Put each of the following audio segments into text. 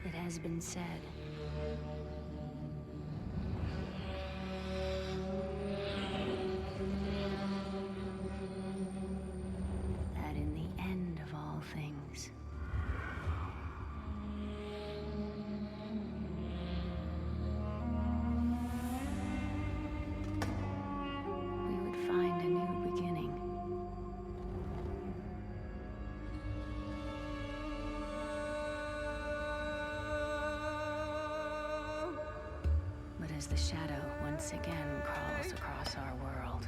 It has been said. That in the end of all things, we would find a new beginning. But as the shadow once again crawls across our world,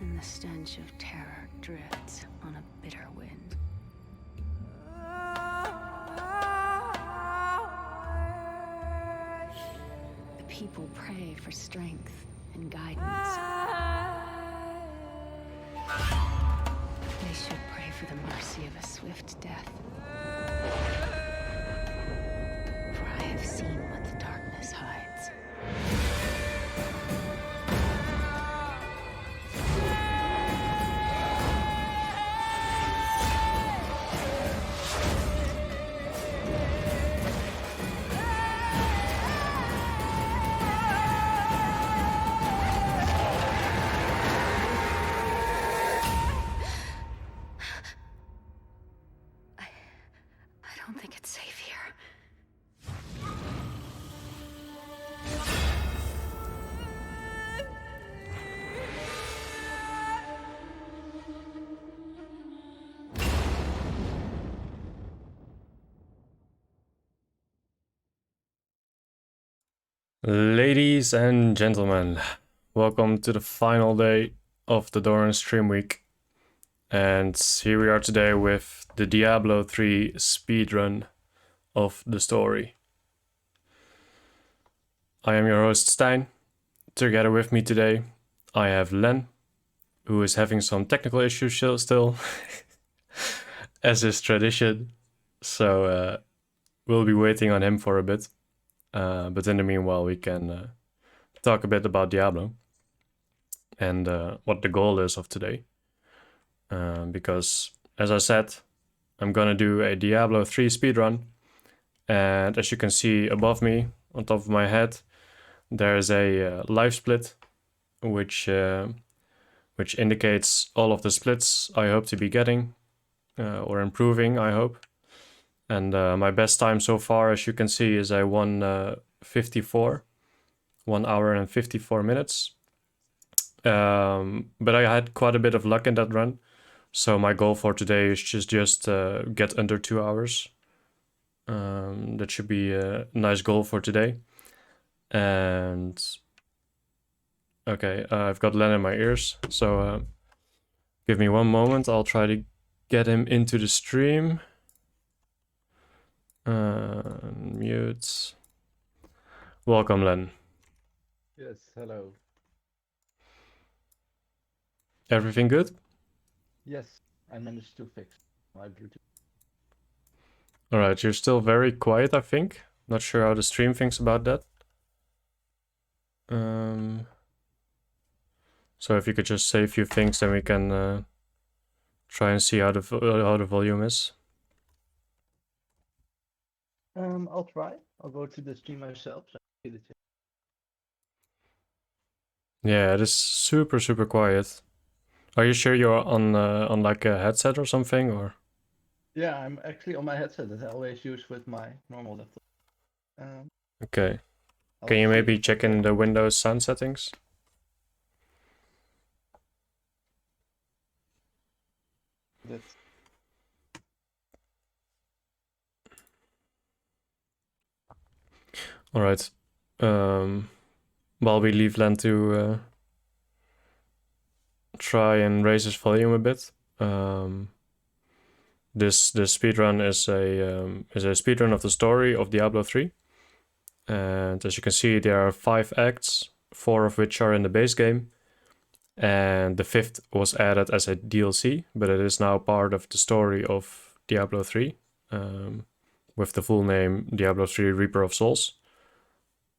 and the stench of terror drifts on a bitter wind, the people pray for strength and guidance. They should pray for the mercy of a swift death. For I have seen what the darkness hides. I don't think it's safe here. Ladies and gentlemen, welcome to the final day of the Dorans Streamweek. And here we are today with the Diablo 3 speedrun of the story. I am your host Stijn. Together with me today I have Len, who is having some technical issues still, as is tradition. So we'll be waiting on him for a bit. But in the meanwhile we can talk a bit about Diablo and what the goal is of today. Because, as I said, I'm gonna do a Diablo 3 speedrun, and as you can see above me, on top of my head, there's a live split, which indicates all of the splits I hope to be getting, or improving, I hope. And my best time so far, as you can see, is a 1:54, 1 hour and 54 minutes. But I had quite a bit of luck in that run. So my goal for today is just get under 2 hours. That should be a nice goal for today. And okay, I've got Len in my ears, so give me one moment. I'll try to get him into the stream. Mute. Welcome, Len. Yes, hello. Everything good? Yes, I managed to fix my Bluetooth. Alright, you're still very quiet, I think. Not sure how the stream thinks about that. So if you could just say a few things, then we can try and see how the volume is. I'll try. I'll go to the stream myself. So I can see the chat. Yeah, it is super quiet. Are you sure you're on like a headset or something, or? Yeah, I'm actually on my headset that I always use with my normal laptop. Okay. I'll Can you see maybe if check in the Windows sound settings? that's All right. While we leave Len to try and raise his volume a bit, this speedrun is a speedrun of the story of Diablo 3, and as you can see, there are 5 acts, 4 of which are in the base game, and the 5th was added as a DLC, but it is now part of the story of Diablo 3, with the full name Diablo 3 Reaper of Souls.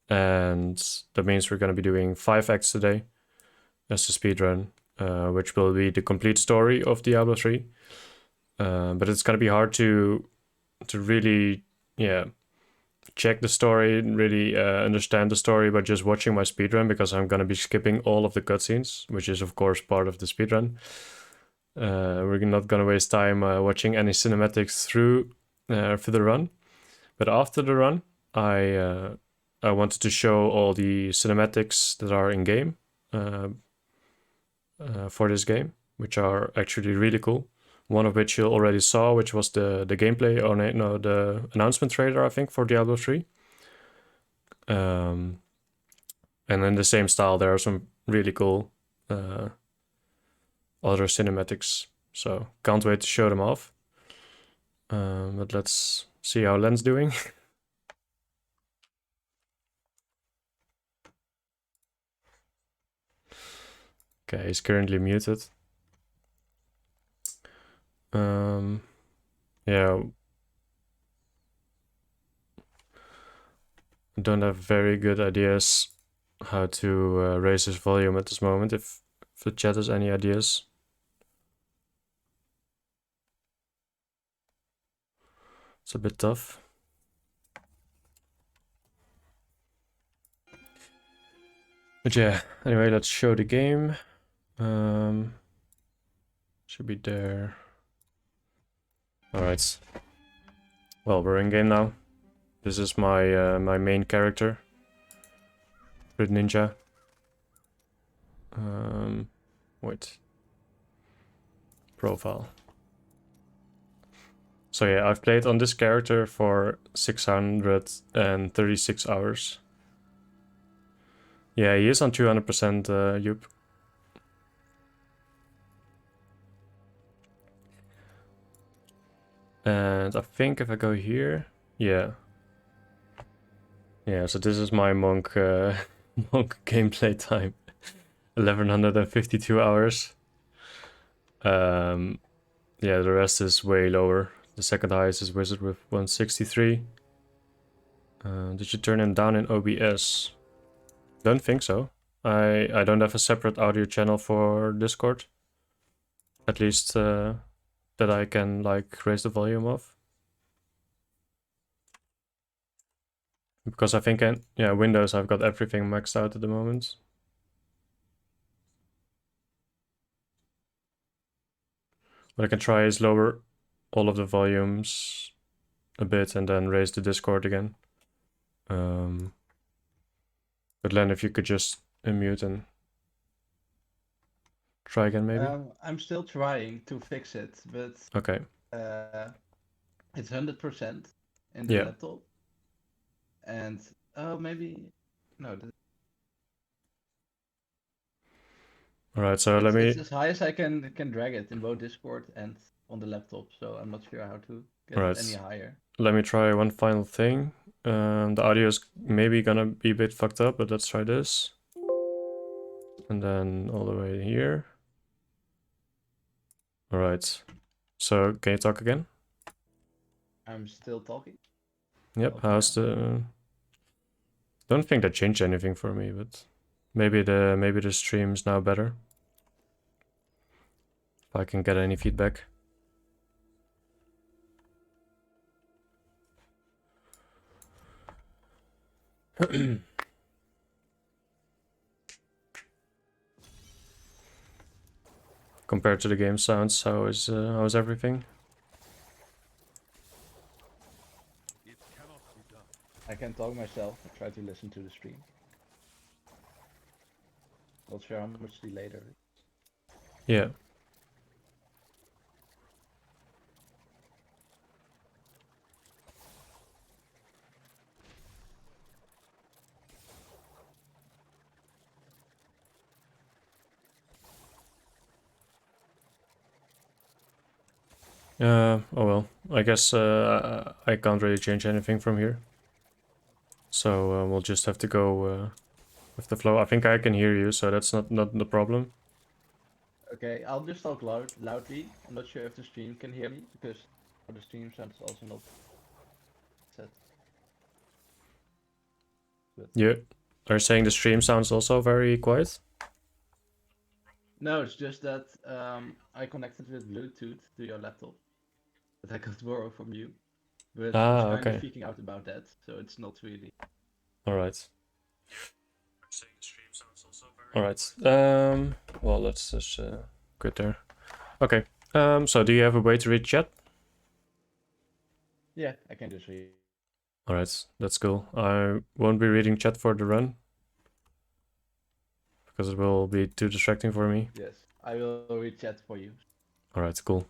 and that means we're going to be doing 5 acts today as the speedrun, which will be the complete story of Diablo 3. But it's going to be hard to really, check the story and really understand the story by just watching my speedrun, because I'm going to be skipping all of the cutscenes, which is of course part of the speedrun. We're not going to waste time watching any cinematics through the run. But after the run, I wanted to show all the cinematics that are in game for this game, which are actually really cool. One of which you already saw, which was the gameplay, or no, the announcement trailer, I think, for Diablo 3. And in the same style, there are some really cool other cinematics. So can't wait to show them off. But let's see how Len's doing. Okay, he's currently muted. Yeah. I don't have very good ideas how to raise his volume at this moment. If the chat has any ideas. It's a bit tough. But yeah, anyway, let's show the game. Should be there. Alright. Well, we're in game now. This is my my main character, Red Ninja. Wait. Profile. So yeah, I've played on this character for 636 hours. Yeah, he is on 200%, Joop. And I think if I go here, yeah. Yeah, so this is my monk monk gameplay time. 1152 hours. Yeah, the rest is way lower. The second highest is Wizard with 163. Did you turn him down in OBS? Don't think so. I don't have a separate audio channel for Discord. At least that I can like raise the volume of. Because I think Windows, I've got everything maxed out at the moment. What I can try is lower all of the volumes a bit and then raise the Discord again. But Len, if you could just unmute and try again, maybe. I'm still trying to fix it, but Okay. it's 100% in the laptop, and maybe no. All right, so let me. It's as high as I can drag it in both Discord and on the laptop, so I'm not sure how to get it any higher. Let me try one final thing. The audio is maybe gonna be a bit fucked up, but let's try this. And then all the way here. All right. So can you talk again? I'm still talking. Yep. Okay. How's the? Don't think that changed anything for me, but maybe the stream's now better. If I can get any feedback. Compared to the game sounds, how is everything? I can talk myself. I try to listen to the stream. Not sure how much delay there is. Yeah. Oh well, I guess I can't really change anything from here. So we'll just have to go with the flow. I think I can hear you, so that's not the problem. Okay, I'll just talk loudly. I'm not sure if the stream can hear me, because the stream sounds also not set. But You are saying the stream sounds also very quiet? no, it's just that I connected with Bluetooth to your laptop that I could borrow from you. But it's Ah, kind of okay. freaking out about that, so it's not really. Alright. Alright. Well, let's just quit there. Okay. So do you have a way to read chat? Yeah, I can just read. Alright, that's cool. I won't be reading chat for the run because it will be too distracting for me. Yes, I will read chat for you. Alright, cool.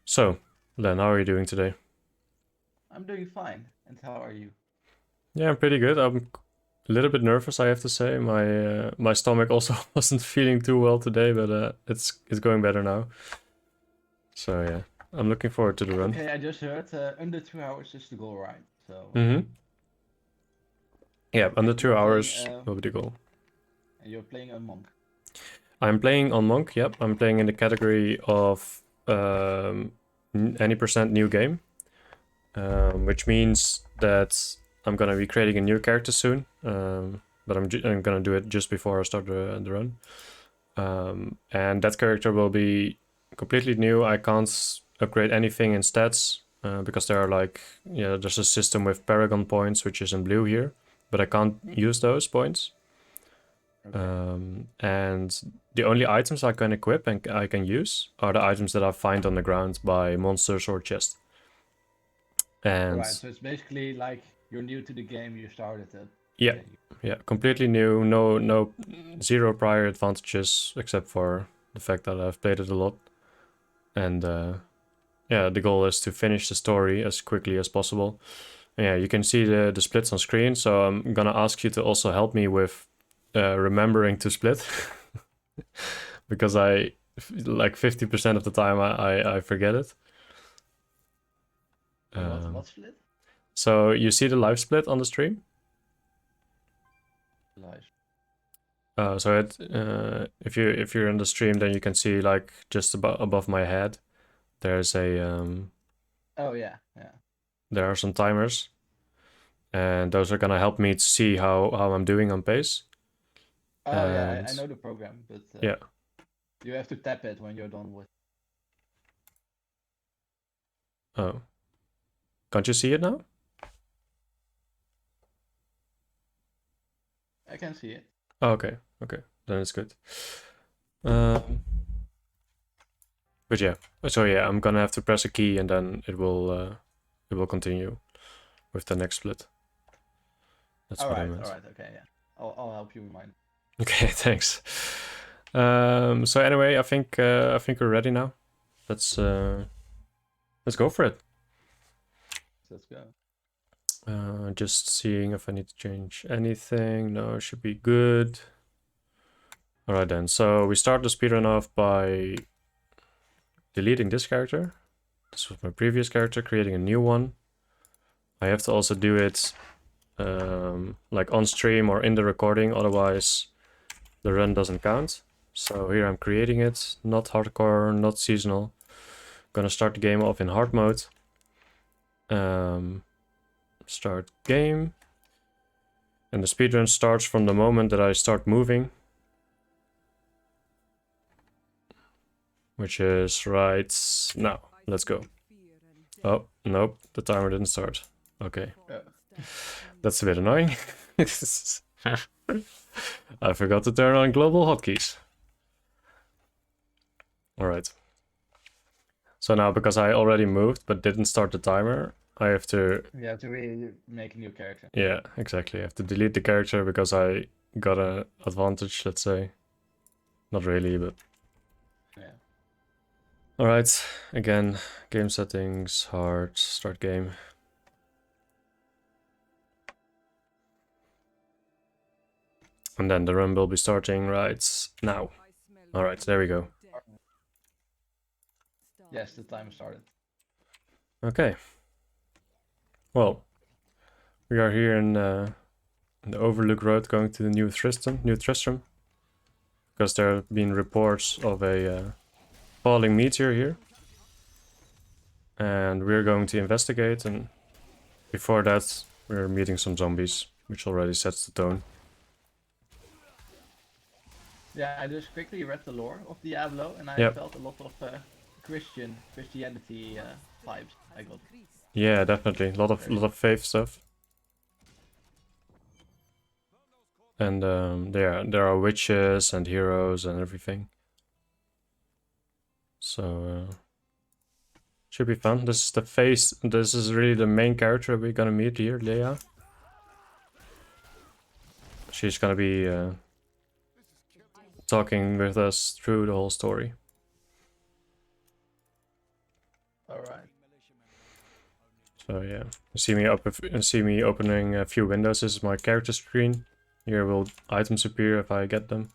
So, Len, how are you doing today? I'm doing fine. And how are you? Yeah, I'm pretty good. I'm a little bit nervous, I have to say. My stomach also wasn't feeling too well today, but it's going better now. So yeah, I'm looking forward to the run. Okay, I just heard under 2 hours is the goal, right? So. Mm-hmm. Yeah, under And 2 you're hours playing, will be the goal. and you're playing a monk. I'm playing on Monk, yep. I'm playing in the category of any percent new game. Which means that I'm gonna be creating a new character soon. But I'm gonna do it just before I start the run. And that character will be completely new. I can't upgrade anything in stats because there are like, yeah, there's a system with Paragon points, which is in blue here, but I can't use those points. Okay. And the only items I can equip and I can use are the items that I find on the ground by monsters or chest. And Right, so it's basically like you're new to the game, you started it. yeah, Okay. yeah, completely new. No, zero prior advantages except for the fact that I've played it a lot. And yeah, the goal is to finish the story as quickly as possible. And yeah, you can see the splits on screen. So I'm gonna ask you to also help me with remembering to split, because I like 50% of the time I forget it. What split? So you see the live split on the stream? Live. So if you're on the stream, then you can see like just above my head, there's a Oh yeah, yeah. there are some timers, and those are gonna help me to see how I'm doing on pace. Oh yeah, I And know the program, but yeah. you have to tap it when you're done with. Oh, can't you see it now? I can see it. Oh, okay, then it's good. But yeah, so yeah, I'm gonna have to press a key and then it will continue with the next split. That's what I meant. All right, okay, yeah. I'll help you remind. Okay, thanks. So anyway, I think we're ready now. Let's go for it. Let's go. Just seeing if I need to change anything. No, it should be good. All right then. So we start the speedrun off by deleting this character. This was my previous character, creating a new one. I have to also do it like on stream or in the recording, otherwise the run doesn't count. So here I'm creating it, not hardcore, not seasonal. Gonna start the game off in hard mode. Start game. And the speedrun starts from the moment that I start moving. Which is right now. Let's go. Oh, nope, the timer didn't start. Okay. That's a bit annoying. I forgot to turn on global hotkeys. Alright. So now, because I already moved but didn't start the timer, I have to... You have to really make a new character. Yeah, exactly. I have to delete the character because I got an advantage, let's say. Not really, but... Yeah. Alright, again, game settings, hard, start game. And then the run will be starting right now. Alright, there we go. Yes, the timer started. Okay. Well, we are here in the Overlook Road going to the New Tristram. Because there have been reports of a falling meteor here. And we're going to investigate, and before that we're meeting some zombies, which already sets the tone. Yeah, I just quickly read the lore of Diablo, and I Yep. felt a lot of Christianity vibes. I got. Yeah, definitely. A lot of faith stuff. And there are witches and heroes and everything. So should be fun. This is the face. This is really the main character we're gonna meet here, Leia. She's gonna be talking with us through the whole story. All right. So yeah, see me opening a few windows. This is my character screen. Here will items appear if I get them.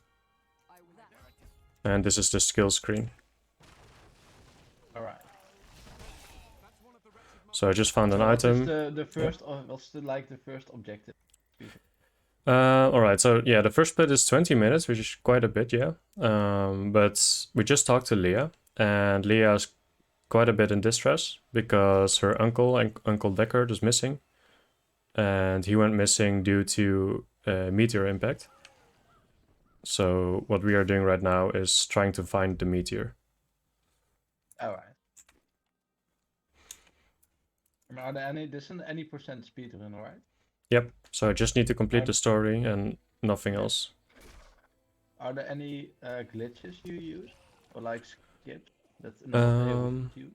And this is the skill screen. All right. So I just found an So what item. is the first? What's the first objective? Alright, so yeah, the first split is 20 minutes, which is quite a bit, yeah. But we just talked to Leah, and Leah is quite a bit in distress because her uncle, Uncle Deckard, is missing. And he went missing due to a meteor impact. So what we are doing right now is trying to find the meteor. All right. Are there any percent speedrun, right? Yep, so I just need to complete the story and nothing else. Are there any glitches you use or like skips that not able to?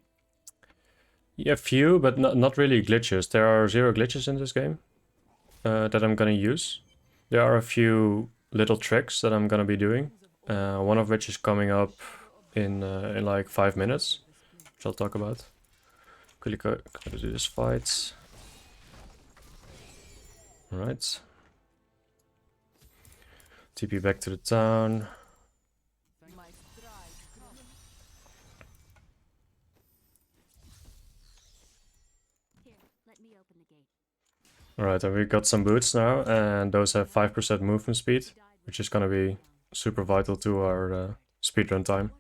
Yeah, few, but not really glitches. There are 0 glitches in this game that I'm gonna use. There are a few little tricks that I'm gonna be doing. One of which is coming up in like 5 minutes, which I'll talk about. Quickly gotta do this fight. Alright. TP back to the town. Alright, and we got some boots now, and those have 5% movement speed, which is gonna be super vital to our speedrun time.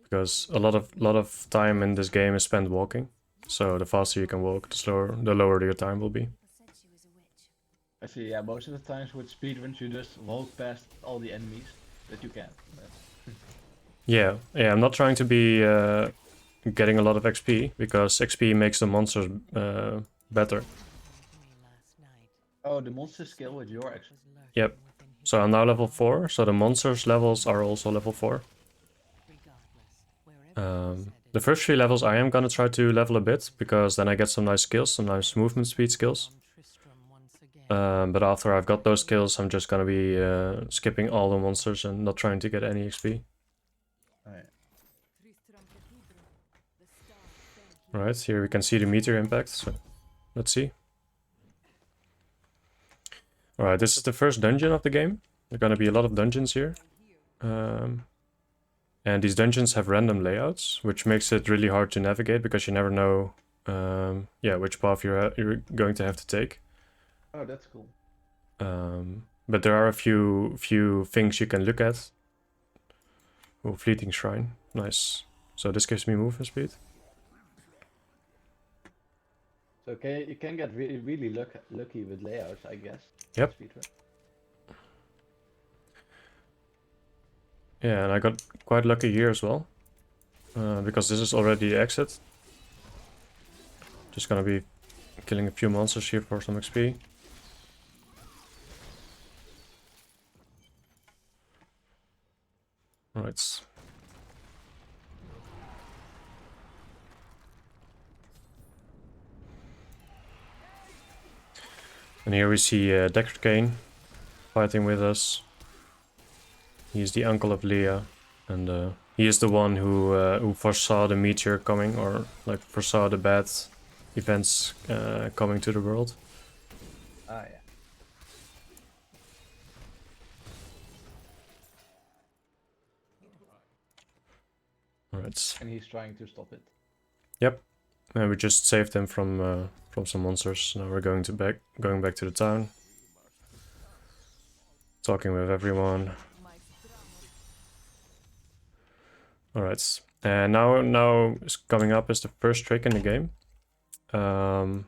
Because a lot of time in this game is spent walking. So the faster you can walk, the lower your time will be. I see, yeah, most of the times with speedruns you just walk past all the enemies that you can. Yeah, I'm not trying to be getting a lot of XP, because XP makes the monsters better. Oh, the monster skill with your action. Yep. So I'm now level 4, so the monsters levels are also level 4. The first 3 levels I am gonna try to level a bit, because then I get some nice skills, some nice movement speed skills. But after I've got those skills, I'm just gonna be skipping all the monsters and not trying to get any XP. Alright, here we can see the meteor impact, so let's see. Alright, this is the first dungeon of the game. There are gonna be a lot of dungeons here. And these dungeons have random layouts, which makes it really hard to navigate because you never know which path you're going to have to take. Oh, that's cool. But there are a few things you can look at. Oh, fleeting shrine. Nice. So this gives me movement speed. So you can get really lucky with layouts, I guess. Yep. Yeah, and I got quite lucky here as well. Because this is already the exit. Just gonna be killing a few monsters here for some XP. Alright. And here we see Deckard Cain fighting with us. He's the uncle of Leah, and he is the one who foresaw the meteor coming, or like foresaw the bad events coming to the world. Ah, yeah. Alright. And he's trying to stop it. Yep. And we just saved him from some monsters. Now we're going back to the town. Talking with everyone. Alright. And now is coming up is the first trick in the game. We're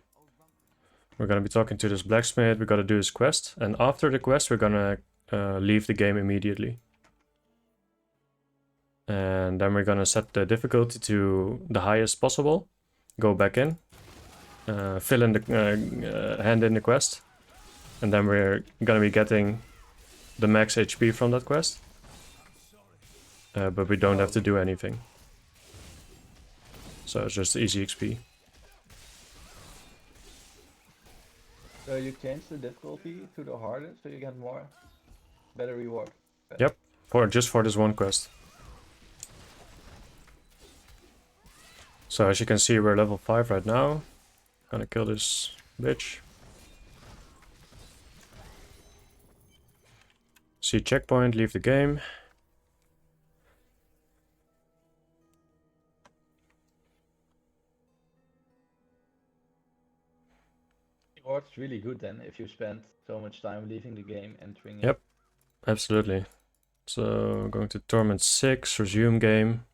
gonna be talking to this blacksmith. We gotta do his quest, and after the quest, we're gonna leave the game immediately. And then we're gonna set the difficulty to the highest possible. Go back in, fill in the hand in the quest, and then we're gonna be getting the max HP from that quest. But we don't have to do anything. So it's just easy XP. So you change the difficulty to the hardest, so you get better reward. Yep, just for this one quest. So as you can see, we're level 5 right now. Gonna kill this bitch. See checkpoint, leave the game. Reward's really good then if you spend so much time leaving the game, entering Yep, absolutely. So going to Torment 6, resume game.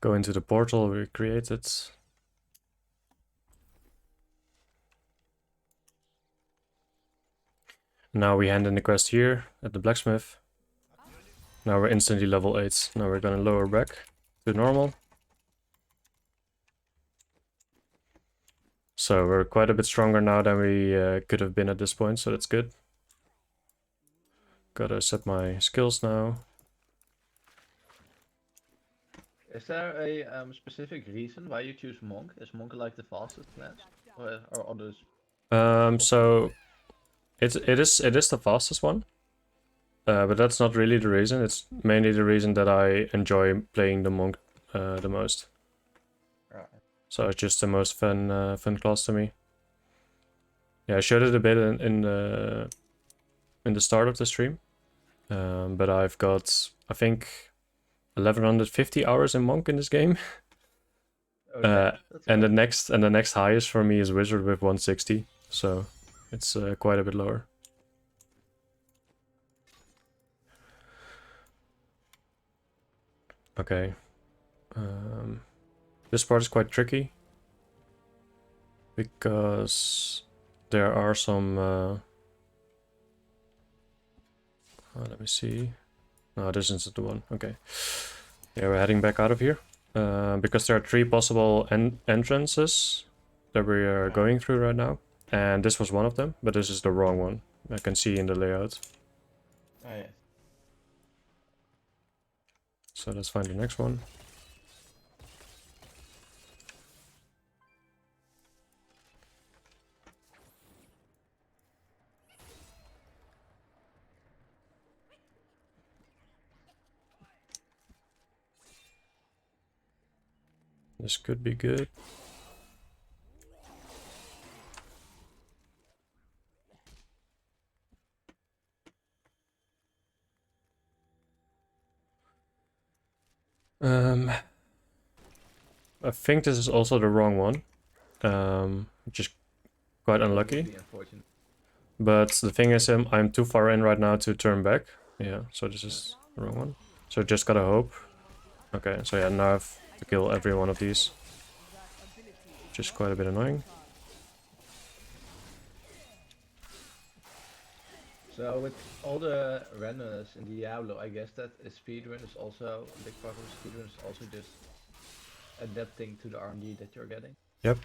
Go into the portal we created. Now we hand in the quest here at the blacksmith. Now we're instantly level 8. Now we're gonna lower back to normal. So we're quite a bit stronger now than we could have been at this point, so that's good. Gotta set my skills now. Is there a specific reason why you choose Monk? Is Monk like the fastest class? Or others? So it is the fastest one. But that's not really the reason. It's mainly the reason that I enjoy playing the monk the most. Right. So it's just the most fun class to me. Yeah, I showed it a bit in the start of the stream, but I've got, I think, 1150 hours in monk in this game. Okay, and the next highest for me is wizard with 160. So it's quite a bit lower. Okay. This part is quite tricky because there are some let me see. No, this isn't the one. Okay. Yeah, we're heading back out of here because there are 3 possible entrances that we are going through right now, and this was one of them, but this is the wrong one. I can see in the layout. Oh, yeah. So let's find the next one. This could be good. I think this is also the wrong one, which is quite unlucky. But the thing is, I'm too far in right now to turn back. Yeah, so this is the wrong one. So just gotta hope. Okay, so yeah, now I have to kill every one of these, which is quite a bit annoying. So with all the randomness in Diablo, I guess that a speedrun is also a big part of the speedrun is also just adapting to the RNG that you're getting. Yep.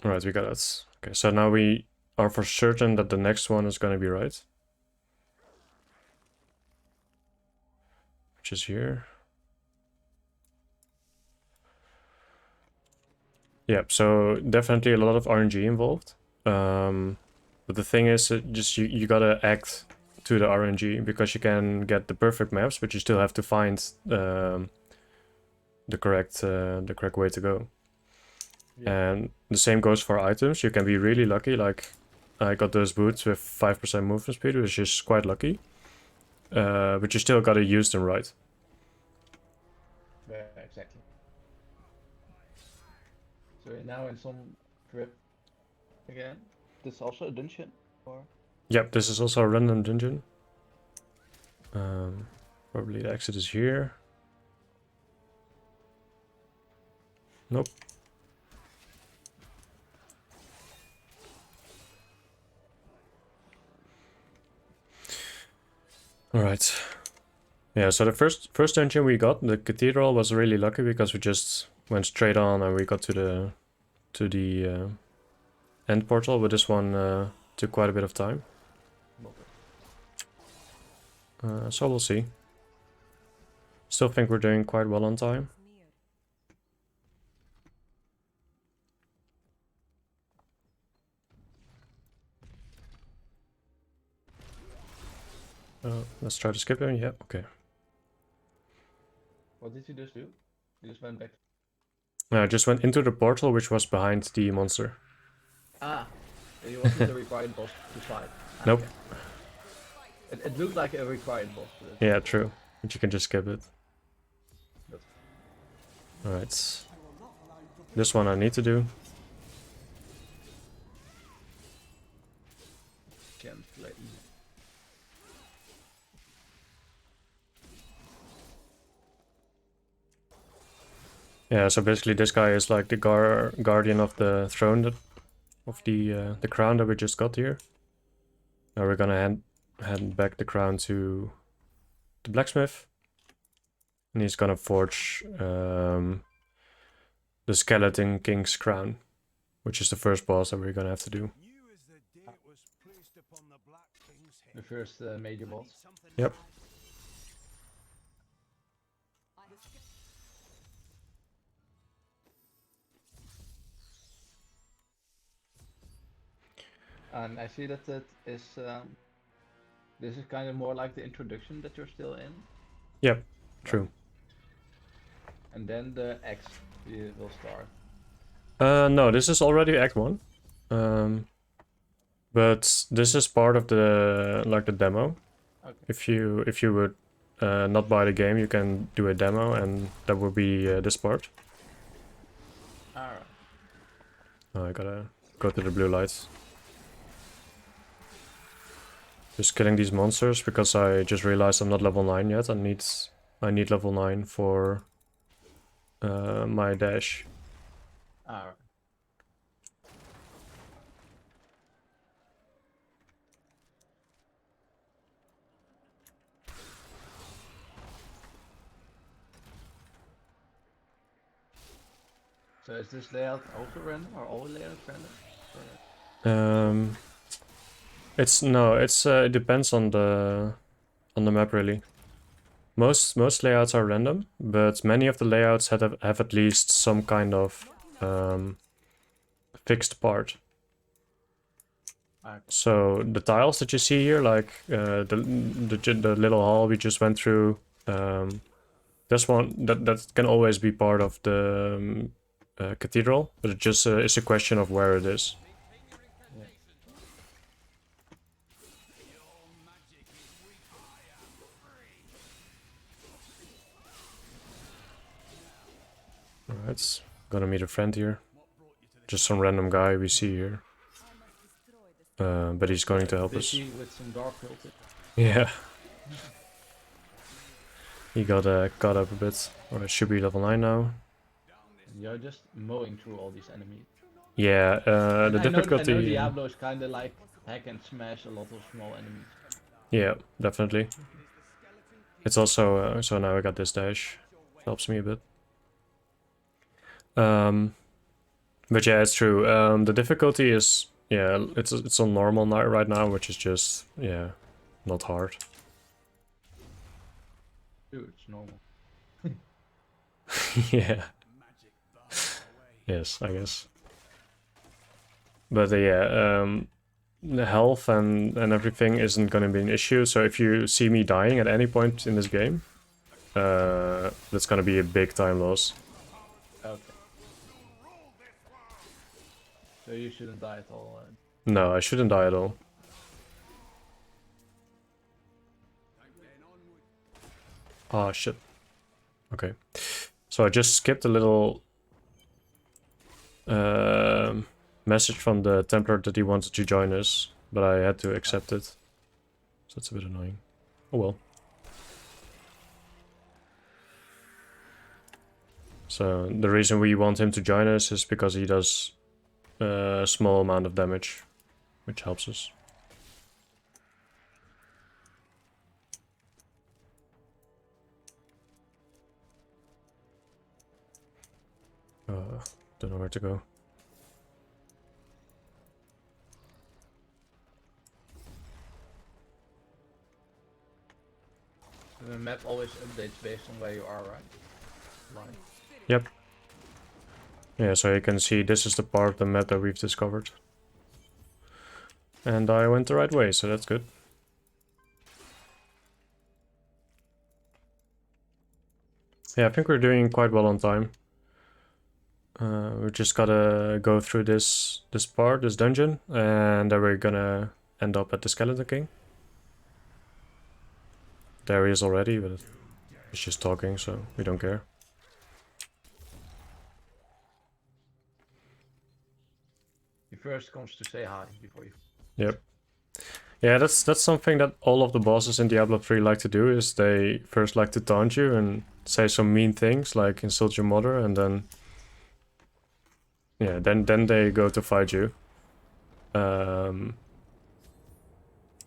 Alright, we got it. Okay, so now we are for certain that the next one is gonna be right. Which is here. Yep, so definitely a lot of RNG involved. But the thing is, just you gotta act to the RNG, because you can get the perfect maps, but you still have to find the correct way to go. Yeah. And the same goes for items. You can be really lucky, like I got those boots with 5% movement speed, which is quite lucky. But you still gotta use them right. Yeah, exactly. So you're now in some crypt again. This is also a dungeon, or? Yep, this is also a random dungeon. Probably the exit is here. Nope. Alright. Yeah, so the first dungeon we got, the cathedral, was really lucky because we just went straight on and we got to the end portal, but this one took quite a bit of time. So we'll see. Still think we're doing quite well on time. Let's try to skip him. Yeah, okay. What did you just do? You just went back. I just went into the portal, which was behind the monster. Ah, it wasn't the required boss to fight. Nope. Okay. It looked like a required boss. But Yeah, true. But you can just skip it. That's... Alright. This one I need to do. Can't play. Yeah, so basically this guy is like the guardian of the throne, of the crown that we just got here. Now we're gonna hand back the crown to the blacksmith. And he's gonna forge the Skeleton King's crown, which is the first boss that we're gonna have to do. The first major boss. Yep. And I see that it is. This is kind of more like the introduction that you're still in. Yep, true. And then the X will start. No, this is already Act 1. But this is part of the the demo. Okay. If you would not buy the game, you can do a demo, and that will be this part. Alright. Oh, I gotta go to the blue lights. Just killing these monsters because I just realized I'm not level 9 yet. I need level 9 for my dash. Alright. So is this layout also random, or all layouts random? It depends on the map really. Most layouts are random, but many of the layouts have at least some kind of fixed part. Okay. So the tiles that you see here, like the little hall we just went through, this one that can always be part of the cathedral, but it just is a question of where it is. Alright, gonna meet a friend here. Just some random guy we see here. But he's going to help us. With some dark filter. Yeah. He got caught up a bit. Alright, should be level 9 now. You're just mowing through all these enemies. Yeah, the difficulty... I know Diablo is kind of like hack and smash a lot of small enemies. Yeah, definitely. It's also... so now I got this dash. Helps me a bit. But yeah, it's true. The difficulty is... yeah, it's on normal right now, which is just... yeah, not hard. Dude, it's normal. Yeah. Yes, I guess. But yeah, the health and everything isn't gonna be an issue. So if you see me dying at any point in this game, that's gonna be a big time loss. Okay. So you shouldn't die at all. No, I shouldn't die at all. Ah, shit. Okay. So I just skipped a little message from the Templar that he wanted to join us, but I had to accept it. So that's a bit annoying. Oh well. So the reason we want him to join us is because he does a small amount of damage, which helps us. Don't know where to go. The map always updates based on where you are, right? Right. Yep. Yeah, so you can see this is the part of the map that we've discovered. And I went the right way, so that's good. Yeah, I think we're doing quite well on time. We just gotta go through this dungeon, and then we're gonna end up at the Skeleton King. There he is already, but he's just talking, so we don't care. He first comes to say hi before you. Yep. Yeah, that's something that all of the bosses in Diablo 3 like to do, is they first like to taunt you and say some mean things, like insult your mother, and then... yeah, then they go to fight you.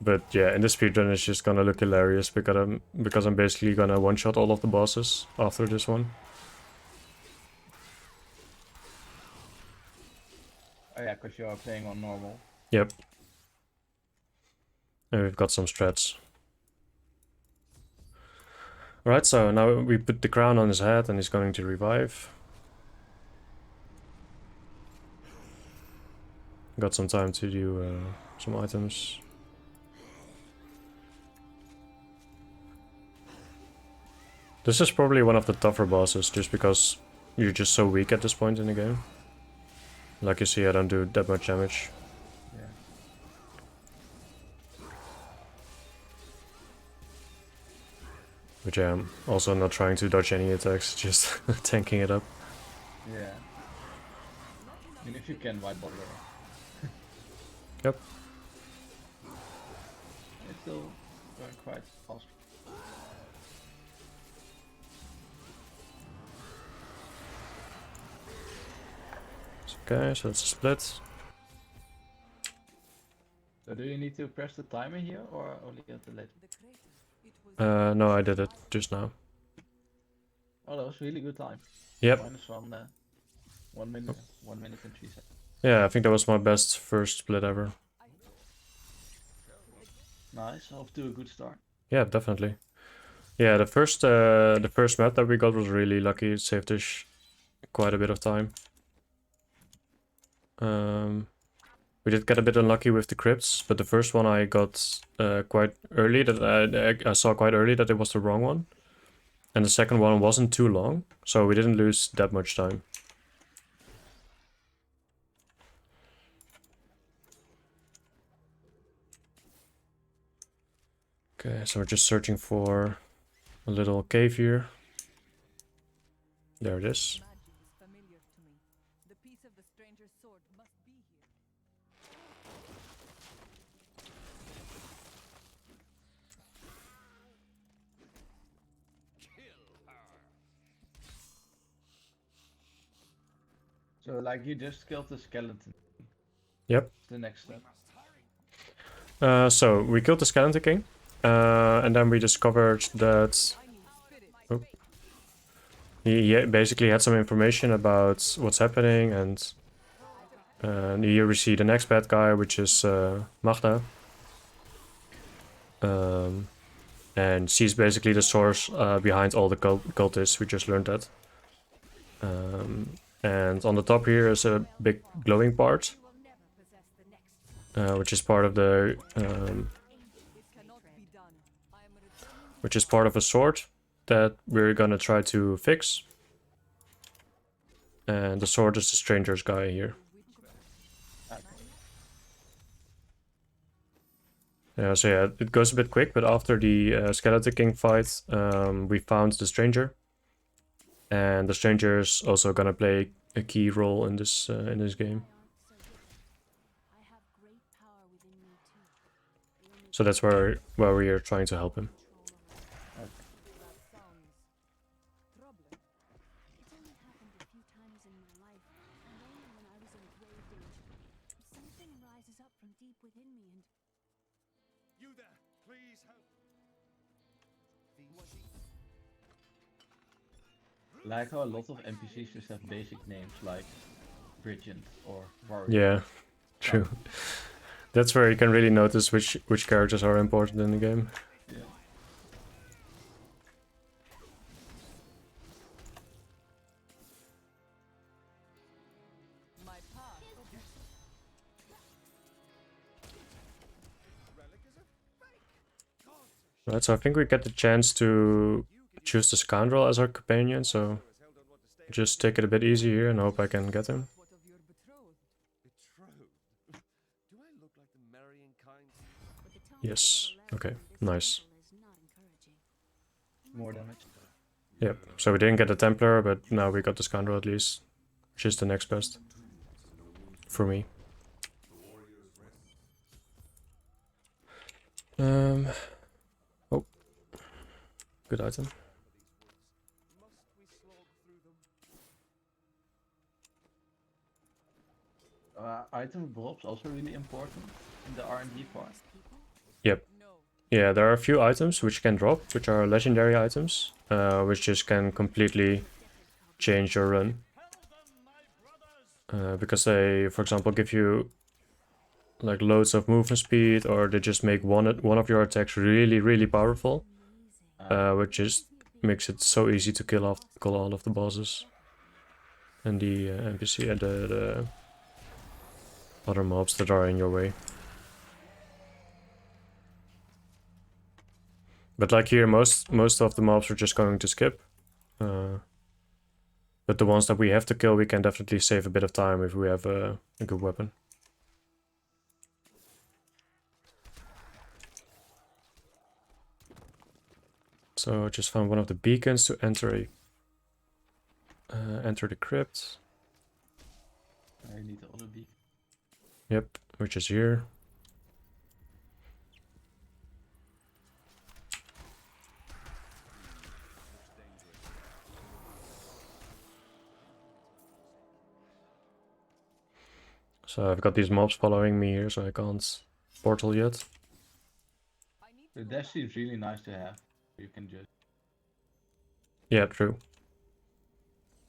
But yeah, in the speedrun it's just gonna look hilarious because I'm basically gonna one-shot all of the bosses after this one. Oh yeah, because you are playing on normal. Yep. And we've got some strats. Alright, so now we put the crown on his head and he's going to revive. Got some time to do some items. This is probably one of the tougher bosses, just because you're just so weak at this point in the game. Like you see, I don't do that much damage. Yeah. But yeah, I'm also not trying to dodge any attacks, just tanking it up. Yeah. I mean, if you can, why bother? Yep. It's still going quite fast. Okay, so that's a split. So do you need to press the timer here or only until later? No, I did it just now. Oh, that was really good time. Yep. Minus 1 minute, 1 minute and 3 seconds. Yeah, I think that was my best first split ever. Nice, off to a good start. Yeah, definitely. Yeah, the first map that we got was really lucky. It saved us quite a bit of time. We did get a bit unlucky with the crypts, but the first one I got quite early. That I saw quite early that it was the wrong one, and the second one wasn't too long, so we didn't lose that much time. Okay, so we're just searching for a little cave here. There it is. So like you just killed the skeleton. Yep. The next step. So we killed the Skeleton King, and then we discovered that he basically had some information about what's happening, and here we see the next bad guy, which is Magda. And she's basically the source behind all the cultists. We just learned that. And on the top here is a big glowing part, which is part of the which is part of a sword that we're gonna try to fix. And the sword is the stranger's guy here. Yeah, so yeah, it goes a bit quick, but after the Skeleton King fight, we found the stranger. And the stranger is also gonna play a key role in this game. So that's where we are trying to help him. up from deep within me and You there, please help. Like how a lot of NPCs just have basic names like Bridget or Warwick. Yeah, true. That's where you can really notice which characters are important in the game. Yeah. my path. Relic is a fake. God, Right, so I think we get the chance to choose the scoundrel as our companion, so has held on what to stay just take it a bit easy here and hope I can get him. What of your betrothed? Betrothed? Do I look like the marrying kind? But the tone Yes, of the okay, letter in this nice. temple is not encouraging. More damage. Yep, so we didn't get the Templar, but now we got the scoundrel at least, which is the next best for me. Oh, good item. Must we slog through them? Item drops also really important in the R&D part. Yep. Yeah, there are a few items which can drop, which are legendary items, which just can completely change your run. Because they, for example, give you like loads of movement speed, or they just make one of your attacks really, really powerful, which just makes it so easy to kill all of the bosses and the NPC and the other mobs that are in your way. But like here, most of the mobs we're just going to skip. But the ones that we have to kill, we can definitely save a bit of time if we have a good weapon. So I just found one of the beacons to enter the crypt. I need the other beacon. Yep, which is here. So I've got these mobs following me here, so I can't portal yet. The dash is really nice to have. You can just... Yeah, true.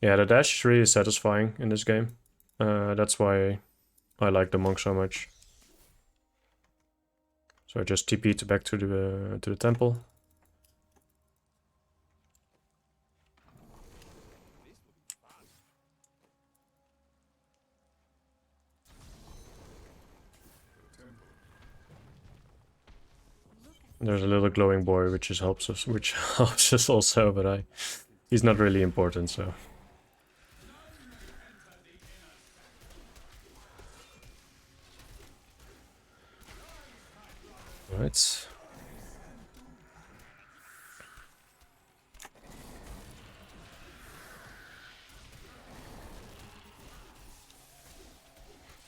Yeah, the dash is really satisfying in this game. That's why I like the monk so much. So I just TP'd back to the temple. There's a little glowing boy which helps us also, but he's not really important, so. Right.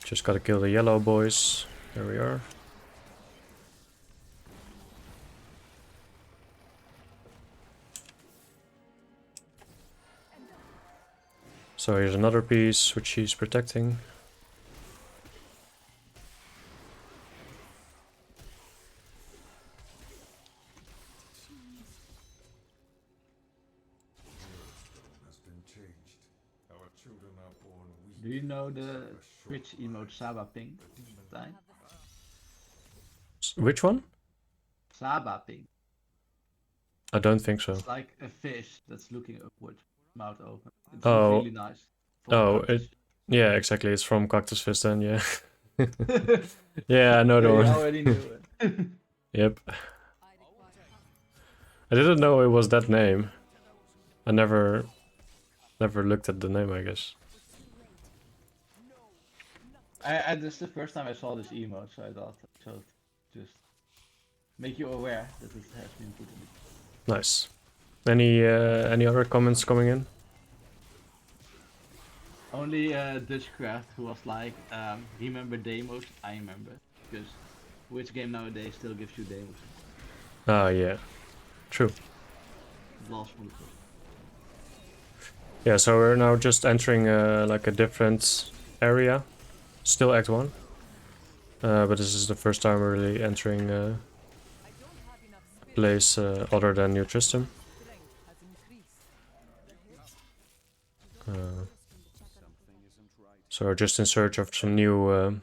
Just gotta kill the yellow boys. There we are. So here's another piece which he's protecting. Do you know the Twitch emote Saba ping? Stijn? Which one? Saba ping. I don't think so. It's like a fish that's looking upward, mouth open. It's Oh. really nice. For Oh, cactus. Yeah, exactly. It's from Cactus Fist then, yeah. Yeah, I know the You one. already knew it. Yep. I didn't know it was that name. I never looked at the name, I guess. This is the first time I saw this emote, so I thought I should just make you aware that it has been put in the... Nice. Any other comments coming in? Only Dutchcraft, who was like, remember demos? I remember. Because which game nowadays still gives you demos? Ah, yeah. True. Last one. Yeah, so we're now just entering like a different area. Still Act 1. but this is the first time we're really entering a place other than New Tristram. So we're just in search of some new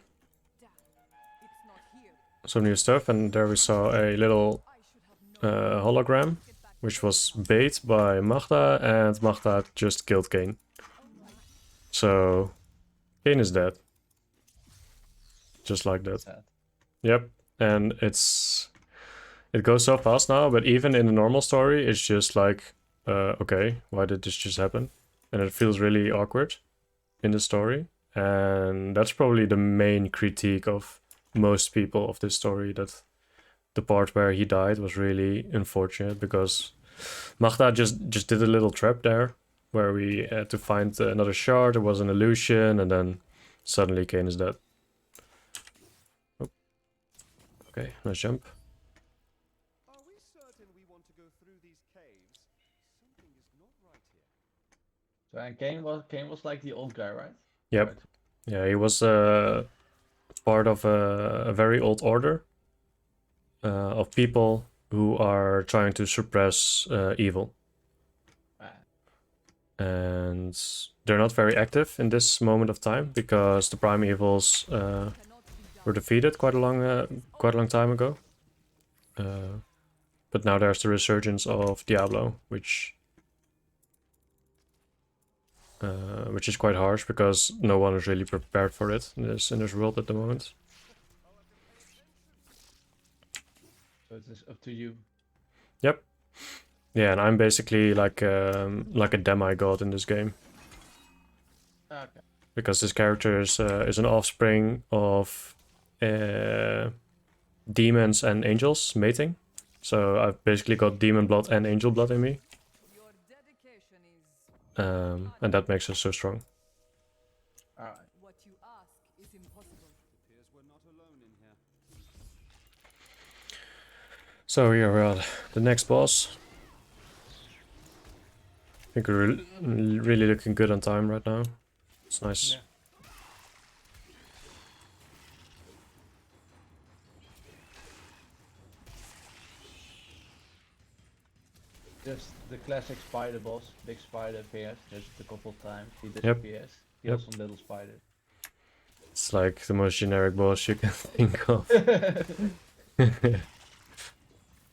stuff, and there we saw a little hologram, which was bait by Magda, and Magda just killed Kane. So Kane is dead. Just like that. Sad. Yep, and it goes so fast now, but even in the normal story, it's just like, okay, why did this just happen? And it feels really awkward in the story, and that's probably the main critique of most people of this story, that the part where he died was really unfortunate, because Magda just did a little trap there, where we had to find another shard, it was an illusion, and then suddenly Kane is dead. Oh. Okay, nice jump. Are we certain we want to go through these caves? Something is not right here. So and Kane was like the old guy, right? Yep. Right. Yeah, he was part of a very old order of people who are trying to suppress evil. Ah, And they're not very active in this moment of time, because the Primevals were defeated quite a long time ago. But now there's the resurgence of Diablo, which is quite harsh, because no one is really prepared for it in this world at the moment. so it is up to you. Yep. Yeah, and I'm basically like a demigod in this game, Ah, okay. because this character is an offspring of demons and angels mating. So I've basically got demon blood and angel blood in me, and that makes us so strong. Alright. What you ask is impossible. Appears we're not alone in here. So here we're at the next boss. I think we're really looking good on time right now. It's nice. Yeah. Just the classic spider boss. Big spider appears just a couple times. He disappears. Kills some little spider. It's like the most generic boss you can think of.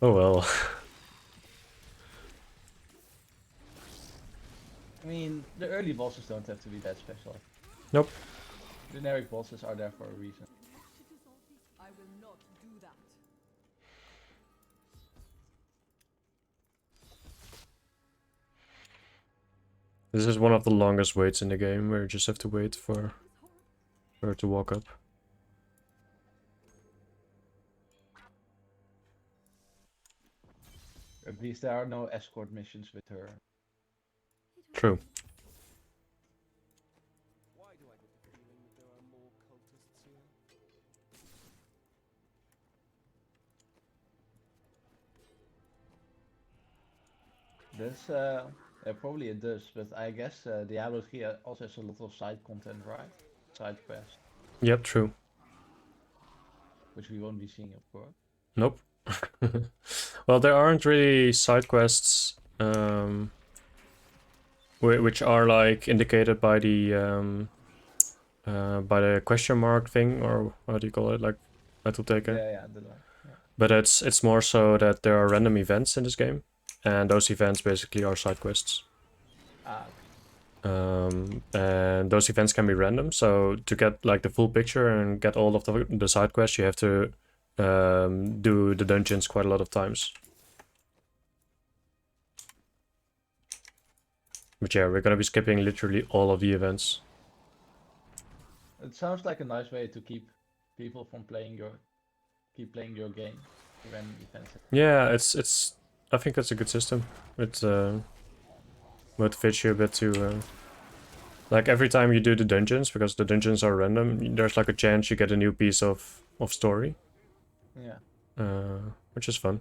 Oh well. I mean, the early bosses don't have to be that special. Nope. Generic bosses are there for a reason. I will not do that. This is one of the longest waits in the game, where you just have to wait for her to walk up. At least there are no escort missions with her. True. Why do I get the feeling that there are more cultists here? Probably it does, but I guess Diablo 3 also has a lot of side content, right? Side quests, Yep, true. which we won't be seeing, of course. Nope. Well, there aren't really side quests which are like indicated by the question mark thing, or how do you call it, like metal taker. Yeah, the line. Yeah. But it's more so that there are random events in this game, and those events basically are side quests. Ah, And those events can be random, so to get like the full picture and get all of the side quests, you have to do the dungeons quite a lot of times. But yeah, we're gonna be skipping literally all of the events. it sounds like a nice way to keep people from playing your game when events. Yeah, it's. I think that's a good system. It motivates you a bit to. Like every time you do the dungeons, because the dungeons are random, there's like a chance you get a new piece of story. Yeah. Which is fun.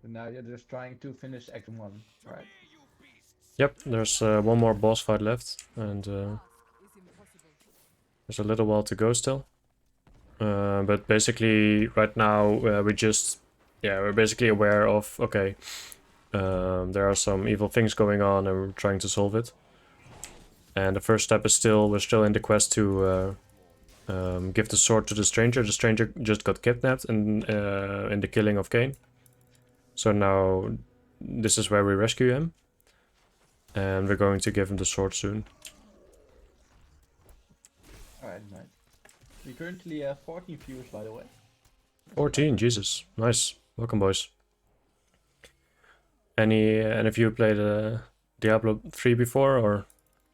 The now you're just trying to finish Act 1, right? Yep, there's one more boss fight left, and Is impossible. there's a little while to go still. But basically, right now, we're basically aware of, okay, there are some evil things going on and we're trying to solve it. And the first step is we're still in the quest to give the sword to the stranger. The stranger just got kidnapped in the killing of Cain. So now this is where we rescue him. And we're going to give him the sword soon. Alright, nice. We currently have 14 viewers, by the way. 14, Jesus. Nice. Welcome, boys. Any of you played Diablo 3 before, or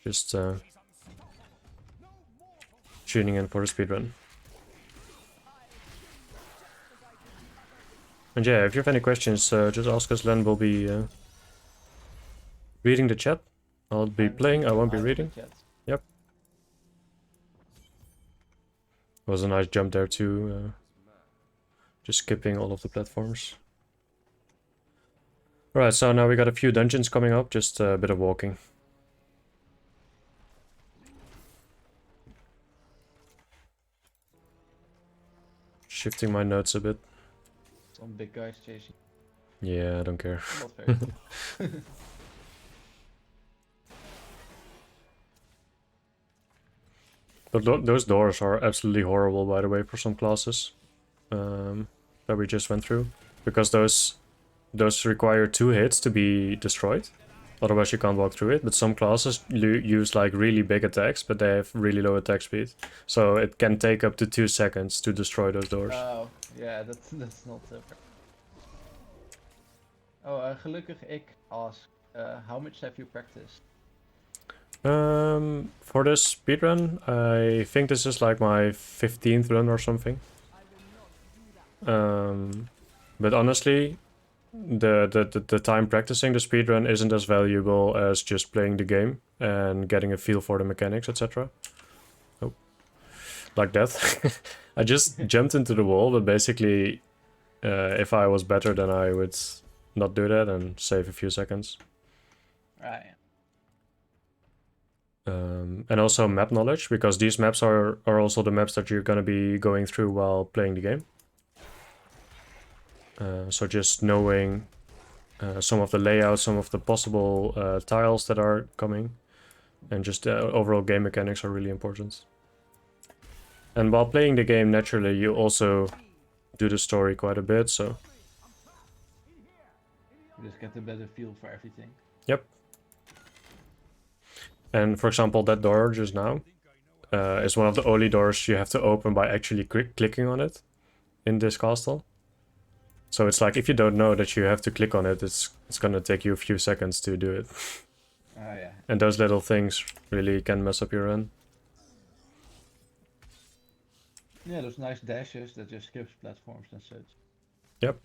just tuning in for the speedrun? And yeah, if you have any questions, just ask us. Len will be reading the chat. I'll be playing, I won't be reading. Yep. Was a nice jump there too. Just skipping all of the platforms. Alright, so now we got a few dungeons coming up, just a bit of walking. Shifting my notes a bit. Some big guys chasing. Yeah, I don't care. Not very cool. But those doors are absolutely horrible, by the way, for some classes that we just went through. Because those require 2 hits to be destroyed. Otherwise you can't walk through it. But some classes use like really big attacks, but they have really low attack speed. So it can take up to 2 seconds to destroy those doors. Oh, yeah, that's not Oh, gelukkig ik ask, how much have you practiced? For this speedrun, I think this is like my 15th run or something. But honestly, the time practicing the speedrun isn't as valuable as just playing the game and getting a feel for the mechanics, etc. Oh, like that. I just jumped into the wall, but basically, if I was better, then I would not do that and save a few seconds. Right. And also map knowledge, because these maps are also the maps that you're going to be going through while playing the game. So just knowing some of the layouts, some of the possible tiles that are coming, and just overall game mechanics are really important. And while playing the game, naturally, you also do the story quite a bit, so... You just get a better feel for everything. Yep. And for example, that door just now is one of the only doors you have to open by actually clicking on it in this castle. So it's like, if you don't know that you have to click on it, it's gonna take you a few seconds to do it. Oh yeah. And those little things really can mess up your run. Yeah, those nice dashes that just skips platforms and such. Yep.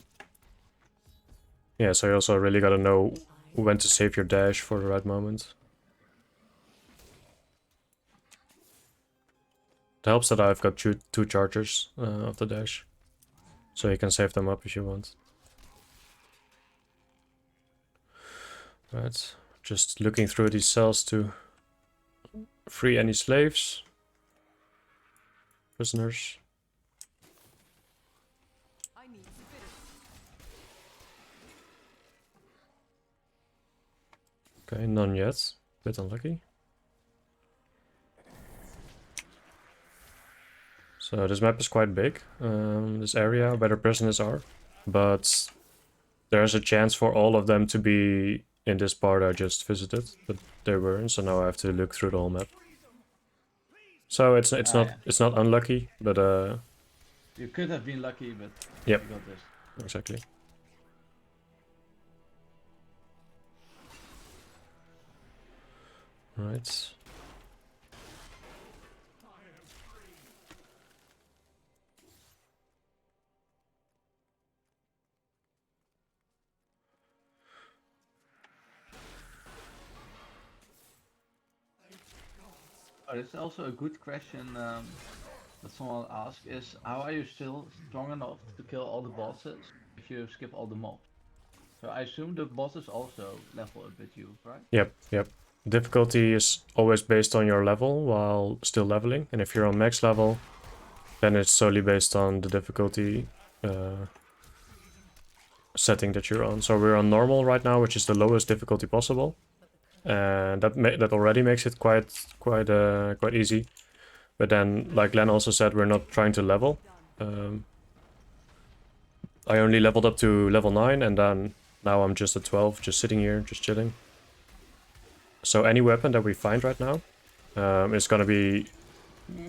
Yeah, so you also really gotta know when to save your dash for the right moment. It helps that I've got two chargers of the dash. So you can save them up if you want. Right, just looking through these cells to free any slaves. Prisoners. I need spirit. Okay, none yet. Bit unlucky. So this map is quite big, this area where the prisoners are, but there's a chance for all of them to be in this part I just visited, but they weren't, so now I have to look through the whole map. So it's not unlucky, but You could have been lucky, but yep, you got this. exactly. Right. Oh, it's also a good question that someone asked is, how are you still strong enough to kill all the bosses if you skip all the mobs? So I assume the bosses also level up with you, right? Yep. Difficulty is always based on your level while still leveling, and if you're on max level, then it's solely based on the difficulty setting that you're on. So we're on normal right now, which is the lowest difficulty possible, and that already makes it quite easy. But then, like Len also said, we're not trying to level. I only leveled up to level 9, and then now I'm just at 12, just sitting here, just chilling. So any weapon that we find right now is gonna be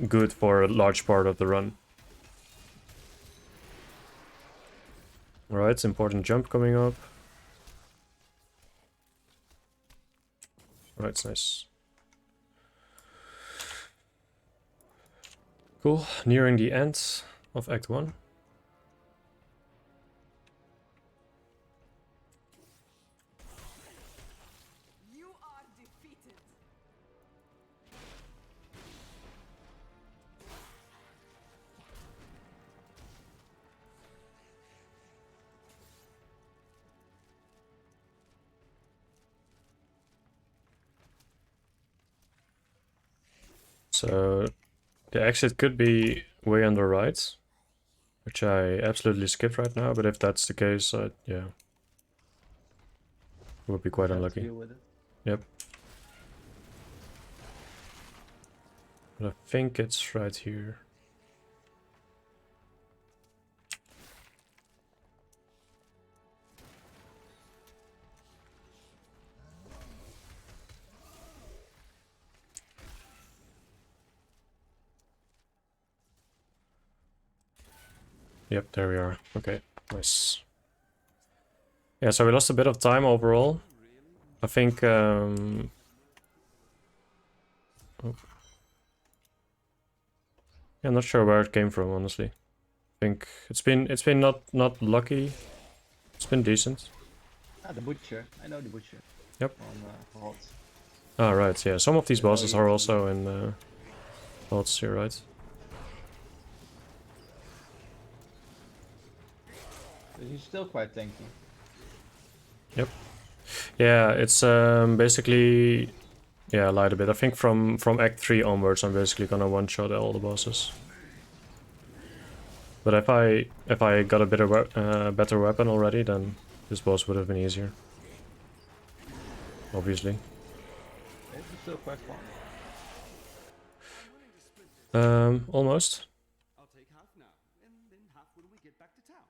good for a large part of the run. Alright, important jump coming up. Alright, it's nice. Cool, nearing the end of Act 1. You are defeated. So the exit could be way on the right, which I absolutely skipped right now, but if that's the case, yeah. It would be quite Have to unlucky. deal with it. Yep. But I think it's right here. Yep, there we are. Okay, nice. Yeah, so we lost a bit of time overall. I think oh. Yeah, I'm not sure where it came from, honestly. I think it's been not lucky. It's been decent. Ah, the butcher. I know the butcher. Yep. On HOTS. Ah, right, yeah. Some of these Oh, bosses yeah. are also in HOTS, you're right. But he's still quite tanky. Yep. Yeah, it's basically, yeah, I lied a bit. I think from Act 3 onwards, I'm basically gonna one-shot all the bosses. But if I got a better weapon already, then this boss would have been easier. Obviously. It's still quite fun. Almost. I'll take half now, and then half when we get back to town.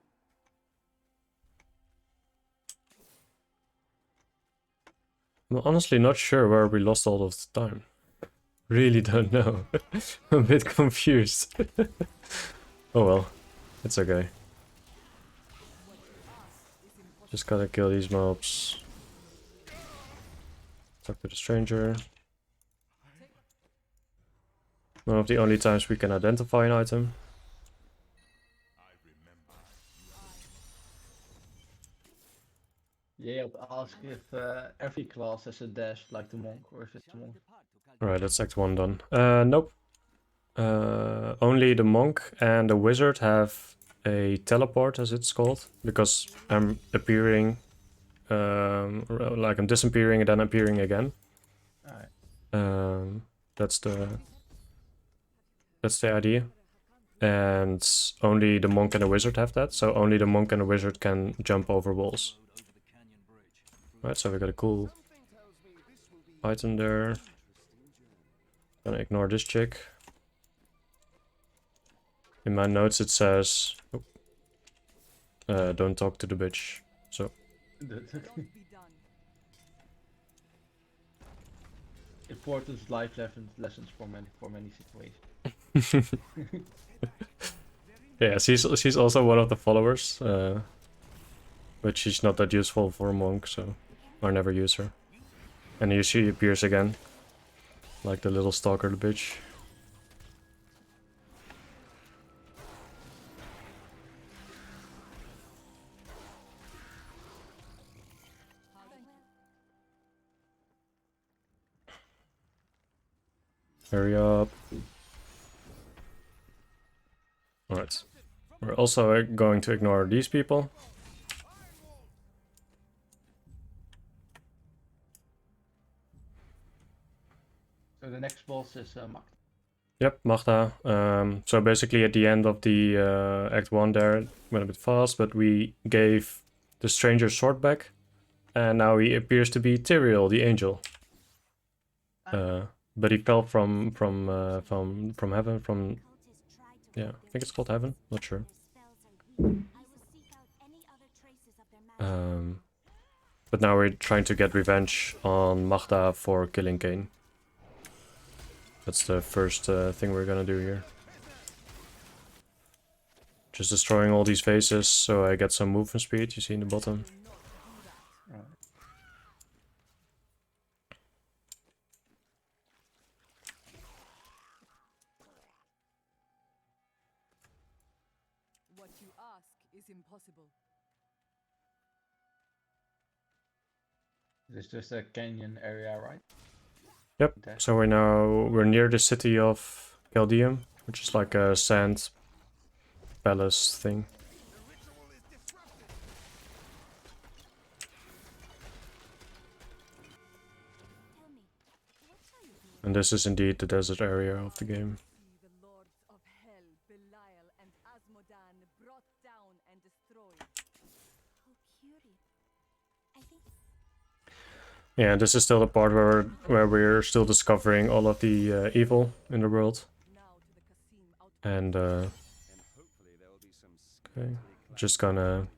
I'm honestly not sure where we lost all of the time. Really don't know. I'm a bit confused. Oh well, it's okay. Just gotta kill these mobs. Talk to the stranger. One of the only times we can identify an item. Yeah, I'll ask if every class has a dash like the monk, or if it's a monk. Alright, that's Act 1 done. Nope. Only the monk and the wizard have a teleport, as it's called, because I'm appearing, like I'm disappearing and then appearing again. Alright. That's the idea. And only the monk and the wizard have that, so only the monk and the wizard can jump over walls. Right, so we got a cool item there. Gonna ignore this chick. In my notes it says, don't talk to the bitch. So Won't be done. Important life lessons for many situations. yeah, she's also one of the followers, but she's not that useful for a monk, so I never use her. And here she appears again, like the little stalker, the bitch. Hurry up. Alright. We're also going to ignore these people. next boss is Magda. Yep, Magda. So basically at the end of the Act 1 there, it went a bit fast, but we gave the stranger sword back, and now he appears to be Tyrael, the angel. But he fell from heaven, from yeah, I think it's called heaven, not sure. But now we're trying to get revenge on Magda for killing Cain. That's the first thing we're gonna do here. Just destroying all these faces so I get some movement speed, you see in the bottom. What you ask is impossible. It's just a canyon area, right? Yep, Okay. so we're near the city of Chaldeum, which is like a sand palace thing. And this is indeed the desert area of the game. The lords of hell, Belial and Asmodan, brought down and destroyed. Yeah, this is still the part where we're still discovering all of the evil in the world. Now to the Qasim out. And hopefully there will be some okay, just gonna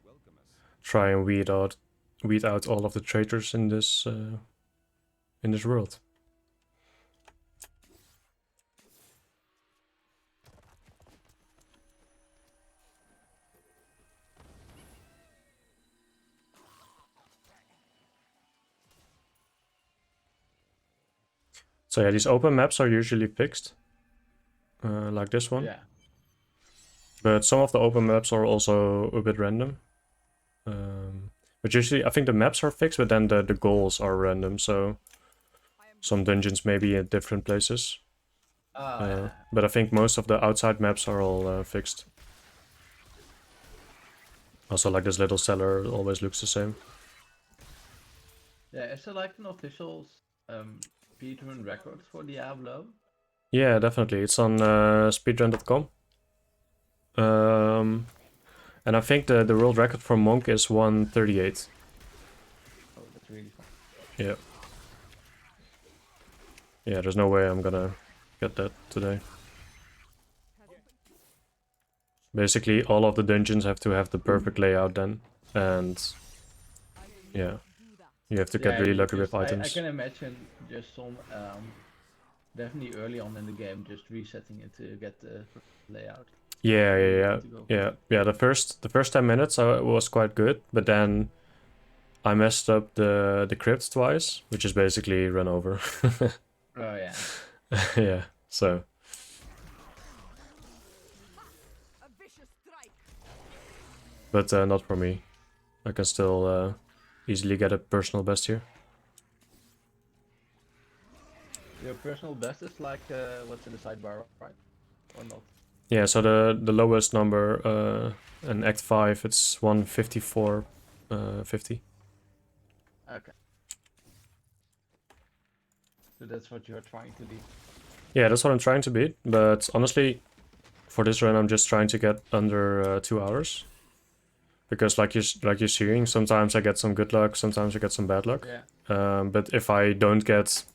try and weed out all of the traitors in this world. So yeah, these open maps are usually fixed, like this one. Yeah. But some of the open maps are also a bit random. But usually, I think the maps are fixed, but then the goals are random. So some dungeons may be at different places. Yeah. But I think most of the outside maps are all fixed. Also, like this little cellar always looks the same. Yeah, is there like an official speedrun record for Diablo? Yeah, definitely. It's on speedrun.com. And I think the world record for Monk is 138. Oh, that's really fun. Yeah. Yeah, there's no way I'm gonna get that today. Basically, all of the dungeons have to have the perfect layout then. And yeah, you have to get really lucky with I items. can imagine just some, definitely early on in the game, just resetting it to get the layout. Yeah. The first 10 minutes was quite good, but then I messed up the crypt twice, which is basically run over. Oh yeah. Yeah, so A vicious strike. but not for me. I can still easily get a personal best here. Your personal best is like what's in the sidebar, right? Or not? Yeah, so the lowest number in Act 5 it's 154.50. Okay. So that's what you're trying to beat. Yeah, that's what I'm trying to beat, but honestly, for this run I'm just trying to get under 2 hours. Because like you're seeing, sometimes I get some good luck, sometimes I get some bad luck. Yeah. But if I don't get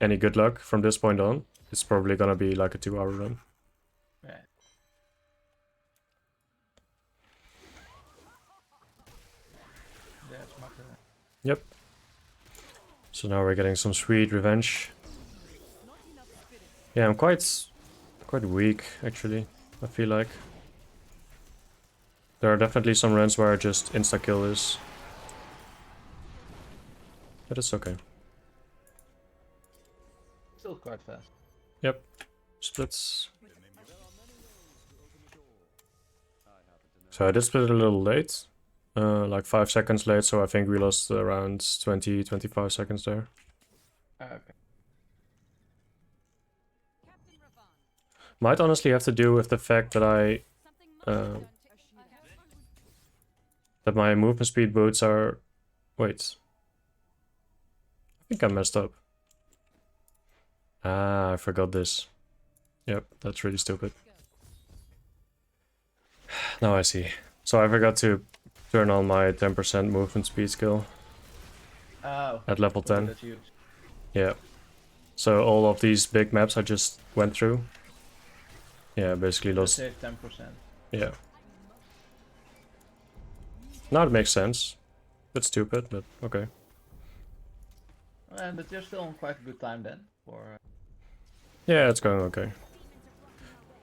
any good luck from this point on, it's probably gonna be like a 2-hour run. Yeah. That's my Yep. So now we're getting some sweet revenge. Yeah, I'm quite weak actually, I feel like. There are definitely some runs where I just insta-kill this. But it's okay. Still quite fast. Yep. Splits. So I did split it a little late. Like 5 seconds late, so I think we lost around 20-25 seconds there. Okay. Might honestly have to do with the fact that that my movement speed boots are... Wait. I think I messed up. Ah, I forgot this. Yep, that's really stupid. Now I see. So I forgot to turn on my 10% movement speed skill Oh, at level okay, 10. that's huge. Yeah. So all of these big maps I just went through. Yeah, basically Let's lost. save 10%. Yeah. Now it makes sense. Bit stupid, but okay. But you're still on quite a good time then. For Yeah, it's going okay.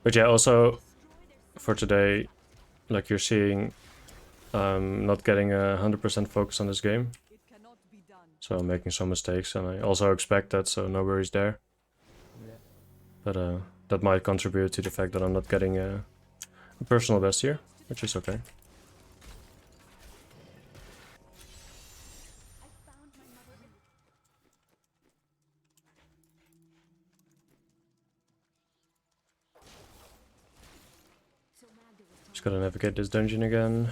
But yeah, also for today, like you're seeing, not getting 100% focus on this game. It cannot be done. So I'm making some mistakes, and I also expect that, so no worries there. yeah. But that might contribute to the fact that I'm not getting a personal best here, which is okay. Just gotta navigate this dungeon again.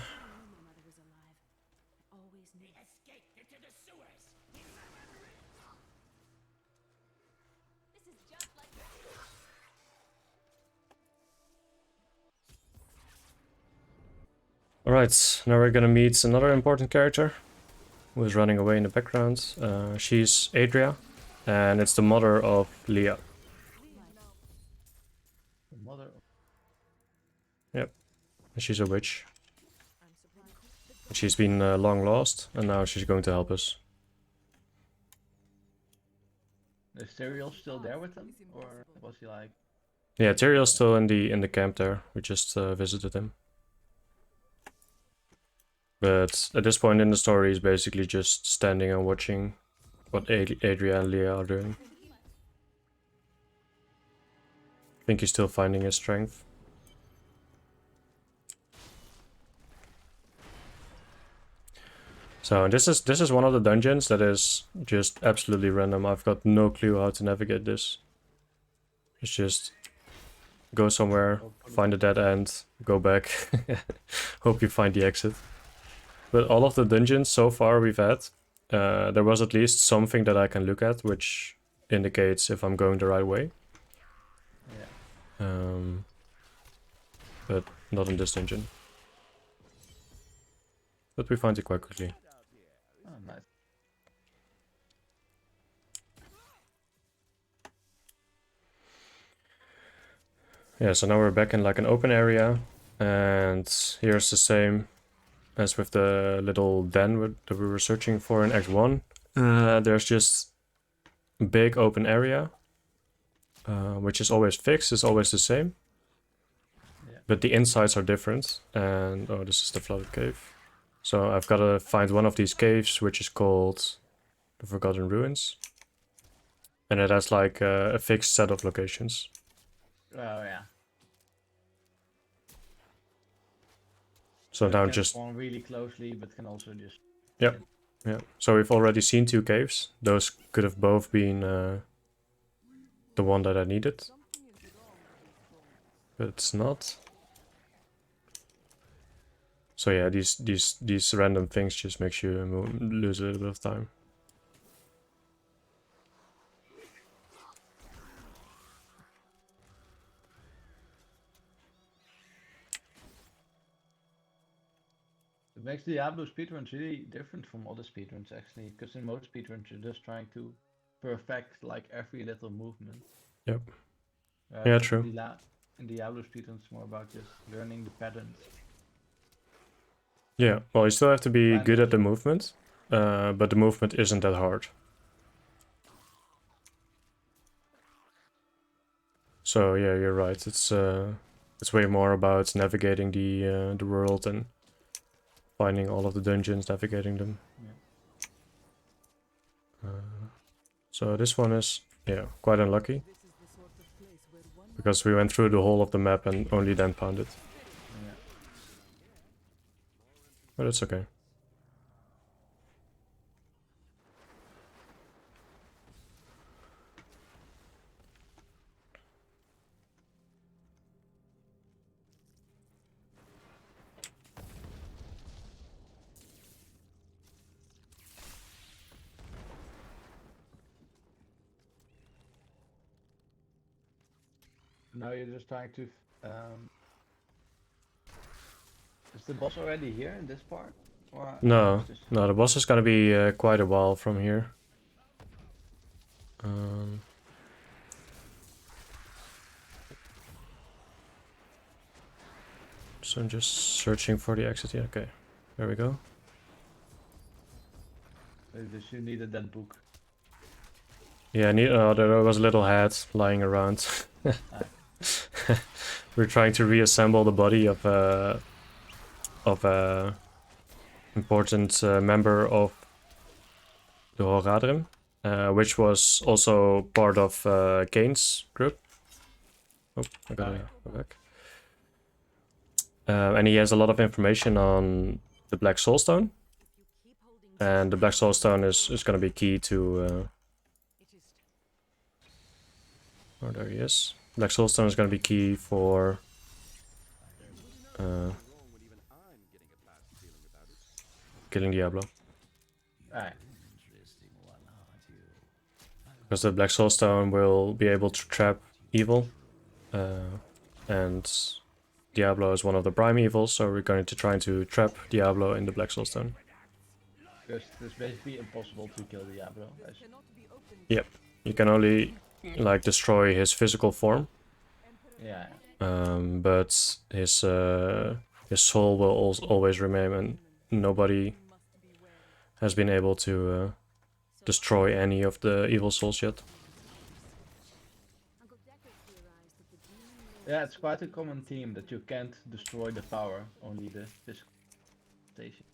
Alright, now we're gonna meet another important character who is running away in the background. She's Adria, and it's the mother of Leah. The mother. Yep, and she's a witch. She's been long lost, and now she's going to help us. Is Tyrael still there with them, or was he like? Yeah, Tyrael's still in the camp there. We just visited him. But at this point in the story, he's basically just standing and watching what Adria and Leah are doing. I think he's still finding his strength. So this is one of the dungeons that is just absolutely random. I've got no clue how to navigate this. It's just go somewhere, find a dead end, go back, hope you find the exit. But all of the dungeons so far we've had, there was at least something that I can look at, which indicates if I'm going the right way. Yeah. But not in this dungeon. But we find it quite quickly. Oh, nice. Yeah, so now we're back in like an open area, and here's the same as with the little den that we were searching for in Act 1. There's just a big open area, which is always fixed, is always the same. Yeah. But the insides are different, and oh, this is the flooded cave. So I've got to find one of these caves, which is called the Forgotten Ruins. And it has like a fixed set of locations. Oh yeah. So It now can just... spawn really closely, but can also just. Yep. Yeah. So we've already seen two caves. Those could have both been the one that I needed. But it's not. So yeah, these random things just makes you lose a little bit of time. It makes Diablo speedruns really different from other speedruns actually, because in most speedruns you're just trying to perfect like every little movement. Yep. Whereas Yeah, true. In Diablo speedruns it's more about just learning the patterns. Yeah, well, you still have to be Kind good of. at the movement, but the movement isn't that hard. So yeah, you're right. It's way more about navigating the world and finding all of the dungeons, navigating them. Yeah. So this one is, yeah, quite unlucky. Because we went through the whole of the map and only then found it. Yeah. But it's okay. Now you're just trying to. Is the boss already here in this part? Or No, it's just- no, the boss is gonna be quite a while from here. So I'm just searching for the exit. Yeah, okay, there we go. Just you needed that book. Yeah, there was a little hat lying around. We're trying to reassemble the body of a important member of the Horadrim, which was also part of Kane's group. Oh, I gotta go back. And he has a lot of information on the Black Soulstone. And the Black Soulstone is gonna be key to... oh, there he is. Black Soulstone is gonna be key for... killing Diablo. Alright. Because the Black Soulstone will be able to trap evil. And Diablo is one of the prime evils, so we're going to try to trap Diablo in the Black Soulstone. Because it's basically impossible to kill Diablo. Yep. You can only like destroy his physical form. Yeah. But his soul will always remain, and nobody has been able to destroy any of the evil souls yet. Yeah, it's quite a common theme that you can't destroy the power, only the physical station.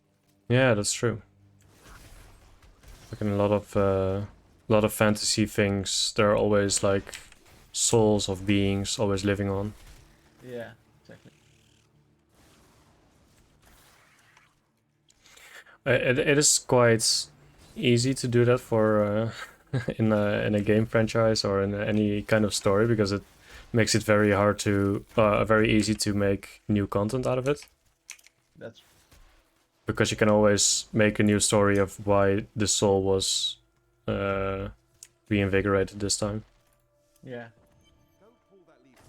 Yeah, that's true. Like in a lot of fantasy things, there are always like souls of beings always living on. Yeah, exactly. It is quite easy to do that for in a game franchise or in any kind of story, because it makes it very hard to very easy to make new content out of it. That's Because you can always make a new story of why the soul was reinvigorated this time. yeah. Don't pull that lever.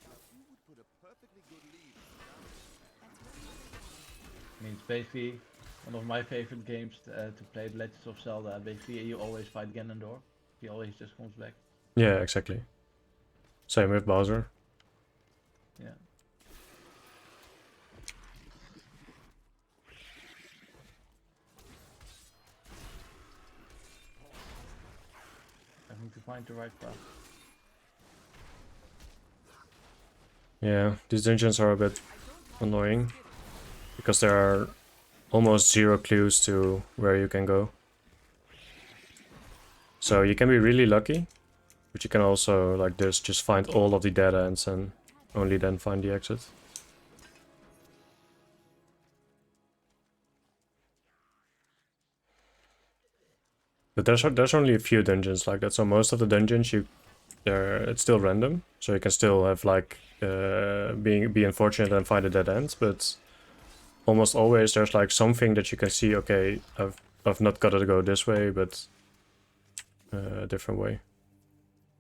Now, who would put a perfectly good lever down? I mean, it's basically one of my favorite games to play, The Legends of Zelda. Basically, you always fight Ganondorf. He always just comes back. Yeah, exactly. Same with Bowser. Yeah. Having to find the right path. Yeah, these dungeons are a bit annoying because there are almost zero clues to where you can go. So you can be really lucky, but you can also, like this, just find all of the dead ends and only then find the exit. But there's only a few dungeons like that, so most of the dungeons it's still random, so you can still have like be unfortunate and find a dead end, but almost always there's like something that you can see. Okay, I've not got to go this way, but a different way,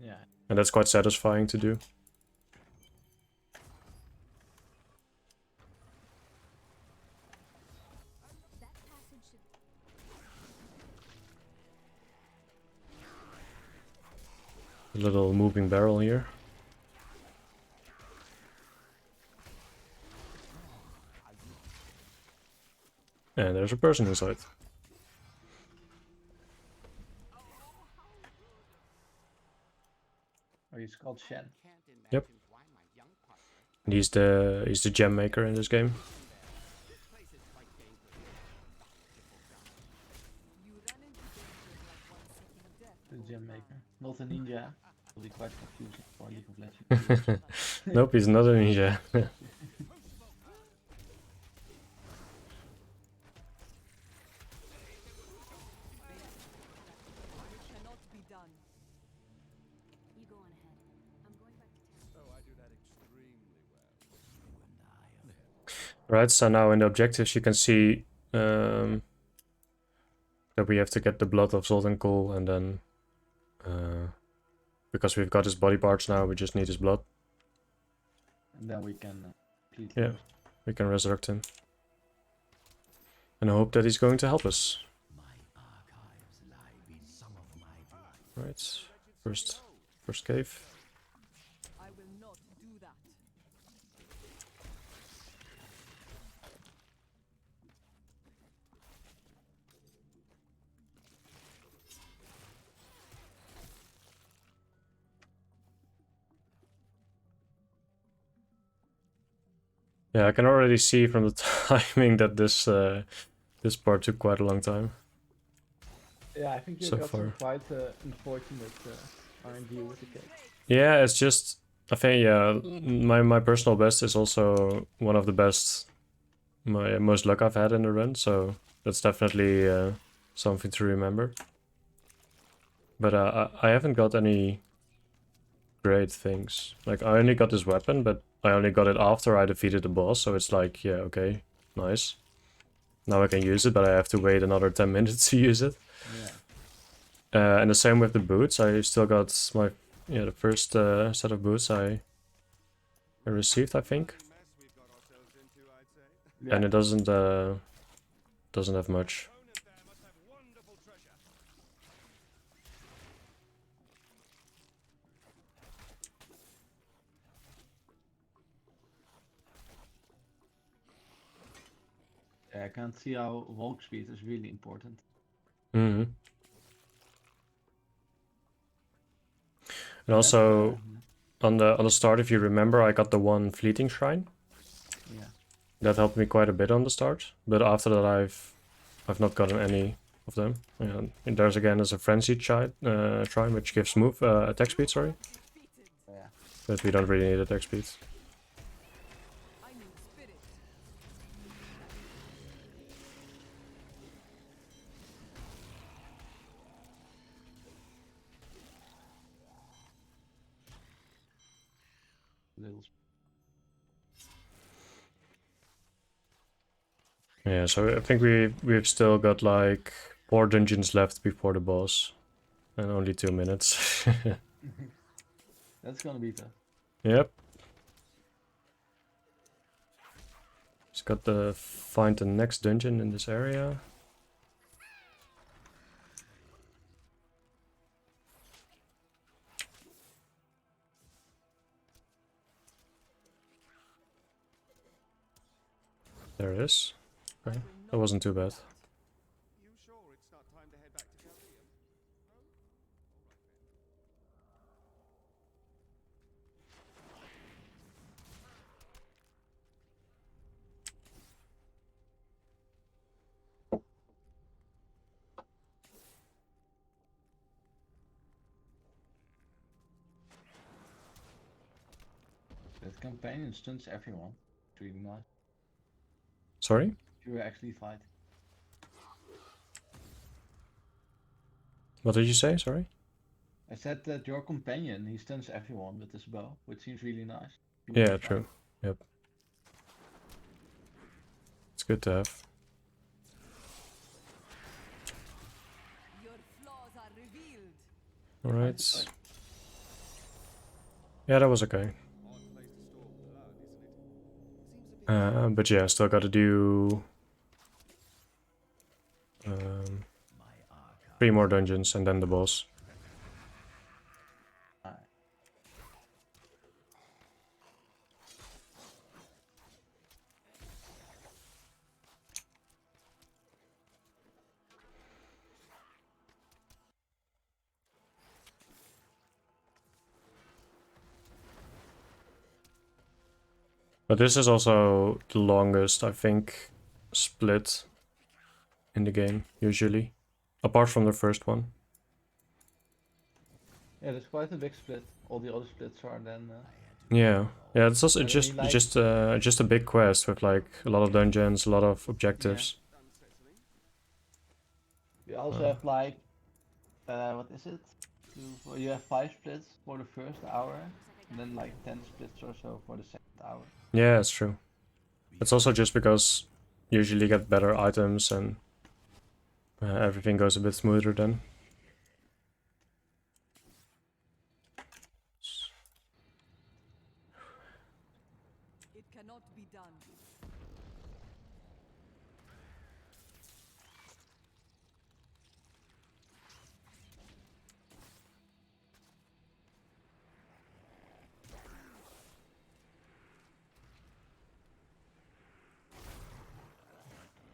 Yeah. and that's quite satisfying to do. A little moving barrel here. And there's a person inside. Oh, he's called Shen. Yep. And he's the gem maker in this game. The gem maker. Not a ninja. Will be quite confusing for League of Legends. Nope, he's not a ninja. Cannot be done. You go on ahead. I'm going back to town. Oh, I do that extremely well. Right, so now in the objectives you can see that we have to get the blood of Zoltan Kul and then because we've got his body parts now, we just need his blood. And then we can complete Yeah. We can resurrect him. And I hope that he's going to help us. Right. First cave. I will not do that. Yeah, I can already see from the timing that this this part took quite a long time. Yeah, I think you So got some far. quite unfortunate RNG with the cake. Yeah, it's just I think my personal best is also one of the best, my most luck I've had in the run, so that's definitely something to remember. But I haven't got any great things. Like I only got this weapon, but I only got it after I defeated the boss, so it's like, yeah, okay, nice. Now I can use it, but I have to wait another 10 minutes to use it. Yeah. And the same with the boots. I still got my the first set of boots I received, I think, Mess we've got ourselves into, I'd say. Yeah. and it doesn't have much. Owners there must have wonderful treasure. I can see how walk speed is really important. Hmm. And also on the start, if you remember, I got the one fleeting shrine. Yeah. That helped me quite a bit on the start, but after that I've not gotten any of them. And there's a frenzied shrine which gives attack speed, sorry, Yeah. but we don't really need attack speed. I need spirit. Little. Yeah, so I think we've still got like 4 dungeons left before the boss, and only 2 minutes. That's gonna be tough. Yep. Just got to find the next dungeon in this area. There it is. Okay, that wasn't too bad. You sure it's not time to head back to Caldeum? No? All right then. That companion stuns everyone. It's really nice. Sorry? You actually fight. What did you say? Sorry? I said that your companion, he stuns everyone with his bow, which seems really nice. Yeah, true. Yep. It's good to have. Your flaws are revealed. Alright. Yeah, that was okay. Odd place to store blood, isn't it? Seems a bit But yeah, still gotta do 3 more dungeons and then the boss. But this is also the longest, I think, split in the game, usually. Apart from the first one. Yeah, there's quite a big split. All the other splits are then. Yeah. Yeah, it's also But I mean, like- just a big quest with like a lot of dungeons, a lot of objectives. unsettling. You also have like, what is it? You have 5 splits for the first hour, and then like 10 splits or so for the second hour. Yeah, it's true. It's also just because you usually get better items and everything goes a bit smoother then. It cannot be done.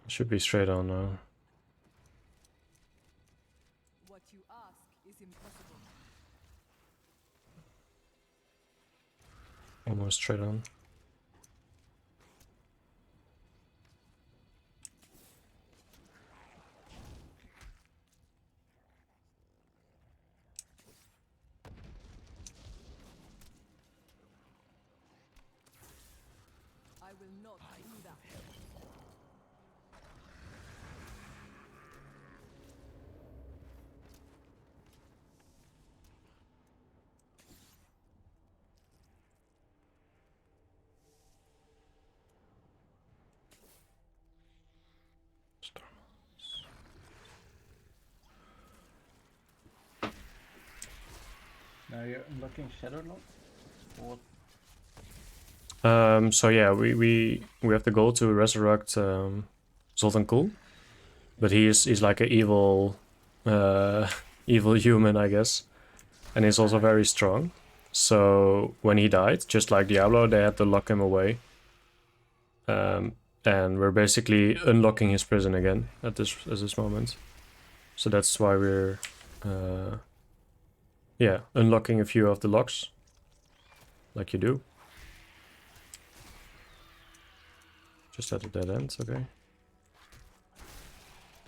Should be straight on now. What you ask is impossible. Almost straight on. I will not do that. Now you're unlocking Shadow Lock? What? So yeah, we have the goal to resurrect Zoltan Kul, but he's like an evil evil human, I guess, and he's also very strong. So when he died, just like Diablo, they had to lock him away, and we're basically unlocking his prison again at this moment. So that's why we're yeah, unlocking a few of the locks, like you do. Just at a dead end, okay.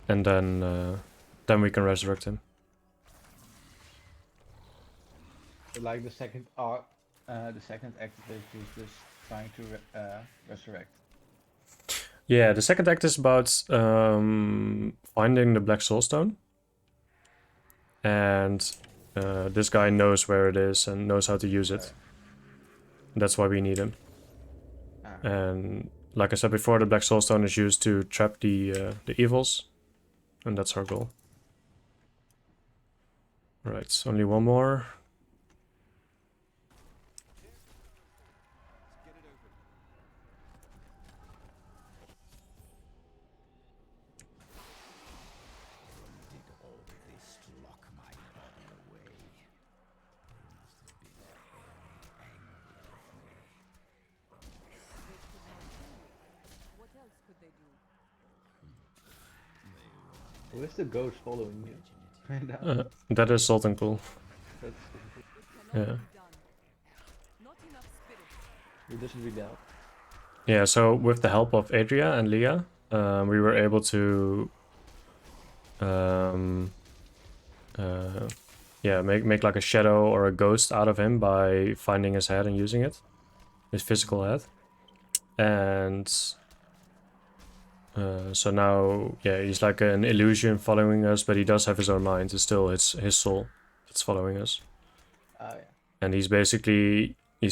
And then we can resurrect him. So like the second activate is just trying to resurrect. Yeah, the second act is about finding the Black Soul Stone. And this guy knows where it is and knows how to use it. That's why we need him. And like I said before, the Black Soul Stone is used to trap the evils. And that's our goal. Right, only one more. What else could they do? Who is the ghost following you? Right now? That is Sultan Cool. That's It cannot Yeah. be done. Not enough spirit. He doesn't read out. Yeah, so with the help of Adria and Leah, we were able to yeah, make like a shadow or a ghost out of him by finding his head and using it. His physical head. And so now, yeah, he's like an illusion following us, but he does have his own mind. It's still his soul that's following us. Yeah. And he's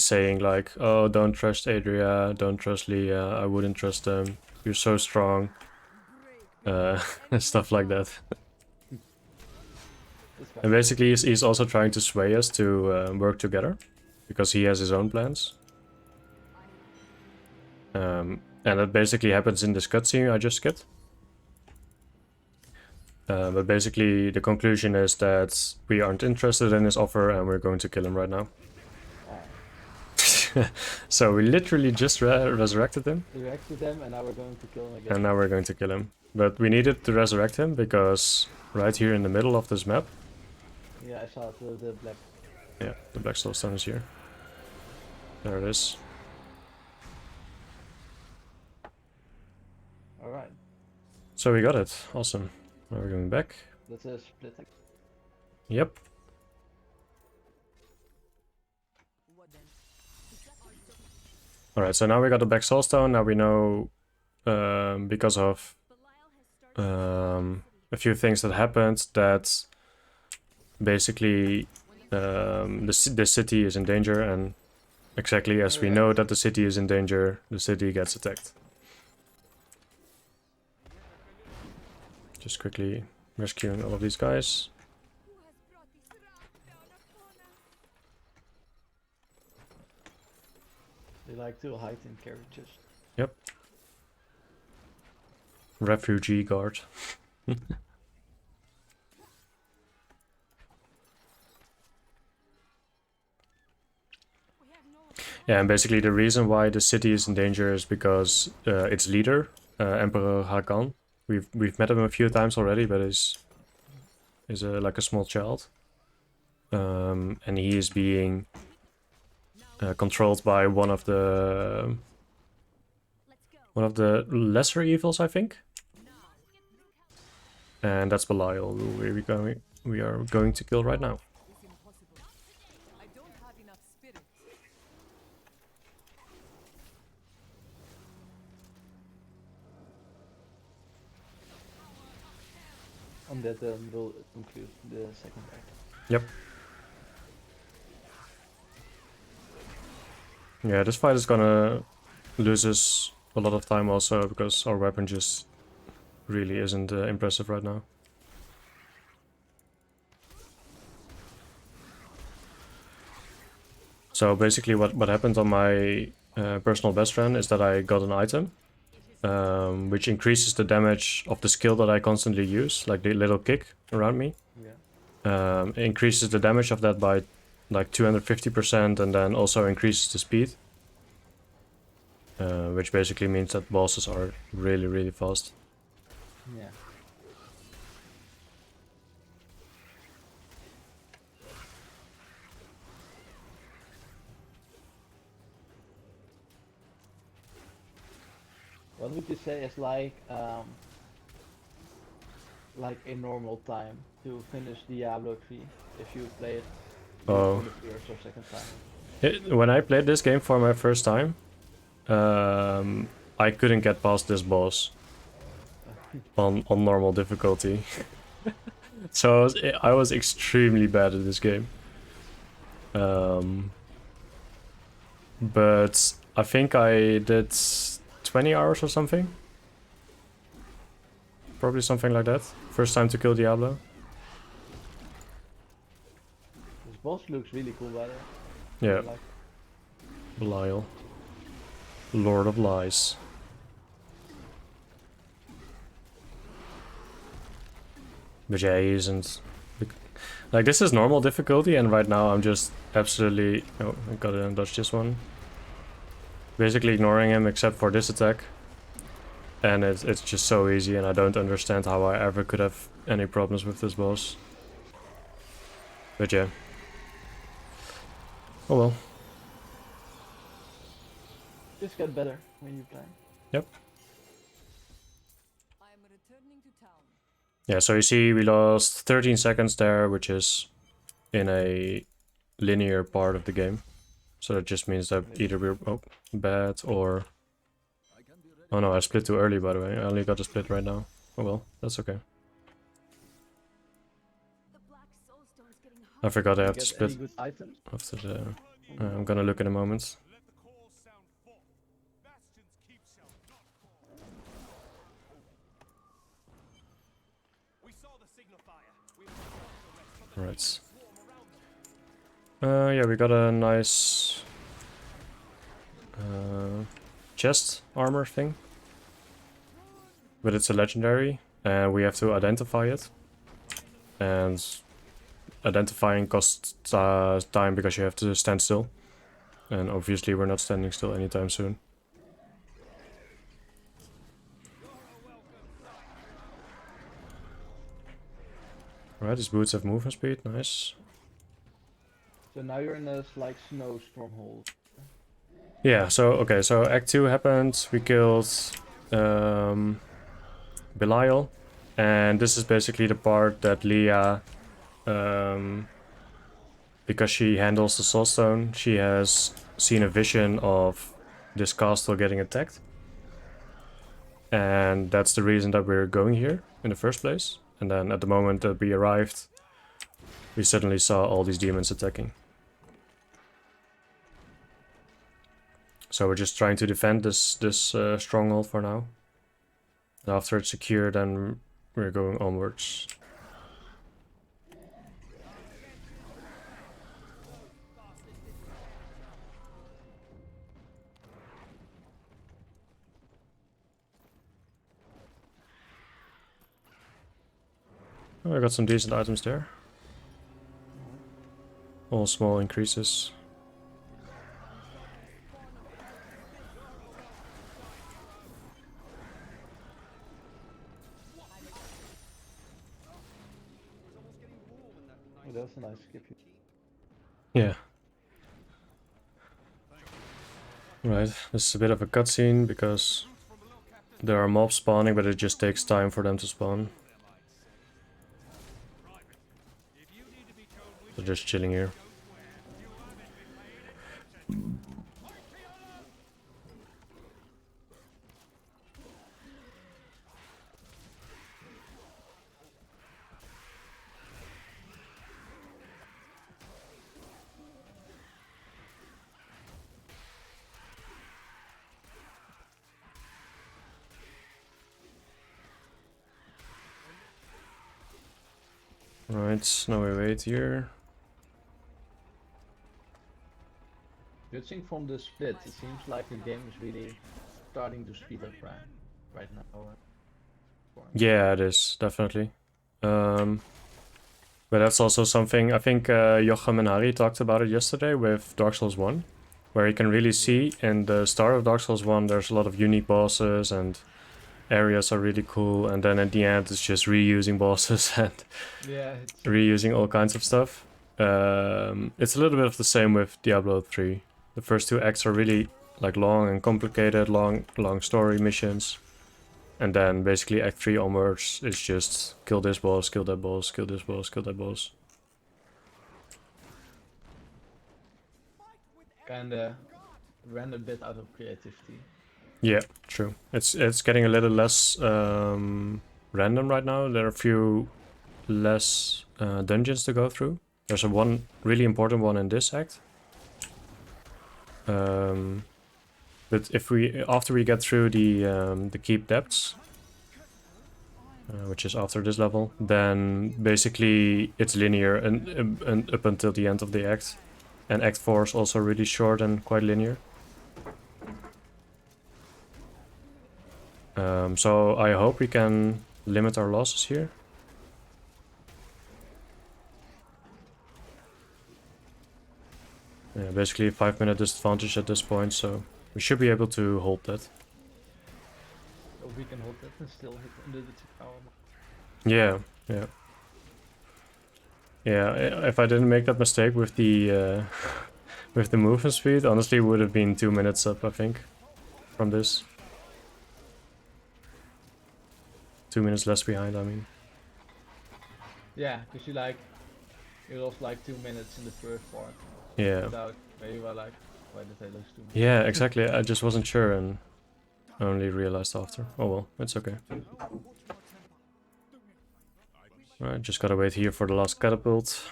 saying like, oh, don't trust Adria, don't trust Leah, I wouldn't trust them. You're so strong. Stuff like that. This guy. And basically he's also trying to sway us to work together. Because he has his own plans. And that basically happens in this cutscene I just skipped. But basically the conclusion is that we aren't interested in his offer and we're going to kill him right now. So we literally just resurrected him. Resurrected them and now we're going to kill him again. And now we're going to kill him. But we needed to resurrect him because right here in the middle of this map, Yeah, I saw it, the black. yeah, the Black Soul Stone is here. There it is. Alright, So we got it. Awesome. Now we're going back. that's a split. Yep. What then? Alright, so now we got the Black Soul Stone. Now we know, because of a few things that happened, that basically the city is in danger, and exactly as we know that the city is in danger, the city gets attacked. Just quickly rescuing all of these guys. Who has brought this wrath down upon us? They like to hide in carriages. Yep. Refugee guard. Yeah, and basically the reason why the city is in danger is because its leader, Emperor Hakan, we've met him a few times already, but is like a small child, and he is being controlled by one of the lesser evils, I think, and that's Belial, who we are going to kill right now. It's impossible. I don't have enough spirit. On that we'll conclude the second act. Yep. Yeah, this fight is gonna lose us a lot of time also because our weapon just really isn't impressive right now. So basically what happened on my personal best run is that I got an item which increases the damage of the skill that I constantly use, like the little kick around me. Yeah. Increases the damage of that by like 250% and then also increases the speed. Which basically means that bosses are really, really fast. Yeah. What would you say is like a normal time to finish Diablo 3 if you play it Oh. for the first or second time? When I played this game for my first time, I couldn't get past this boss on normal difficulty. So I was extremely bad at this game. But I think I did 20 hours or something. Probably something like that. First time to kill Diablo. This boss looks really cool, by the way. Yeah, Like, Belial. Lord of Lies. But yeah, he isn't... Like, this is normal difficulty, and right now I'm just absolutely... Oh, I gotta dodge this one. Basically ignoring him except for this attack. And it's just so easy, and I don't understand how I ever could have any problems with this boss. But yeah. Oh well. just get better when you play. Yep. I am returning to town. Yeah, so you see we lost 13 seconds there, which is in a linear part of the game. So that just means that either we're bad or... Oh no, I split too early, by the way. I only got a split right now. Oh well, that's okay. The black soulstone's getting I hot. forgot I have Get to split any good items? after the... I'm gonna look in a moment. Let the call sound forth. Bastions keep shall not fall. We saw the signifier. We must not rest, but the Right. demons swarm around us. Yeah, we got a nice... chest armor thing. But it's a legendary, and we have to identify it. And identifying costs time because you have to stand still. And obviously we're not standing still anytime soon. Alright, his boots have movement speed, nice. So now you're in this like snow stronghold. Yeah, so okay, so Act 2 happened, we killed Belial, and this is basically the part that Leah, because she handles the Soulstone, she has seen a vision of this castle getting attacked. And that's the reason that we're going here in the first place. And then at the moment that we arrived, we suddenly saw all these demons attacking. So we're just trying to defend this stronghold for now. And after it's secure, then we're going onwards. Oh, I got some decent items there. All small increases. Oh, that was a nice skip. Yeah. Right, this is a bit of a cutscene because there are mobs spawning, but it just takes time for them to spawn. So just chilling here. Right, now we wait here. Judging from the split, it seems like the game is really starting to speed up right now. Yeah, it is, definitely. But that's also something, I think Jochem and Harry talked about it yesterday with Dark Souls 1, where you can really see in the start of Dark Souls 1 there's a lot of unique bosses and areas are really cool, and then at the end it's just reusing bosses and reusing all kinds of stuff. It's a little bit of the same with Diablo 3. The first two acts are really like long and complicated, long story missions. And then basically Act 3 onwards is just kill this boss, kill that boss, kill this boss, kill that boss. Kinda ran a bit out of creativity. Yeah, true. It's getting a little less random right now. There are a few less dungeons to go through. There's a one really important one in this act. But if after we get through the Keep Depths, which is after this level, then basically it's linear and up until the end of the act. And Act 4 is also really short and quite linear. So I hope we can limit our losses here. Yeah, basically a 5-minute disadvantage at this point, so we should be able to hold that. So we can hold that and still hit under the 2-hour mark. Yeah, yeah. Yeah, if I didn't make that mistake with the with the movement speed, honestly it would have been 2 minutes up, I think, from this. 2 minutes less behind, I mean. Yeah, because you lost like 2 minutes in the first part. Yeah. Without, where you were like, why did I lose 2 minutes? Yeah, exactly. I just wasn't sure and only realized after. Oh well, it's okay. Alright, just gotta wait here for the last catapult.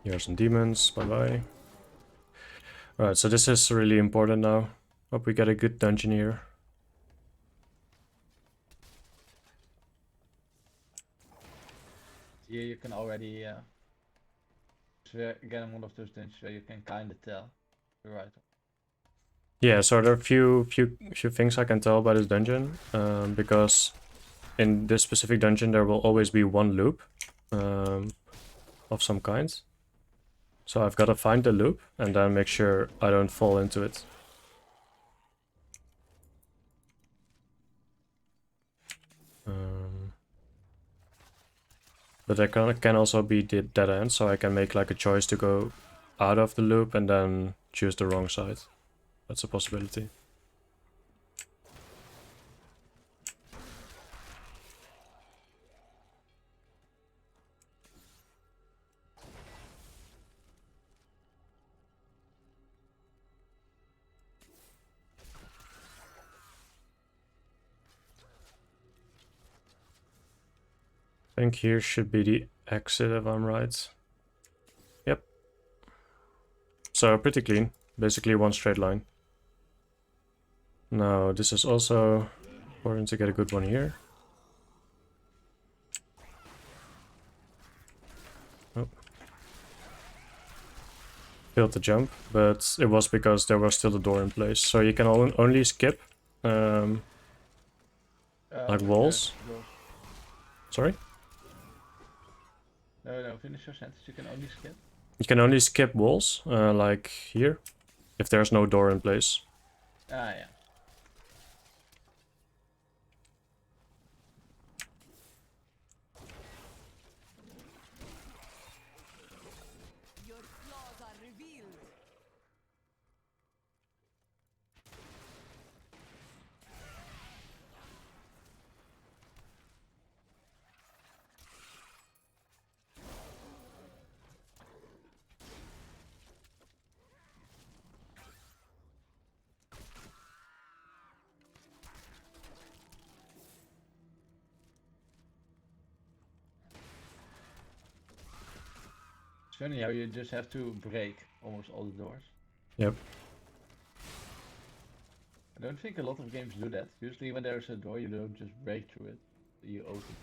Here are some demons, bye bye. Alright, so this is really important now. Hope we get a good dungeon here. Here you can already get in one of those dungeons where you can kinda tell. You're right. Yeah, so there are a few things I can tell about this dungeon, because in this specific dungeon there will always be one loop of some kind. So I've got to find the loop and then make sure I don't fall into it. But there can also be the dead end, so I can make like a choice to go out of the loop and then choose the wrong side. That's a possibility. I think here should be the exit if I'm right. Yep. So pretty clean. Basically one straight line. Now this is also important to get a good one here. Oh. failed to jump, but it was because there was still a door in place. So you can only skip like Which walls. doors? Sorry? No, finish your sentence. You can only skip. You can only skip walls, like here, if there's no door in place. Ah, yeah. Your flaws are revealed. It's funny how you just have to break almost all the doors. Yep. I don't think a lot of games do that. Usually when there's a door, you don't just break through it. You open.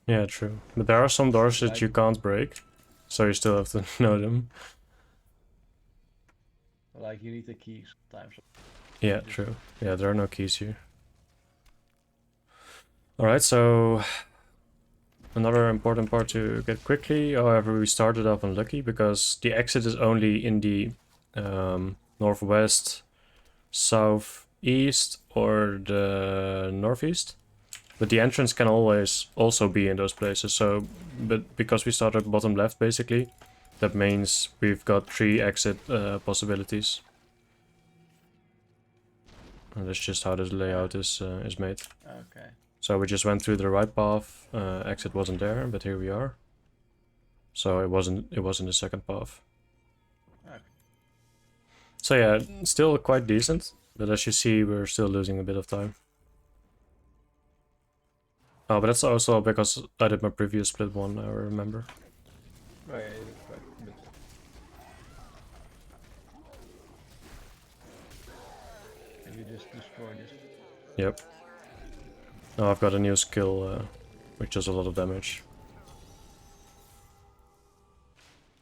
Yeah, true. But there are some doors that you can't break, so you still have to know them. Like you need the keys sometimes. Yeah, true. Yeah, there are no keys here. Alright, so another important part to get quickly. However, we started off unlucky because the exit is only in the northwest, southeast, or the northeast. But the entrance can always also be in those places. So, but because we started bottom left, basically, that means we've got 3 exit possibilities. And that's just how this layout is made. Okay. So we just went through the right path. Exit wasn't there, but here we are. So it wasn't in the second path. Okay. So yeah, still quite decent. But as you see, we're still losing a bit of time. Oh, but that's also because I did my previous split one, I remember. Oh, yeah, you look quite a bit. And you just destroy this. Yep. Now I've got a new skill, which does a lot of damage.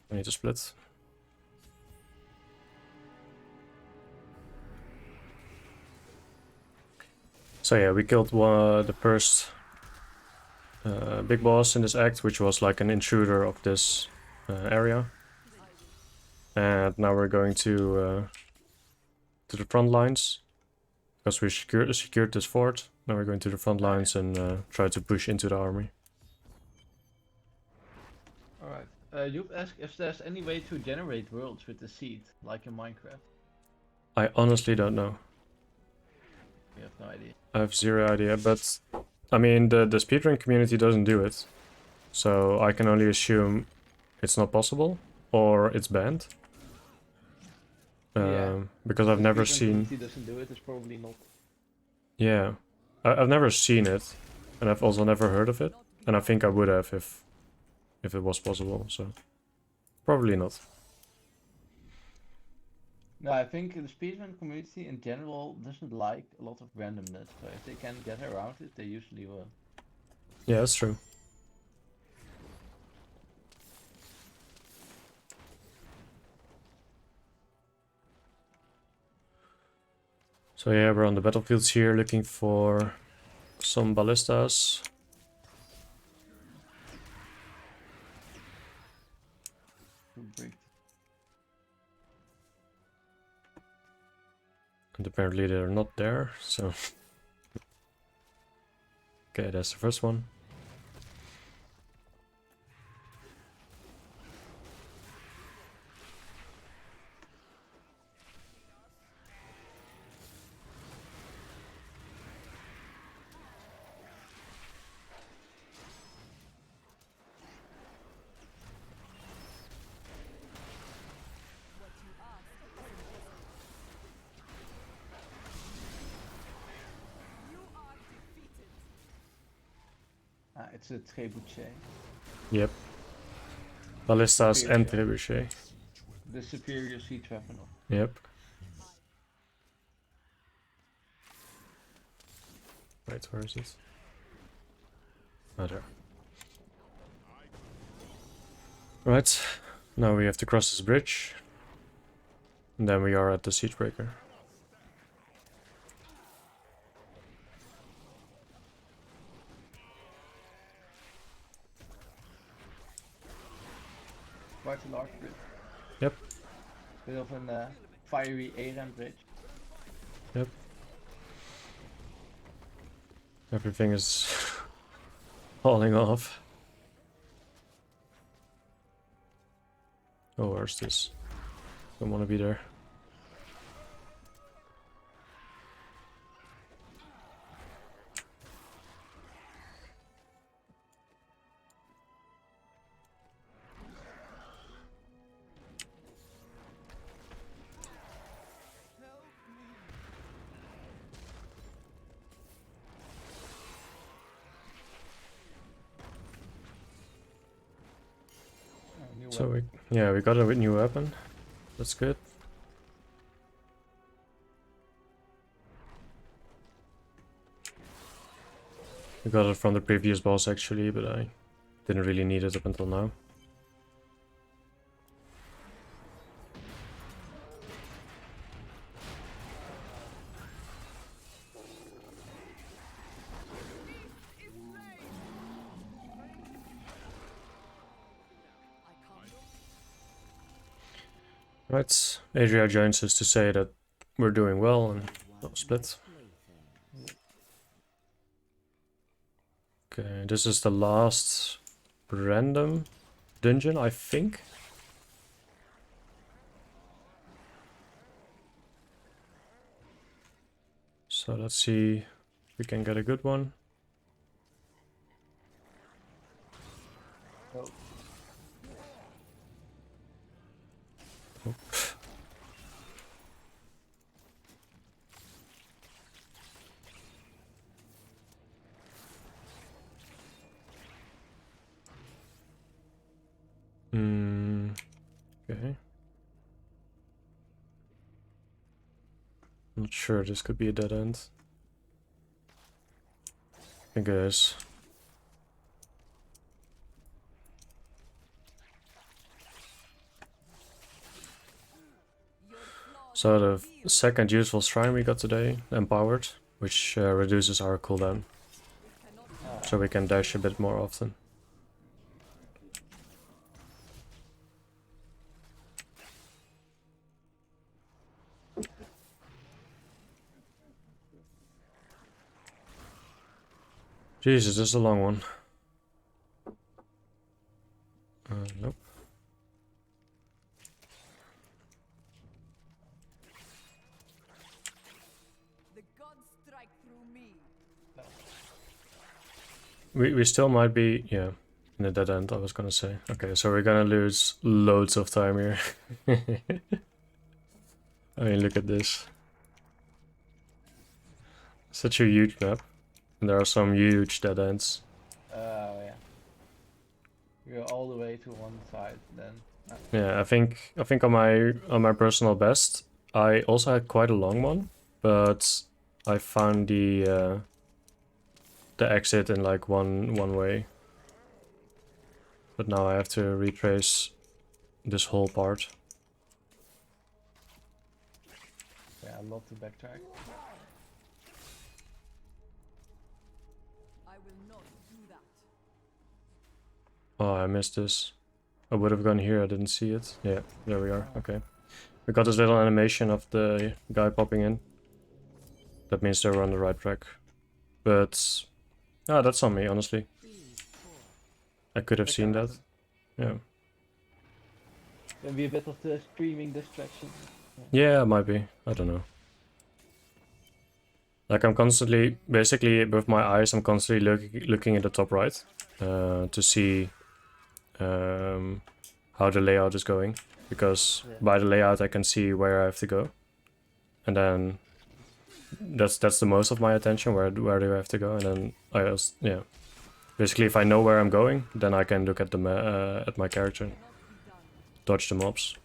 I need to split. So yeah, we killed the first big boss in this act, which was like an intruder of this area. And now we're going to the front lines. Because we secured this fort. Now we're going to the front lines and try to push into the army. Alright. You've asked if there's any way to generate worlds with the seed, like in Minecraft. I honestly don't know. We have no idea. I have zero idea, but I mean the speedrun community doesn't do it. So I can only assume it's not possible or it's banned. Because I've never seen. If doesn't do it, it's probably not. Yeah, I've never seen it, and I've also never heard of it. And I think I would have if it was possible. So probably not. No, I think the speedrun community in general doesn't like a lot of randomness. So if they can get around it, they usually will. Yeah, that's true. So yeah, we're on the battlefields here looking for some ballistas. To break. And apparently they're not there, so... Okay, that's the first one. Ah, it's a trebuchet. Yep. Ballistas and trebuchet. The superior siege weapon. Yep. Wait, where is it? Oh, there. Right. Now we have to cross this bridge. And then we are at the siege breaker. Quite a large bridge. Yep. Bit of a fiery ARAM bridge. Yep. Everything is falling off. Oh, where's this? Don't want to be there. So we got a new weapon. That's good. We got it from the previous boss actually, but I didn't really need it up until now. Right, Adria joins us to say that we're doing well and split. Okay, this is the last random dungeon, I think. So let's see if we can get a good one. Oh. Oh. Okay. Not sure, this could be a dead end. I think it is. So the second useful shrine we got today, empowered, which reduces our cooldown. So we can dash a bit more often. Jesus, this is a long one. Nope. The gods strike through me. We still might be, yeah, in a dead end, I was gonna say. Okay, so we're gonna lose loads of time here. I mean, look at this. Such a huge map. And there are some huge dead ends. Yeah. We go all the way to one side then. Yeah, I think on my personal best, I also had quite a long one, but I found the exit in like one way. But now I have to retrace this whole part. Yeah, I love to backtrack. I will not do that. Oh, I missed this. I would have gone here, I didn't see it. Yeah, there we are. Okay. We got this little animation of the guy popping in. That means they were on the right track. But that's on me, honestly. I could have seen that. Yeah. Can be a bit of the streaming distraction. Yeah, it might be. I don't know. Like I'm constantly, basically with my eyes, I'm constantly looking at the top right to see how the layout is going. Because by the layout I can see where I have to go. And then that's the most of my attention, where do I have to go, and then I also, yeah. Basically if I know where I'm going, then I can look at the at my character. Dodge the mobs.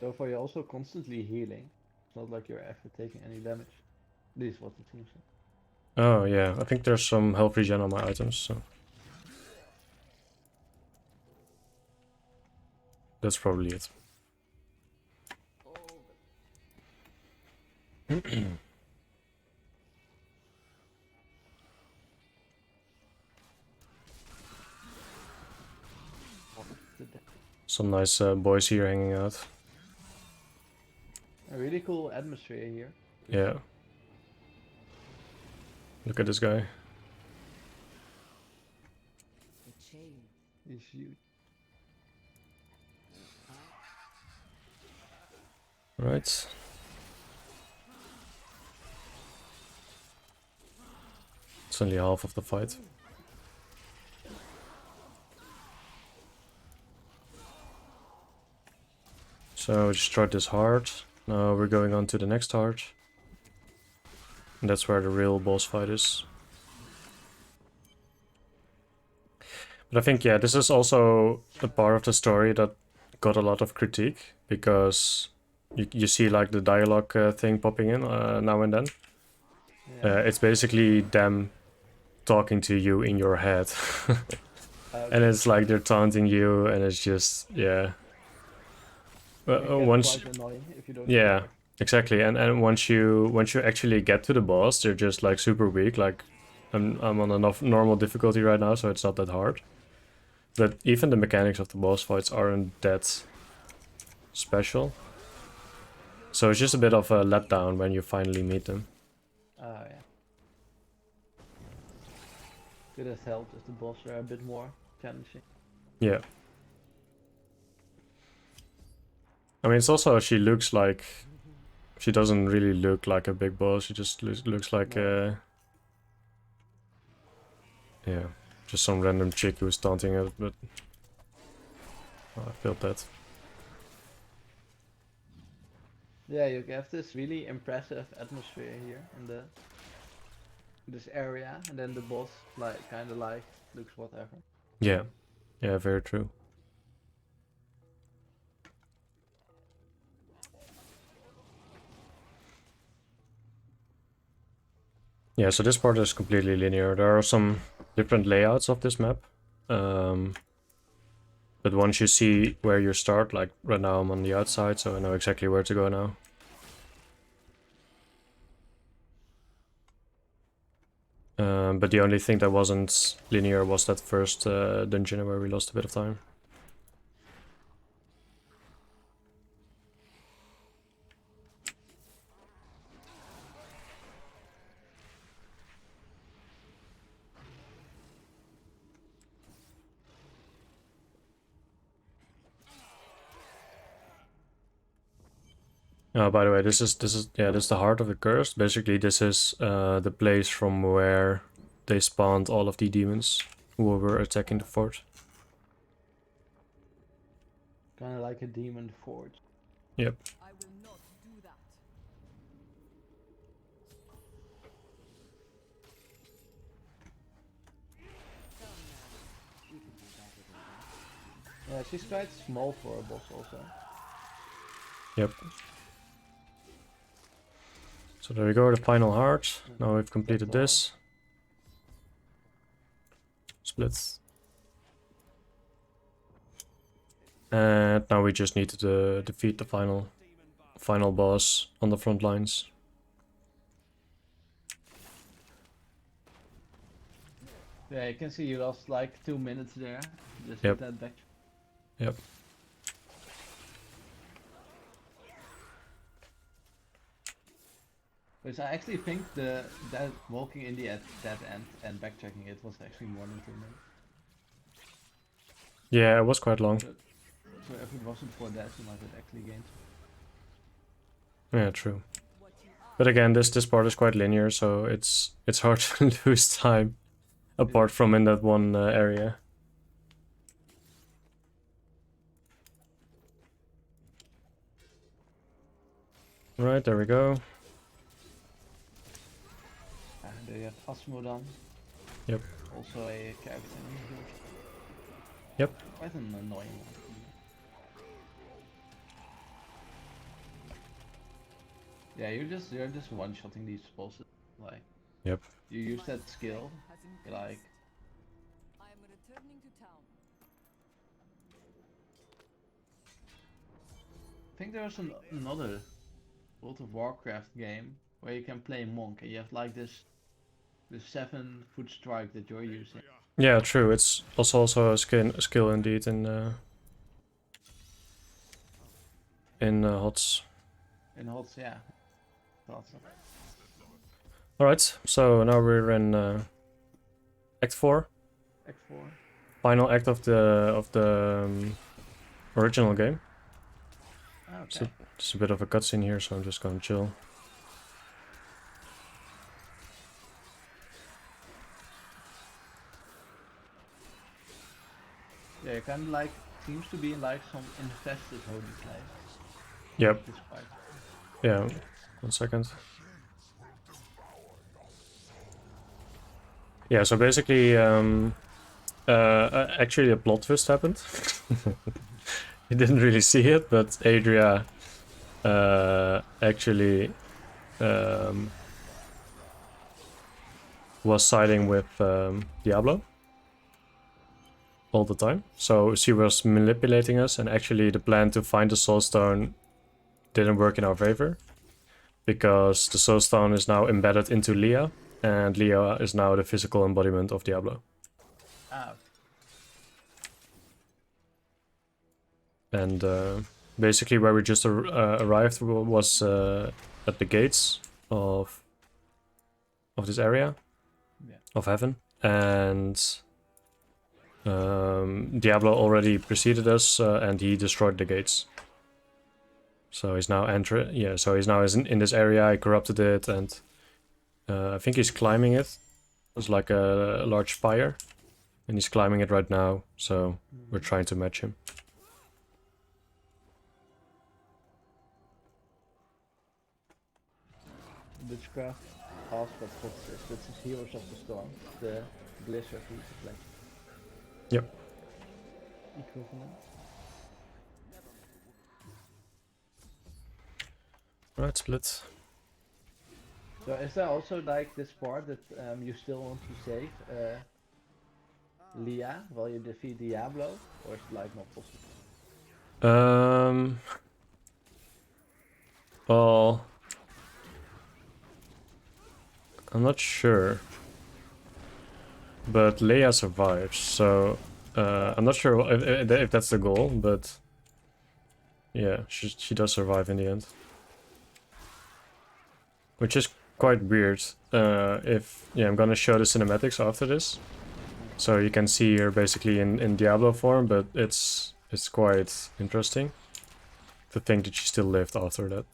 So far you're also constantly healing. It's not like you're ever taking any damage. At least what the team said. Oh yeah, I think there's some health regen on my items, so that's probably it. Some nice boys here hanging out. A really cool atmosphere here. Yeah. Look at this guy. He's huge. Right. It's only half of the fight. So we just tried this hard. Now we're going on to the next hard. And that's where the real boss fight is. But I think, yeah, this is also a part of the story that got a lot of critique. Because you see like the dialogue thing popping in now and then. Yeah. It's basically them talking to you in your head. And it's like they're taunting you and it's just, yeah. it gets Once, quite annoying if you don't. yeah, care. exactly. And once you actually get to the boss, they're just like super weak. Like I'm on enough normal difficulty right now, so it's not that hard. But even the mechanics of the boss fights aren't that special. So it's just a bit of a letdown when you finally meet them. Oh yeah. Could have helped if the boss were a bit more challenging. Yeah. I mean, it's also, she looks like, she doesn't really look like a big boss. She just looks like No. yeah, just some random chick who's taunting it, but I felt that. Yeah, you have this really impressive atmosphere here in this area, and then the boss like kind of like looks whatever. Yeah, yeah, very true. Yeah, so this part is completely linear. There are some different layouts of this map. But once you see where you start, like right now I'm on the outside, so I know exactly where to go now. But the only thing that wasn't linear was that first dungeon where we lost a bit of time. By the way, this is the heart of the curse. Basically, this is the place from where they spawned all of the demons who were attacking the fort. Kind of like a demon forge. Yep. I will not do that. Yeah, she's quite small for a boss also. Yep. So there we go, the final heart. Now we've completed this. Split. And now we just need to defeat the final boss on the front lines. Yeah, you can see you lost like 2 minutes there. Just Yep. hit that back. Yep. Which I actually think that walking in the at that end and backtracking it was actually more than 2 minutes. Yeah, it was quite long. So if it wasn't for that, you might have actually gained. Yeah, true. But again, this part is quite linear, so it's hard to lose time apart from in that one area. Right, there we go. And there you have Asmodan. Yep. Also a character in here. Yep. Quite an annoying one. Yeah, you're just one-shotting these bosses. Like, Yep. You use that skill, Has increased. like, I am returning to town. I think there's another World of Warcraft game where you can play monk and you have like this 7-foot strike that you're using. Yeah, true. It's also a skill indeed in HOTS. In HOTS, yeah. Thought so. Alright, so now we're in Act 4. Act 4. Final act of the original game. Okay. So just a bit of a cutscene here, so I'm just gonna chill. Yeah, it kind of like seems to be in like some infested holy place. Yep. This part. Yeah. 1 second. Yeah. So basically, actually, a plot twist happened. You didn't really see it, but Adria actually was siding with Diablo all the time. So she was manipulating us, and actually the plan to find the soul stone didn't work in our favor, because the soul stone is now embedded into Leah, and Leah is now the physical embodiment of Diablo. Ah, And basically where we just arrived was at the gates of this area, yeah. of heaven, and Diablo already preceded us, and he destroyed the gates. So he's now so he's now in this area. I corrupted it, and I think he's climbing it. It's like a large spire, and he's climbing it right now. So we're trying to match him. Witchcraft asks what HOTS is. This is Heroes of the Storm, the Blizzard like Yep. equivalent. Right, split. So is there also like this part that you still want to save Leah while you defeat Diablo, or is it like not possible? Well, I'm not sure, but Leia survives, so I'm not sure if that's the goal, but yeah, she does survive in the end, which is quite weird. I'm gonna show the cinematics after this, so you can see her basically in Diablo form, but it's quite interesting to think that she still lived after that.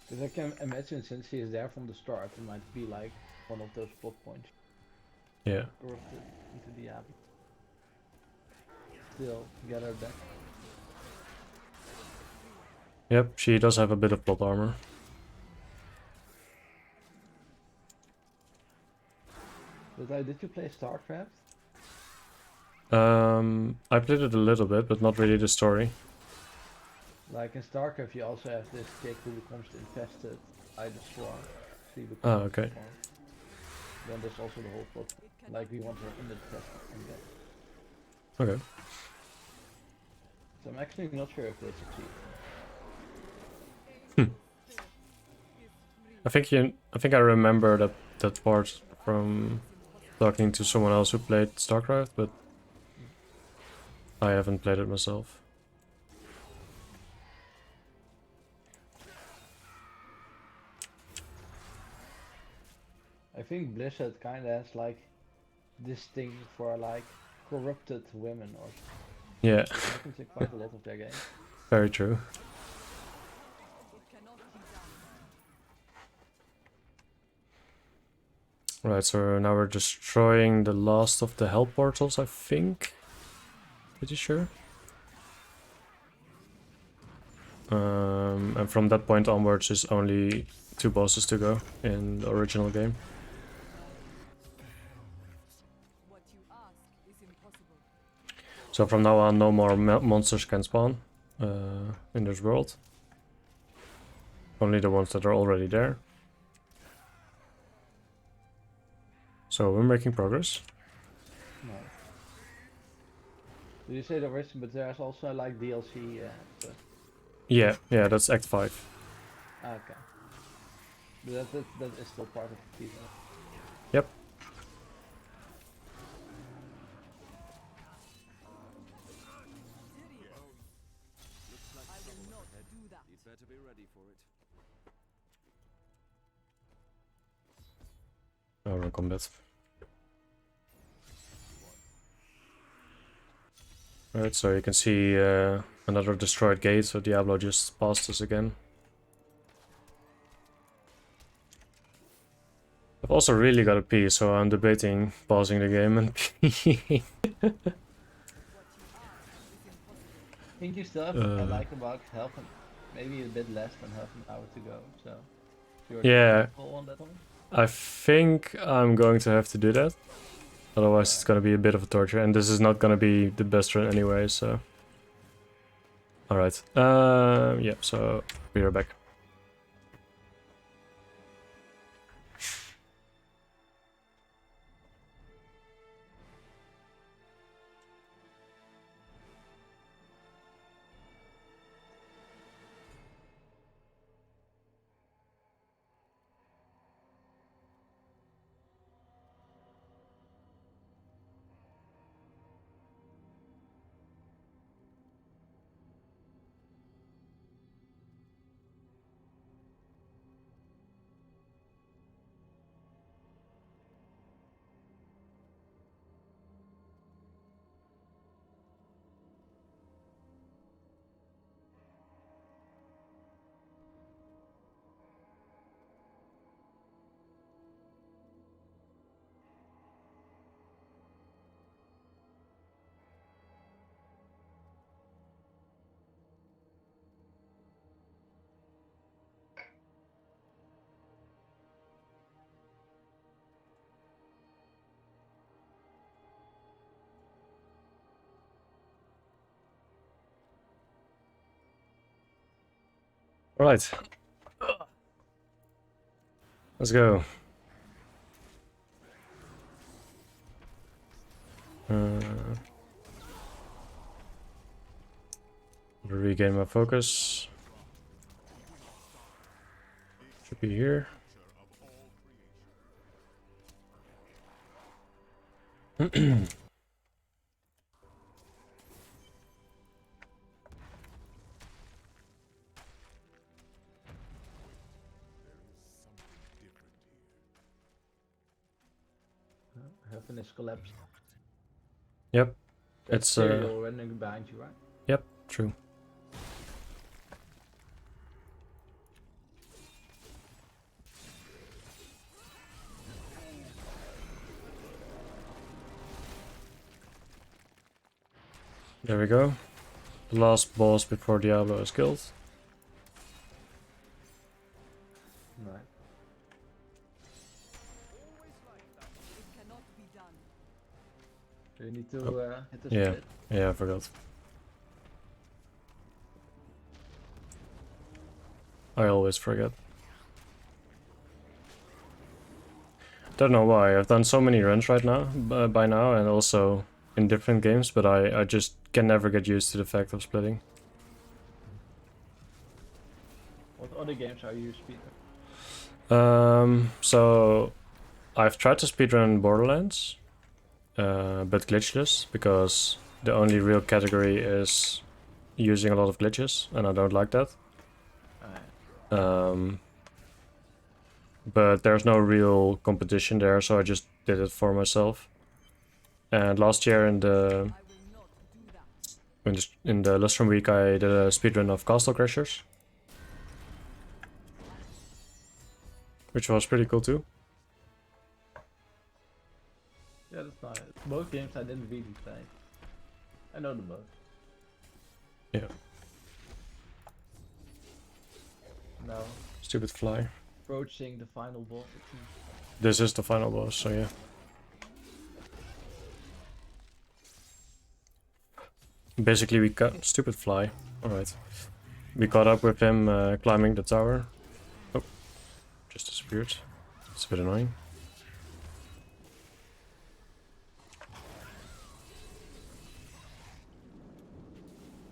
Because I can imagine, since she is there from the start, it might be like one of those plot points. Yeah. Corrupted into Diablo. Still, get her back. Yep, she does have a bit of plot armor. Did you play StarCraft? I played it a little bit, but not really the story. Like in StarCraft, you also have this chick who becomes infested by the swarm. She becomes Oh, okay. the swarm. Then there's also the whole plot. Like we want her in the test and that. Okay. So I'm actually not sure if they succeed. I think I remember that part from talking to someone else who played StarCraft, but I haven't played it myself. I think Blizzard kinda has like this thing for like corrupted women, or Yeah, it happens in quite a lot of their games. very true. It cannot be done. Right, so now we're destroying the last of the hell portals, I think. Pretty sure. And from that point onwards is only 2 bosses to go in the original game. What you ask is impossible. So from now on, no more monsters can spawn in this world. Only the ones that are already there. So we're making progress. No. You say there is, but there's also like DLC stuff. Yeah, that's Act 5. Okay. But that is still part of the season. Yep. I will not do that. You'd better be ready for it. Oh, we're in combat. Alright, so you can see another destroyed gate, so Diablo just passed us again. I've also really got to pee, so I'm debating pausing the game and peeing. I think you still have like about half an, maybe a bit less than half an hour to go. So you're Yeah. full on that one. I think I'm going to have to do that. Otherwise it's gonna be a bit of a torture, and this is not gonna be the best run anyway, so... Alright, yeah, so we are back. Alright. Let's go. Regain my focus. Should be here. Heaven is collapsed. Yep. That's It's Serial running behind you, right? Yep, true. There we go. The last boss before Diablo is killed. Right. It cannot be done. Do you need to hit the Yeah. split? Yeah, I forgot. I always forget. Don't know why. I've done so many runs right now, by now, and also in different games, but I just can never get used to the fact of splitting. What other games are you speedrunning? So I've tried to speedrun Borderlands, but glitchless, because the only real category is using a lot of glitches, and I don't like that. But there's no real competition there, so I just did it for myself. And last year in I will the not do that. in the Lustrum week, I did a speedrun of Castle Crashers, which was pretty cool too. Yeah, that's nice. Both games I didn't really play. I know them both. Yeah. Now, Stupid fly. approaching the final boss, it seems. This is the final boss, so yeah. Basically, we got stupid fly. All right, we caught up with him climbing the tower. Oh, just disappeared. It's a bit annoying.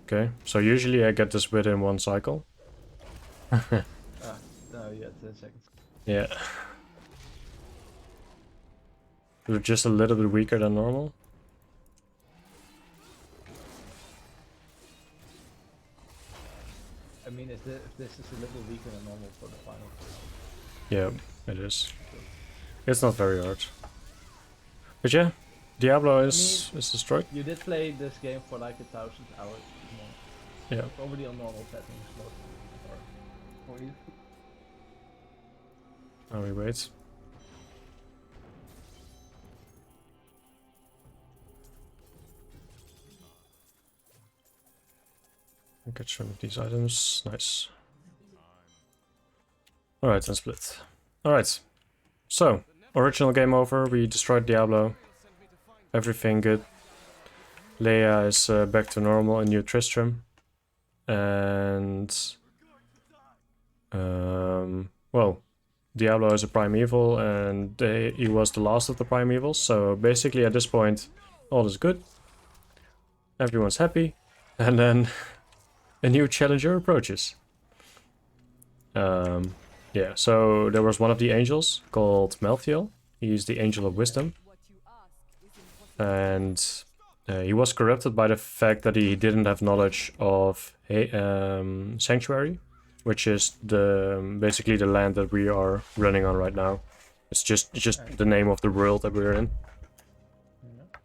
Okay, so usually I get this within one cycle. No, you had 10 seconds. Yeah. We're just a little bit weaker than normal. I mean, if this is a little weaker than normal for the final. Yeah, it is. It's not very hard. But yeah, Diablo is destroyed. You did play this game for like 1,000 hours. Yeah. Probably on normal settings, most for you. Now we wait. Get some of these items. Nice. Alright, and split. Alright. So, original game over. We destroyed Diablo. Everything good. Leia is back to normal in New Tristram. And... well, Diablo is a primeval and he was the last of the primevals. So basically at this point, all is good. Everyone's happy. And then... a new challenger approaches. Yeah, so there was one of the angels called Melthiel. He's the angel of wisdom. And he was corrupted by the fact that he didn't have knowledge of Sanctuary, which is basically the land that we are running on right now. It's just the name of the world that we're in.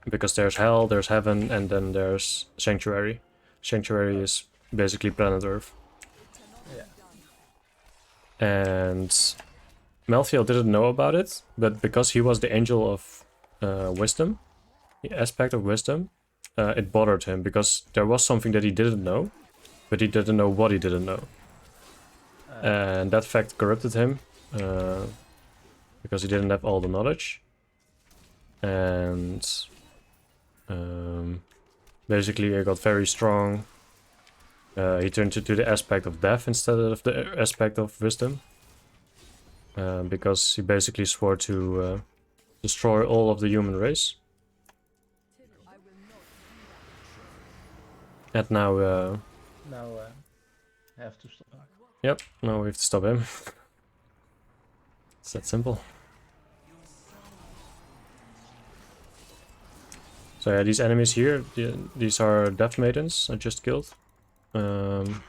Because there's hell, there's heaven, and then there's Sanctuary. Sanctuary is basically planet Earth. Yeah. And Melthiel didn't know about it, but because he was the angel of wisdom, the aspect of wisdom, it bothered him because there was something that he didn't know, but he didn't know what he didn't know. And that fact corrupted him because he didn't have all the knowledge. And basically he got very strong. He turned to the aspect of death instead of the aspect of wisdom. Because he basically swore to destroy all of the human race. And now... I have to stop. Yep, now we have to stop him. It's that simple. So yeah, these enemies here, these are Death Maidens I just killed. And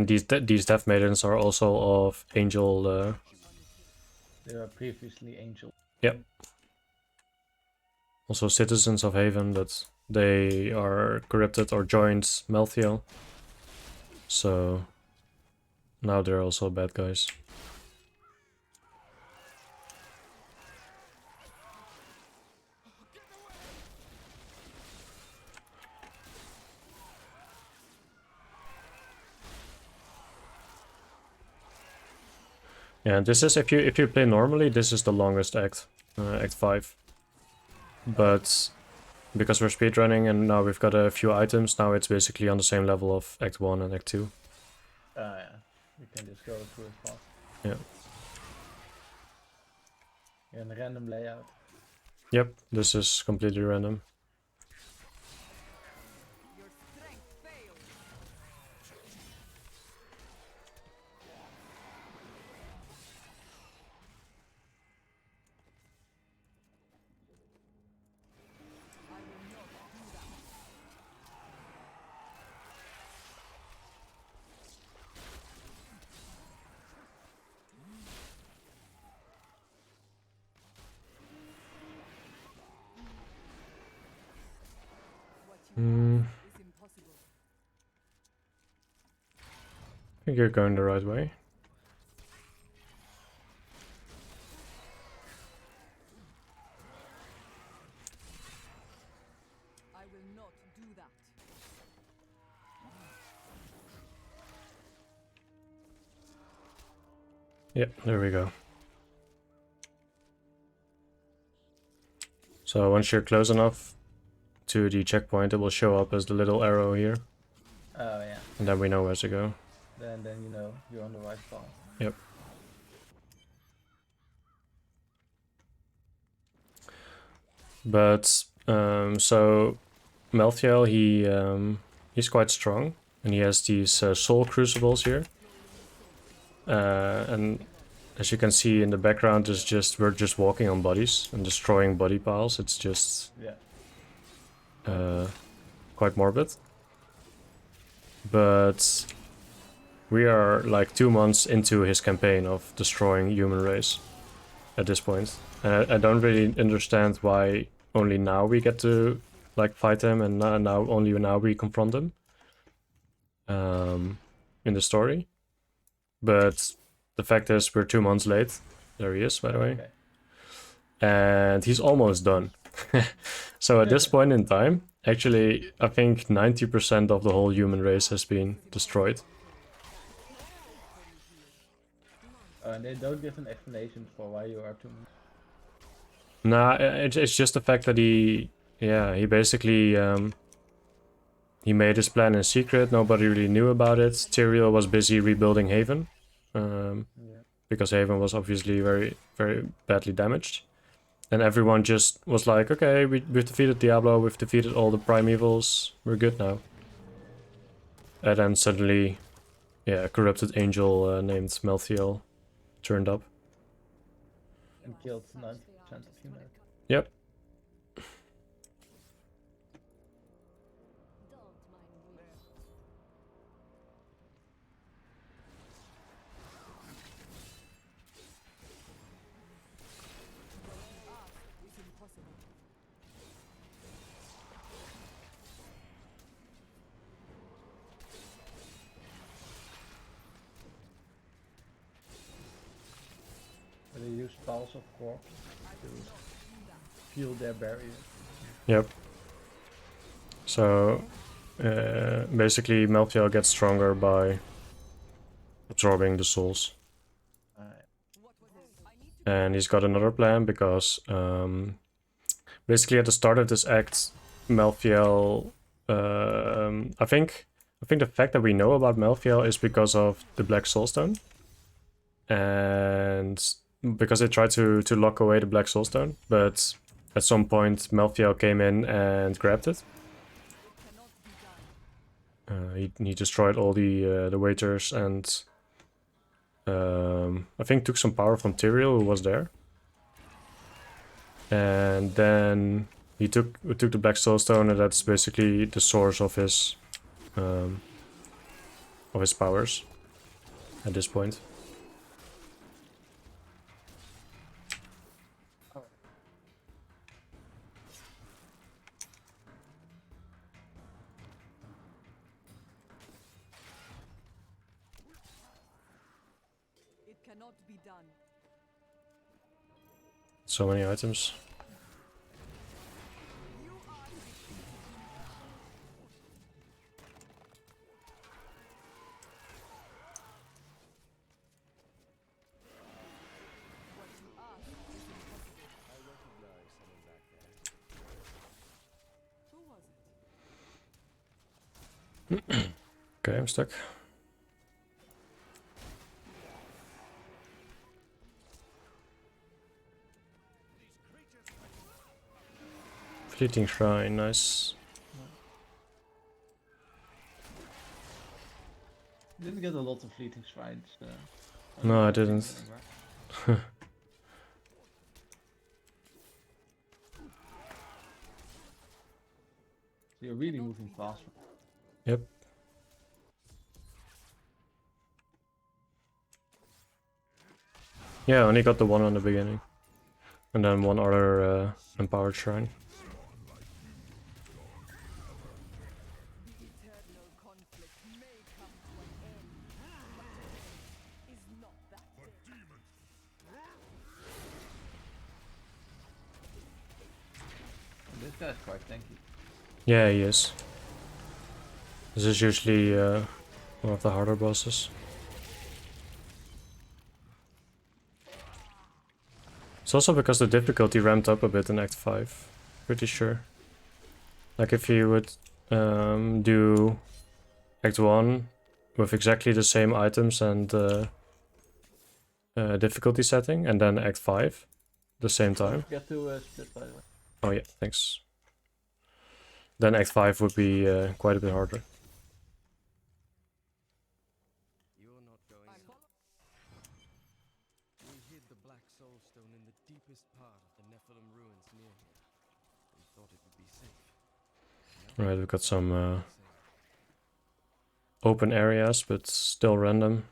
these Death Maidens are also of Angel... They were previously Angel. Yep. Also citizens of Haven, but they are corrupted or joined Melthiel. So now they're also bad guys. Yeah, this is if you play normally, this is the longest act, Act 5. But because we're speedrunning and now we've got a few items, now it's basically on the same level of Act 1 and Act 2. Yeah, you can just go through it fast. Yeah. In a random layout. Yep, this is completely random. I think you're going the right way. I will not do that. Yep, there we go. So once you're close enough to the checkpoint, it will show up as the little arrow here. Oh yeah. And then we know where to go. Then you know you're on the right path. Yep. But so Melthiel, he's quite strong, and he has these soul crucibles here. And as you can see in the background, we're just walking on bodies and destroying body piles. It's just quite morbid. But we are like 2 months into his campaign of destroying human race at this point. And I don't really understand why only now we get to like fight him, and only now we confront him in the story. But the fact is, we're 2 months late. There he is, by the way. Okay. And he's almost done. So at this point in time, actually, I think 90% of the whole human race has been destroyed. And they don't give an explanation for why you are too. Nah, it's just the fact that he basically he made his plan in secret. Nobody really knew about it. Tyrael was busy rebuilding Haven, because Haven was obviously very, very badly damaged. And everyone just was like, okay, we've defeated Diablo, we've defeated all the primevals, we're good now. And then suddenly, a corrupted angel named Melthiel turned up. And killed 90% of humanity. Yep. They use Pulse of Corpse to heal their barrier. Yep. So basically Melthiel gets stronger by absorbing the souls. And he's got another plan because basically at the start of this act, Melthiel, I think the fact that we know about Melthiel is because of the Black Soulstone. And because they tried to lock away the Black Soulstone, but at some point Melthiel came in and grabbed it. He destroyed all the waiters and I think took some power from Tyrael, who was there. And then he took the Black Soulstone, and that's basically the source of his powers at this point. Cannot be done. So many items. Okay, I'm stuck. Fleeting Shrine, nice. Didn't get a lot of fleeting shrines. No, I didn't. You're really moving fast. Yep. Yeah, I only got the one on the beginning. And then one other empowered shrine. Eternal conflict may come to an end, but is not that demon. This guy's quite tanky. Yeah, he is. This is usually one of the harder bosses. It's also because the difficulty ramped up a bit in Act 5. Pretty sure. Like if you would do Act 1 with exactly the same items and difficulty setting, and then Act 5 the same time. Get to split, by the way. Oh yeah, thanks. then Act 5 would be quite a bit harder. You're not going in. We hid the Black Soul Stone in the deepest part of the Nephilim ruins near here. We thought it would be safe. Right, we've got some open areas, but still random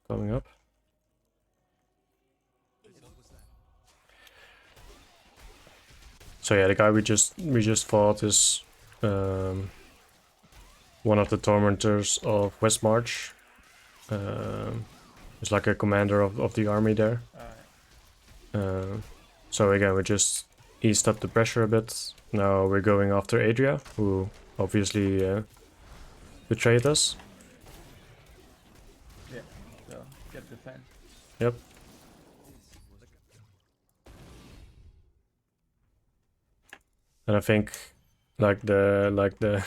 coming up. So yeah, the guy we just fought is one of the tormentors of Westmarch. He's like a commander of the army there. So again, we just eased up the pressure a bit. Now we're going after Adria, who obviously betrayed us. Yeah, so get defense. Yep. And I think like the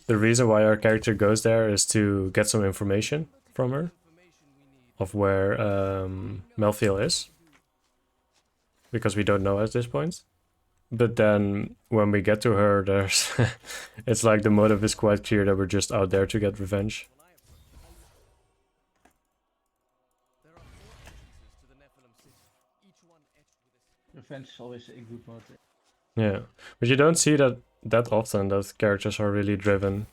the reason why our character goes there is to get some information from her of where Melfiel is, because we don't know at this point. But then when we get to her, there's it's like the motive is quite clear that we're just out there to get revenge. Revenge is always a good motive. Yeah, but you don't see that often, that characters are really driven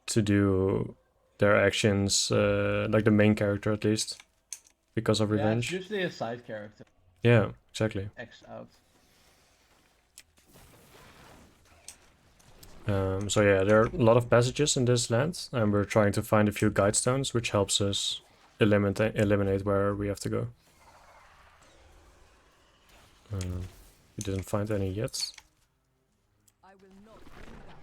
to do their actions, like the main character at least, because of Yeah, it's revenge. usually a side character. Yeah, exactly. X out. So yeah, there are a lot of passages in this land, and we're trying to find a few guide stones, which helps us eliminate where we have to go. We didn't find any yet. I will not do that.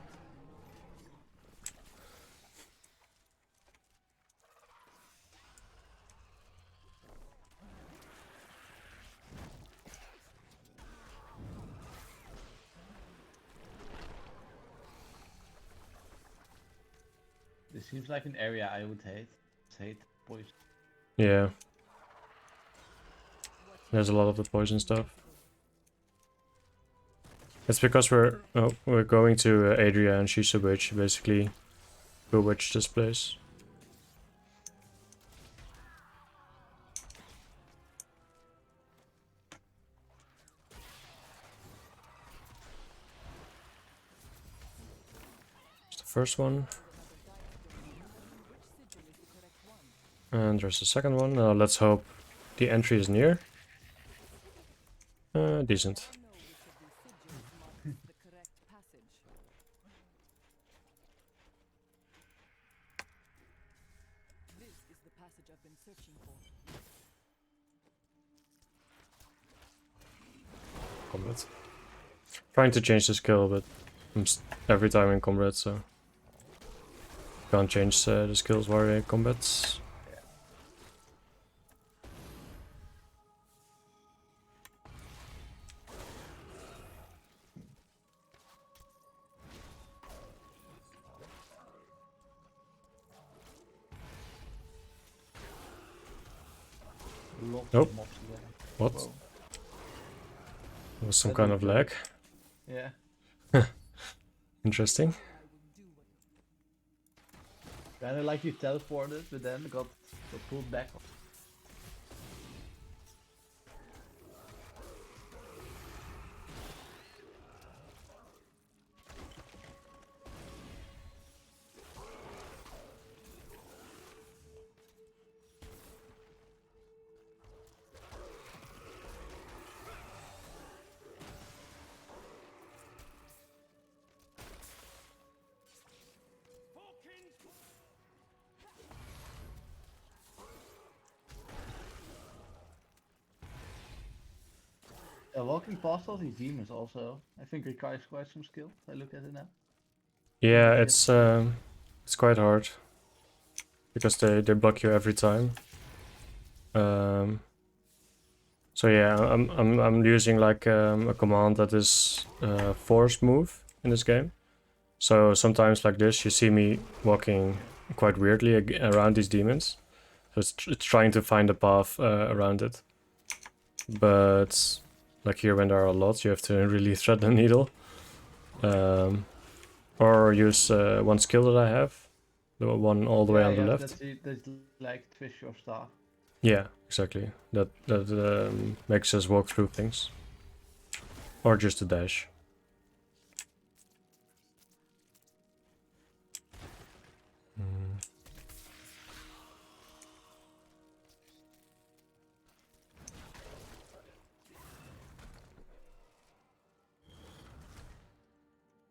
This seems like an area I would hate. Hate poison. Yeah. There's a lot of the poison stuff. It's because we're going to Adria and she's a witch, basically bewitched this place. It's the first one. And there's the second one. Let's hope the entry is near. Decent. The correct passage. This is the passage I've been searching for. Combat. Trying to change the skill, but I'm every time in combat, so can't change the skills while in combat. Lots Nope. of mobs together. What? Whoa. There was some That kind looked of lag. Yeah. Interesting. Kinda like you teleported, but then got pulled back. Walking past all these demons also, I think requires quite some skill. If I look at it now. Yeah, it's quite hard because they block you every time. So yeah, I'm using like a command that is force move in this game. So sometimes like this, you see me walking quite weirdly around these demons. So it's trying to find a path around it. But like here, when there are a lot, you have to really thread the needle. Or use one skill that I have, the one all the way on the left. That's like twist your staff. Yeah, exactly. That makes us walk through things. Or just a dash.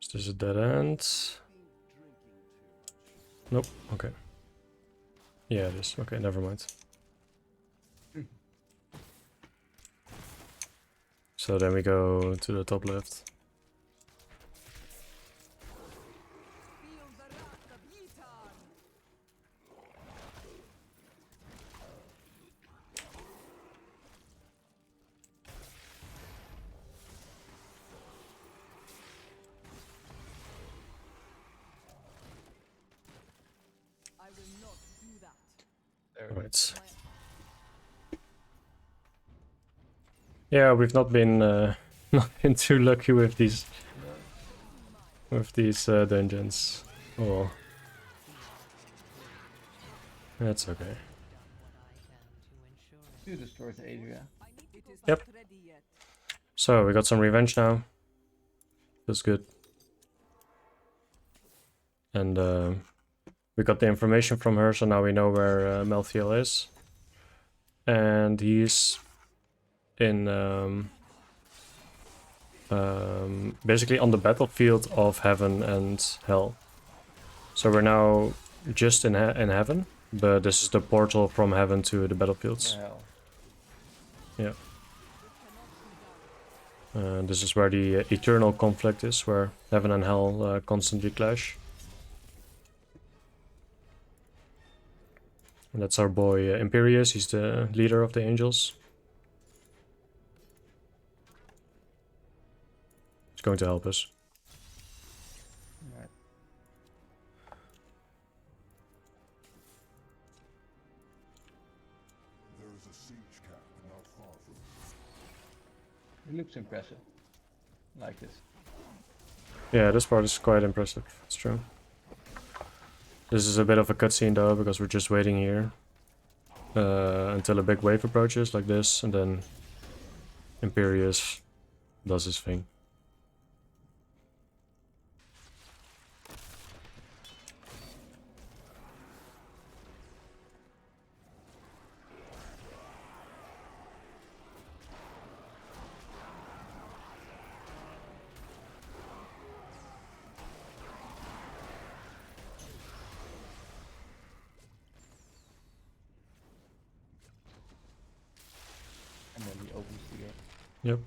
Is this a dead end? Nope, okay. Yeah, it is. Okay, never mind. So then we go to the top left. Feel the wrath of Yitar. I will not do that. There. Right. Yeah, we've not been not been too lucky with these dungeons. Oh well. That's okay. You destroyed the area. It is Yep. not ready yet. So we got some revenge now. That's good. And we got the information from her, so now we know where Melthiel is. And he's in basically on the battlefield of heaven and hell. So we're now just in heaven, but this is the portal from heaven to the battlefields. Hell. Yeah. This is where the eternal conflict is, where heaven and hell constantly clash. And that's our boy Imperius, he's the leader of the angels. He's going to help us. Right. There is a siege camp not far from It looks impressive. Like this. Yeah, this part is quite impressive, it's true. This is a bit of a cutscene though, because we're just waiting here until a big wave approaches like this, and then Imperius does his thing. And then he opens the gate. Yep.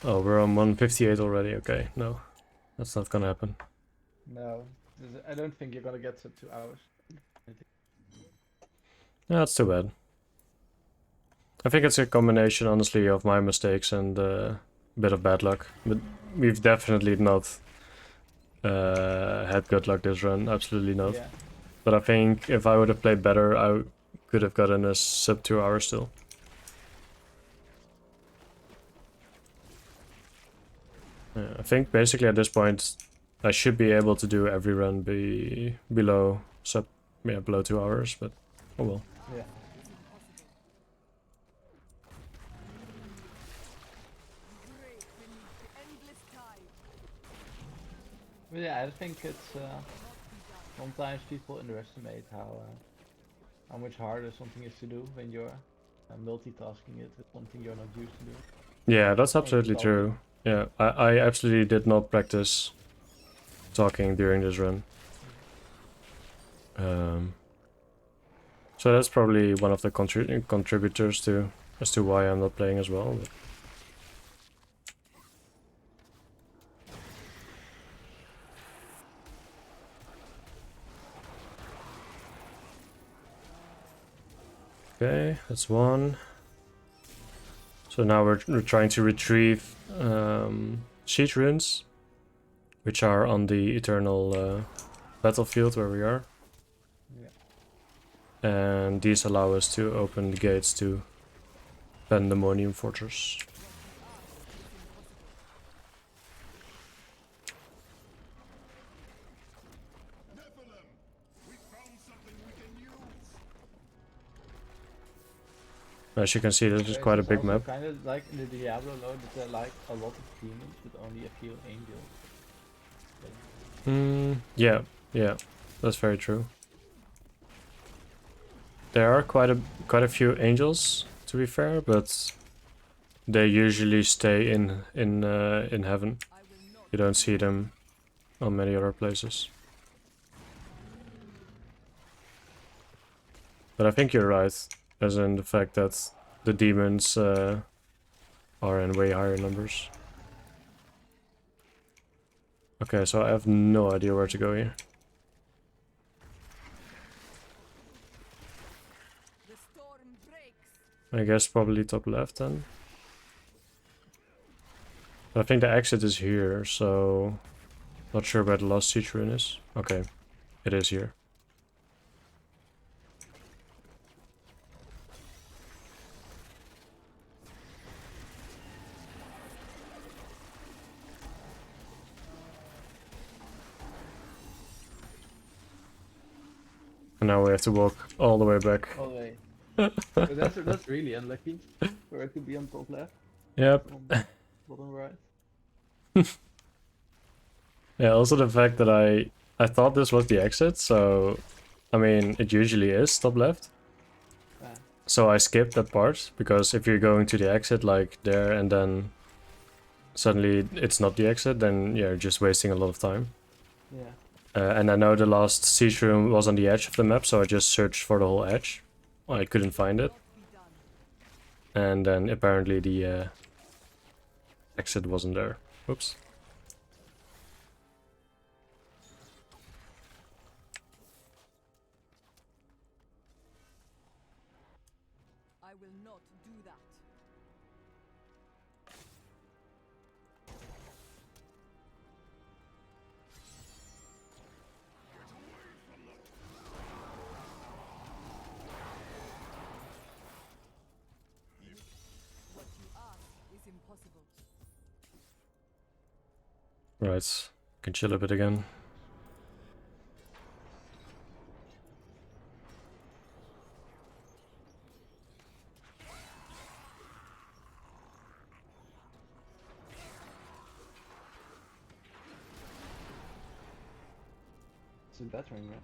Oh, we're on 158 already. Okay, no, that's not gonna happen. No. I don't think you're gonna get to 2 hours. Yeah, that's too bad. I think it's a combination, honestly, of my mistakes and a bit of bad luck. But we've definitely not had good luck this run. Absolutely not. Yeah. But I think if I would have played better, I could have gotten a sub 2 hours still. Yeah, I think basically at this point, I should be able to do every run below 2 hours. But oh well. Yeah. Great beneath the endless tide. But yeah, I think it's sometimes people underestimate how much harder something is to do when you're multitasking it with something you're not used to doing. Yeah, that's absolutely true. Yeah, I absolutely did not practice talking during this run. So that's probably one of the contributors to as to why I'm not playing as well. But... Okay, that's one. So now we're trying to retrieve siege runes, which are on the eternal battlefield where we are. Yeah. And these allow us to open the gates to Pandemonium Fortress. As you can see, this is quite a big map. Kind of like in the Diablo lore, that there are like a lot of demons, but only a few angels. Yeah, yeah, that's very true. There are quite a few angels, to be fair, but they usually stay in heaven. You don't see them on many other places. But I think you're right, as in the fact that the demons are in way higher numbers. Okay, so I have no idea where to go here. The storm breaks. I guess probably top left then. I think the exit is here, so not sure where the last siege ruin is. Okay, it is here. And now we have to walk all the way back. All the way. But that's really unlucky for it to be on top left. Yep. On bottom right. Yeah, also the fact that I thought this was the exit, so I mean it usually is top left. Ah. So I skipped that part, because if you're going to the exit like there and then suddenly it's not the exit, then yeah, you're just wasting a lot of time. Yeah. And I know the last siege room was on the edge of the map, so I just searched for the whole edge. I couldn't find it. And then apparently the exit wasn't there. Oops. I will not do that. What you ask is impossible. Right, can chill a bit again. It's a battering ram.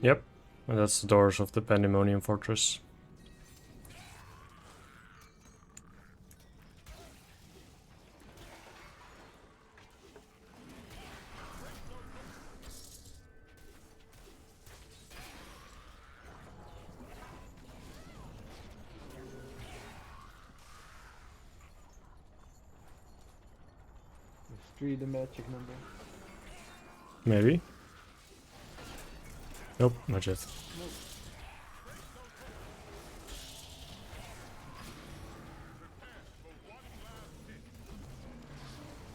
Yep, and that's the doors of the Pandemonium Fortress. Is 3 the magic number? Maybe. Nope, not yet.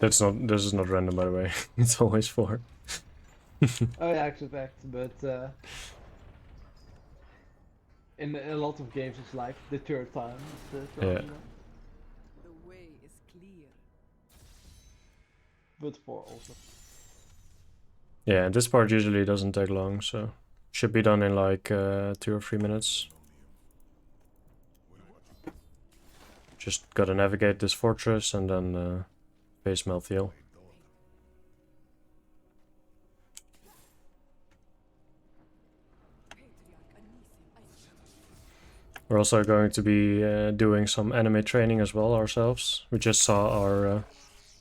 That's not. This is not random, by the way. It's always 4. Oh yeah, I expect, but in a lot of games it's like the third time. It's the Yeah. random one. The way is clear. But 4 also. Yeah, and this part usually doesn't take long, so should be done in like 2 or 3 minutes. Just gotta navigate this fortress and then face Melthiel. We're also going to be doing some anime training as well ourselves. We just saw our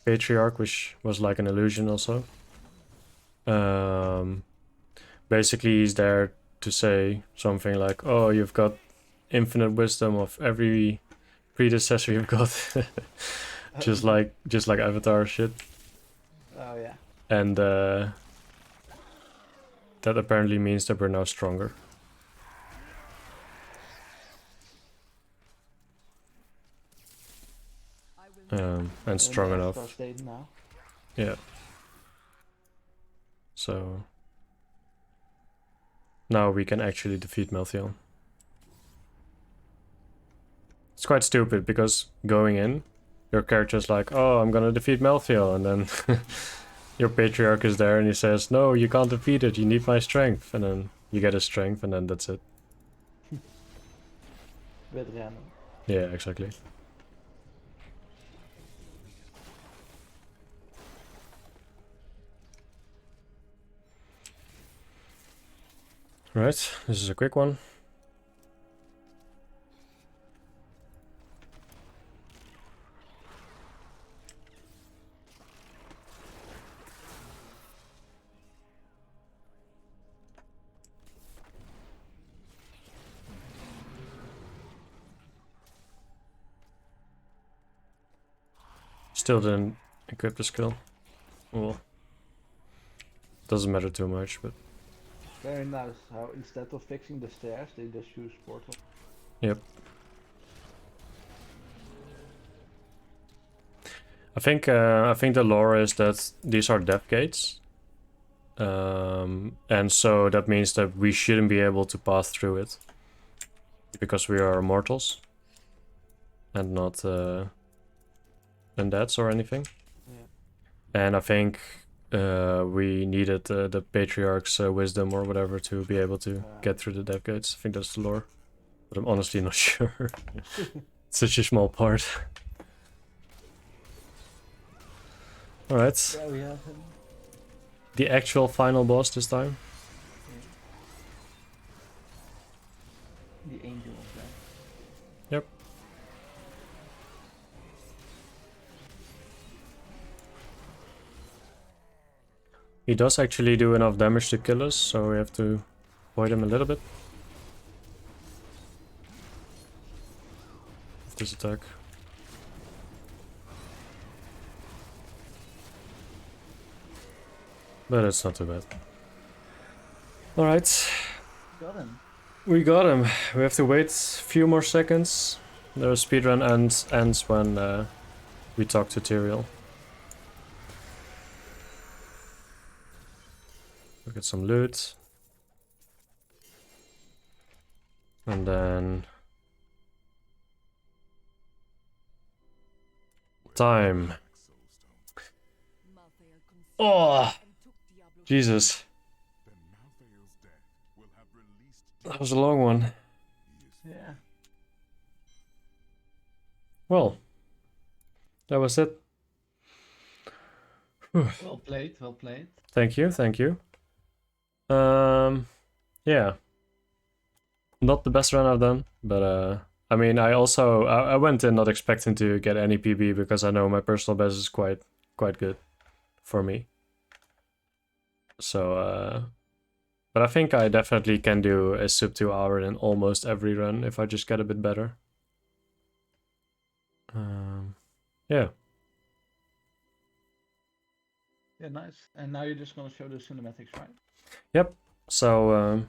patriarch, which was like an illusion also. Basically he's there to say something like, oh, you've got infinite wisdom of every predecessor you've got. just like Avatar shit. Oh yeah. And that apparently means that we're now stronger. And strong Star enough. State now. Yeah. So now we can actually defeat Melthiel. It's quite stupid because going in, your character's like, oh, I'm gonna defeat Melthiel, and then your patriarch is there and he says, no, you can't defeat it, you need my strength, and then you get his strength, and then that's it. Bit random. Yeah, exactly. Right, this is a quick one. Still didn't equip the skill. Well, doesn't matter too much, but Very nice how instead of fixing the stairs, they just use portal. yep. I think the lore is that these are death gates, and so that means that we shouldn't be able to pass through it because we are mortals and not undeads or anything. Yeah. And I think we needed the patriarch's wisdom or whatever to be able to get through the death gates. I think that's the lore, but I'm honestly not sure. It's such a small part. Alright, Yeah, we have him. the actual final boss this time. The angel of death. Yep. He does actually do enough damage to kill us, so we have to avoid him a little bit. With this attack. But it's not too bad. Alright, Got him. we got him. We have to wait a few more seconds. The speedrun ends when we talk to Tyrael. We'll get some loot. And then... time. Malthael conceived Oh, and took Diablo. Jesus. Then Malthael's death will have released That was a long one. Yeah. Well, that was it. Well played, well played. Thank you, thank you. Yeah. Not the best run I've done, but I mean, I went in not expecting to get any PB because I know my personal best is quite good for me. So, but I think I definitely can do a sub 2 hour in almost every run if I just get a bit better. Yeah. Yeah, nice. And now you're just gonna show the cinematics, right? Yep. So,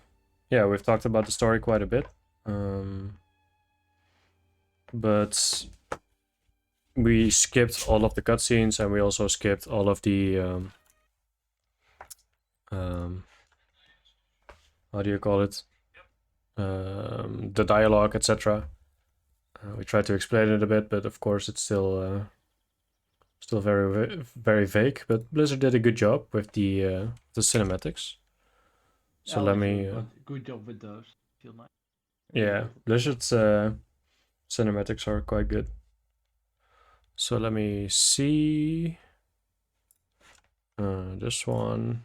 yeah, we've talked about the story quite a bit. But we skipped all of the cutscenes and we also skipped all of the how do you call it? The dialogue, etc. We tried to explain it a bit, but of course it's still very vague. But Blizzard did a good job with the cinematics. So Yeah, let also me. good job with those. Feel nice. Yeah, Blizzard's cinematics are quite good. So let me see. This one.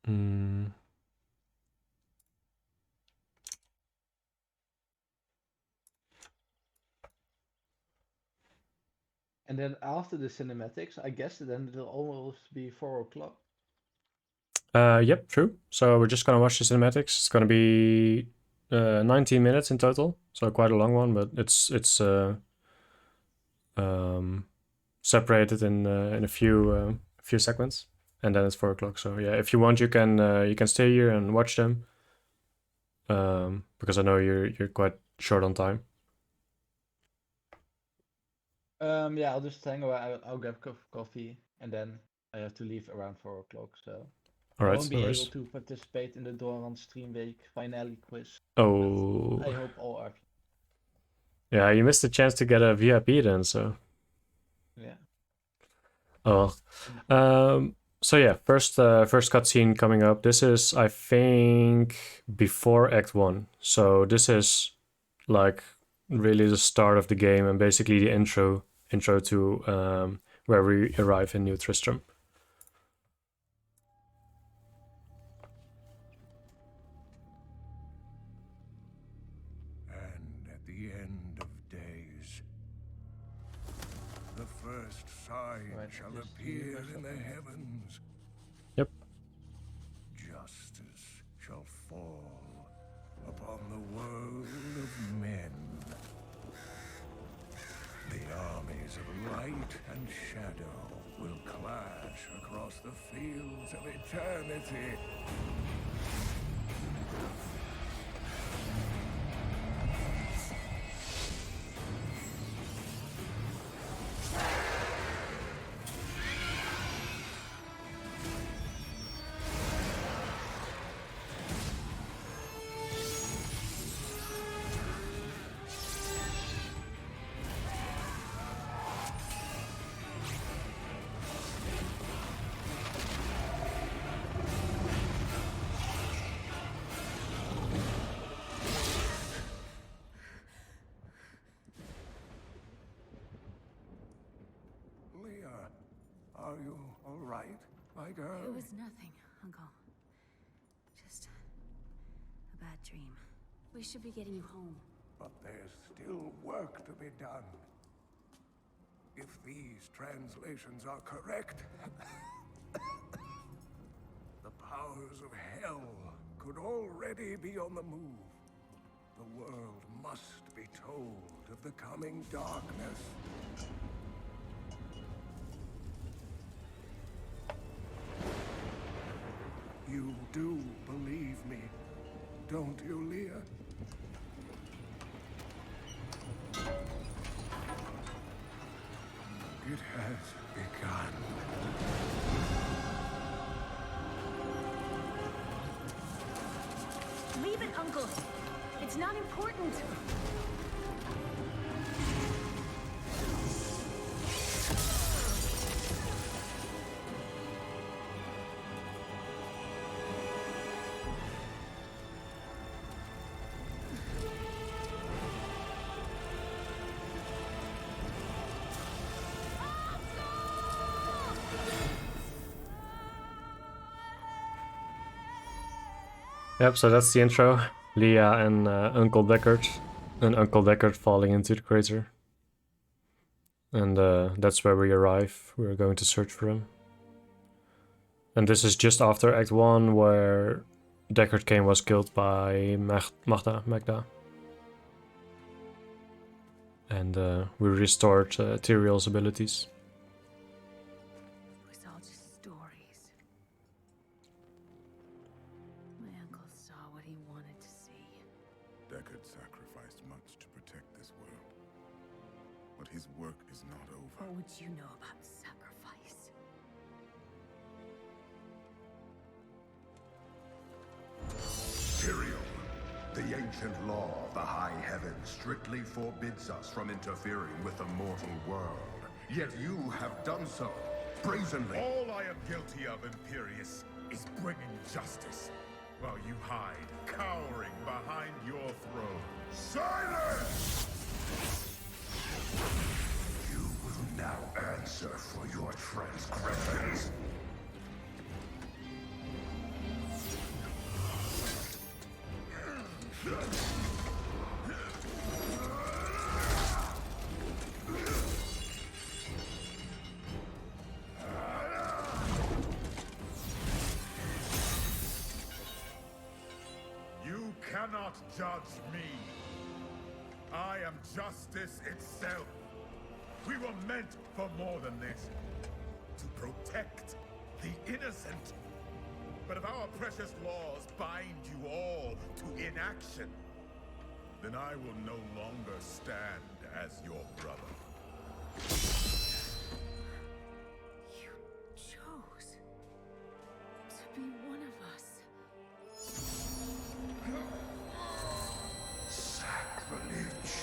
And then after the cinematics, I guess then it'll almost be 4 o'clock. Yep, true. So we're just gonna watch the cinematics. It's gonna be 19 minutes in total, so quite a long one, but it's separated in a few segments, and then it's 4 o'clock. So yeah, if you want, you can stay here and watch them, because I know you're quite short on time. Yeah, I'll just hang around. I'll grab coffee and then I have to leave around 4 o'clock, so I Alright, won't no be able worries. to participate in the Dorans Streamweek finale quiz. Oh, I hope all of yeah, you missed the chance to get a VIP then, so. you. Yeah. Oh well. So yeah, first cutscene coming up. This is, I think, before Act 1. So this is like really the start of the game and basically the intro to where we arrive in New Tristram. And at the end of days, the first sign Right, shall just appear universal in the command. heavens. Yep. Justice shall fall upon the world of men. The armies of light and shadow will clash across the fields of eternity. Leah, are you all right, my girl? It was nothing, Uncle. Just a bad dream. We should be getting you home. But there's still work to be done. If these translations are correct, the powers of hell could already be on the move. The world must be told of the coming darkness. You do believe me, don't you, Leah? It has begun. Leave it, Uncle. It's not important. Yep, so that's the intro. Leah and Uncle Deckard. And Uncle Deckard falling into the crater. And that's where we arrive. We're going to search for him. And this is just after Act 1, where Deckard Cain was killed by Magda. And we restored Tyrael's abilities. It was all just stories. My uncle saw what he wanted to see. Deckard sacrificed much to protect this world. But his work is not over. What would you know about sacrifice? Tyrael, the ancient law of the high heavens strictly forbids us from interfering with the mortal world. Yet you have done so, brazenly. All I am guilty of, Imperius, is bringing justice, while you hide, cowering behind your throne. Silence! You will now answer for your transgressions. You cannot judge me. I am justice itself. We were meant for more than this. To protect the innocent. But if our precious laws bind you all to inaction, then I will no longer stand as your brother. You chose. be one of us. Sacrilege.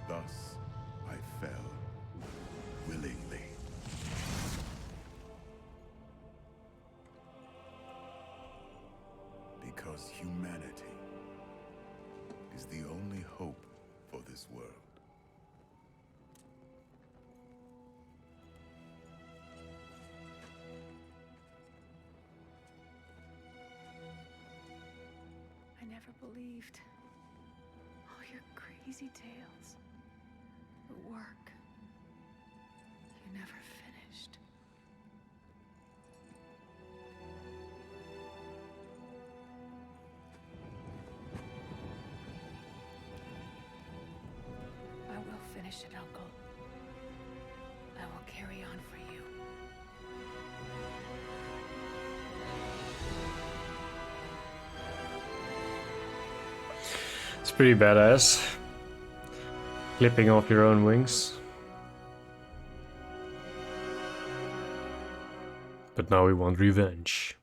Thus, I fell willingly. Because humanity is the only hope for this world. I never believed all your crazy tales. The work. You never finished. I will finish it, Uncle. I will carry on for you. It's pretty badass. Clipping off your own wings. But now we want revenge.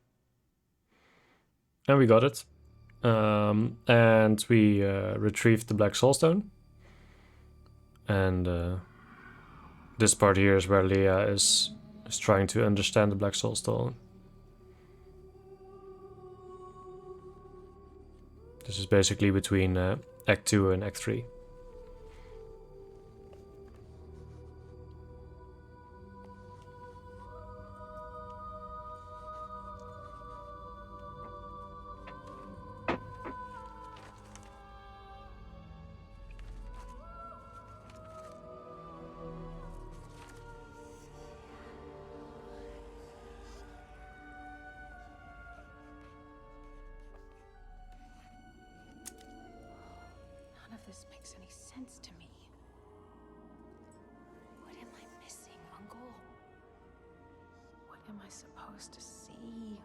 And we got it. And we retrieved the Black Soulstone. And this part here is where Leah is trying to understand the Black Soulstone. This is basically between Act 2 and Act 3. None of this makes any sense to me. What am I missing, Uncle? What am I supposed to see?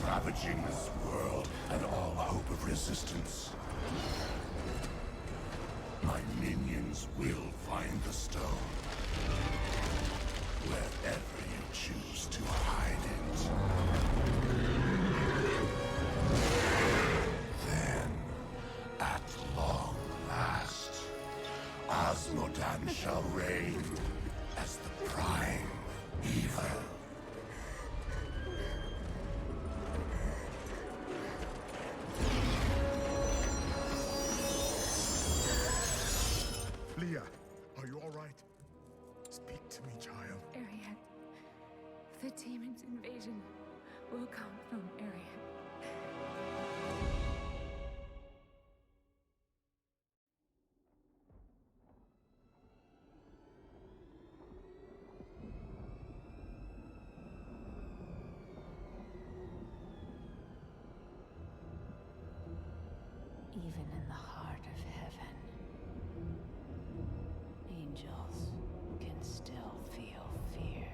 Ravaging this world and all hope of resistance. My minions will find the stone. Wherever you choose to hide it. Then, at long last, Osmodan shall reign as the prime evil. Leah, are you all right? Speak to me, child. Ariad. The demon's invasion will come from Ariad. Even in the heart of heaven, angels can still feel fear.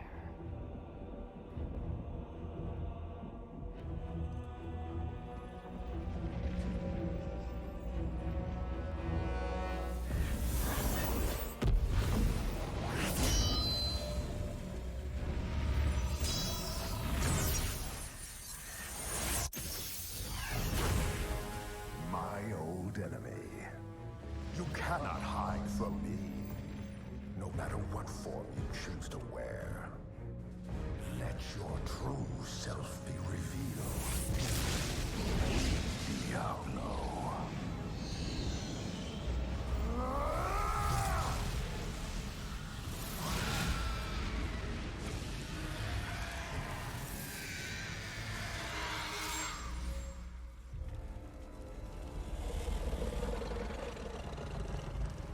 My old enemy. You cannot hide from me, no matter what form you choose to wear. Let your true self be revealed. Diablo.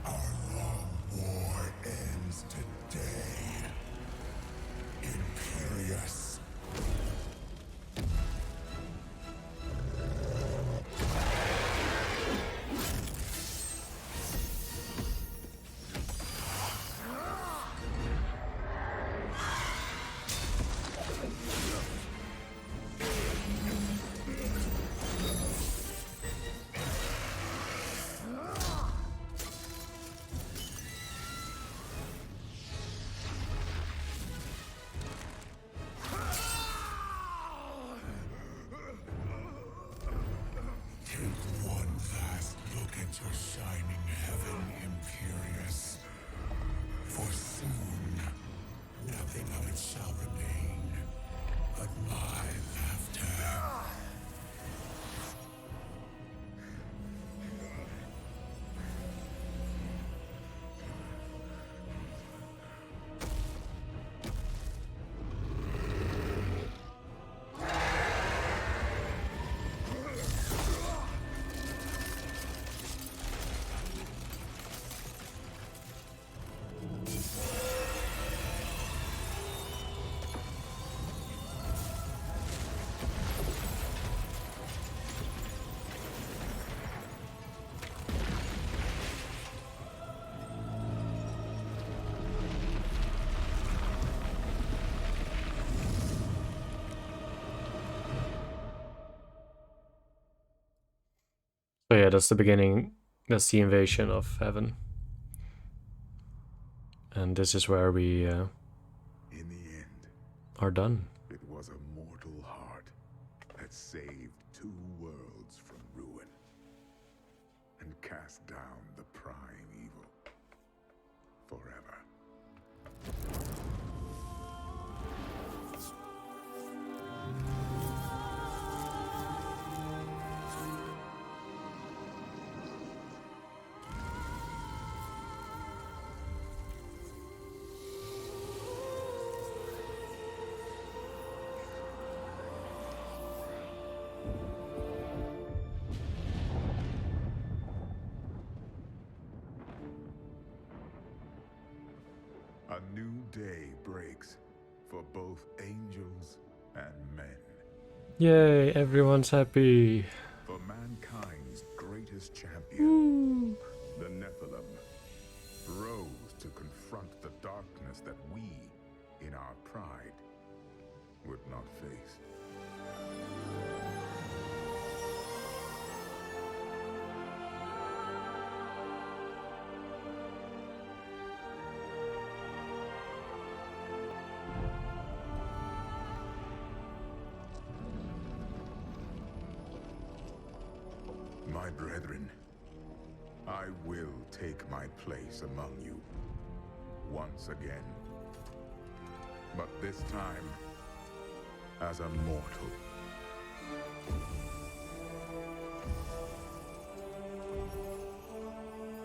Our long war ends today. Imperious. Take one last look at your shining heaven, Imperious. For soon, nothing of it shall remain but my laughter. So yeah, that's the beginning. That's the invasion of heaven. And this is where we In the end, are done. it was a mortal heart that saved 2 worlds from ruin and cast down the prime evil forever. A new day breaks for both angels and men. Yay, everyone's happy. For mankind's greatest champion, the Nephilim, rose to confront the darkness that we, in our pride, would not face. My brethren, I will take my place among you once again. But this time, as a mortal.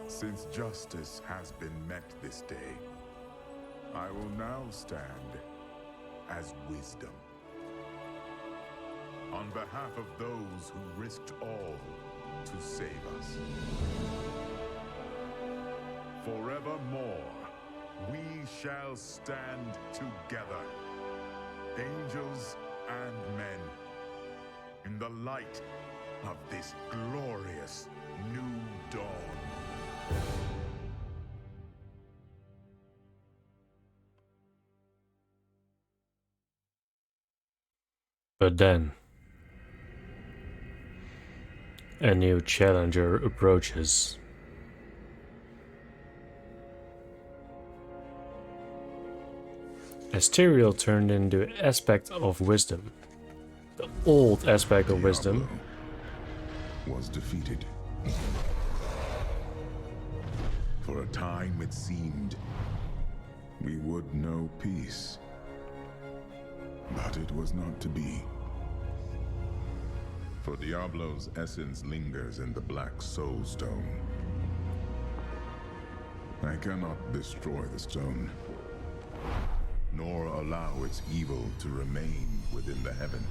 Since justice has been met this day, I will now stand as wisdom. On behalf of those who risked all to save us. Forevermore, we shall stand together, angels and men, in the light of this glorious new dawn. But then, a new challenger approaches. Asterial turned into aspect of wisdom. The old aspect of wisdom. Diablo was defeated. For a time it seemed we would know peace. But it was not to be. For Diablo's essence lingers in the Black Soul Stone. I cannot destroy the stone, nor allow its evil to remain within the heavens.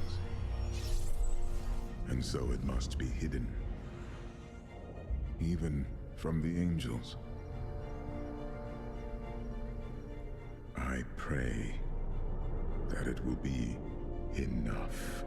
And so it must be hidden, even from the angels. I pray that it will be enough.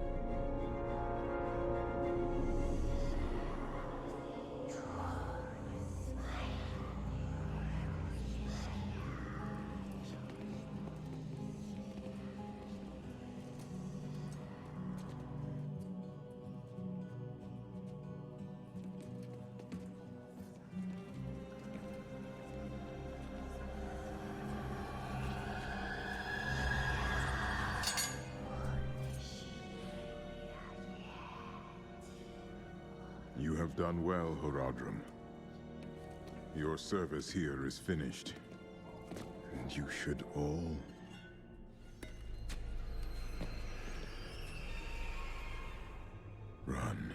You have done well, Horadrim. Your service here is finished, and you should all run.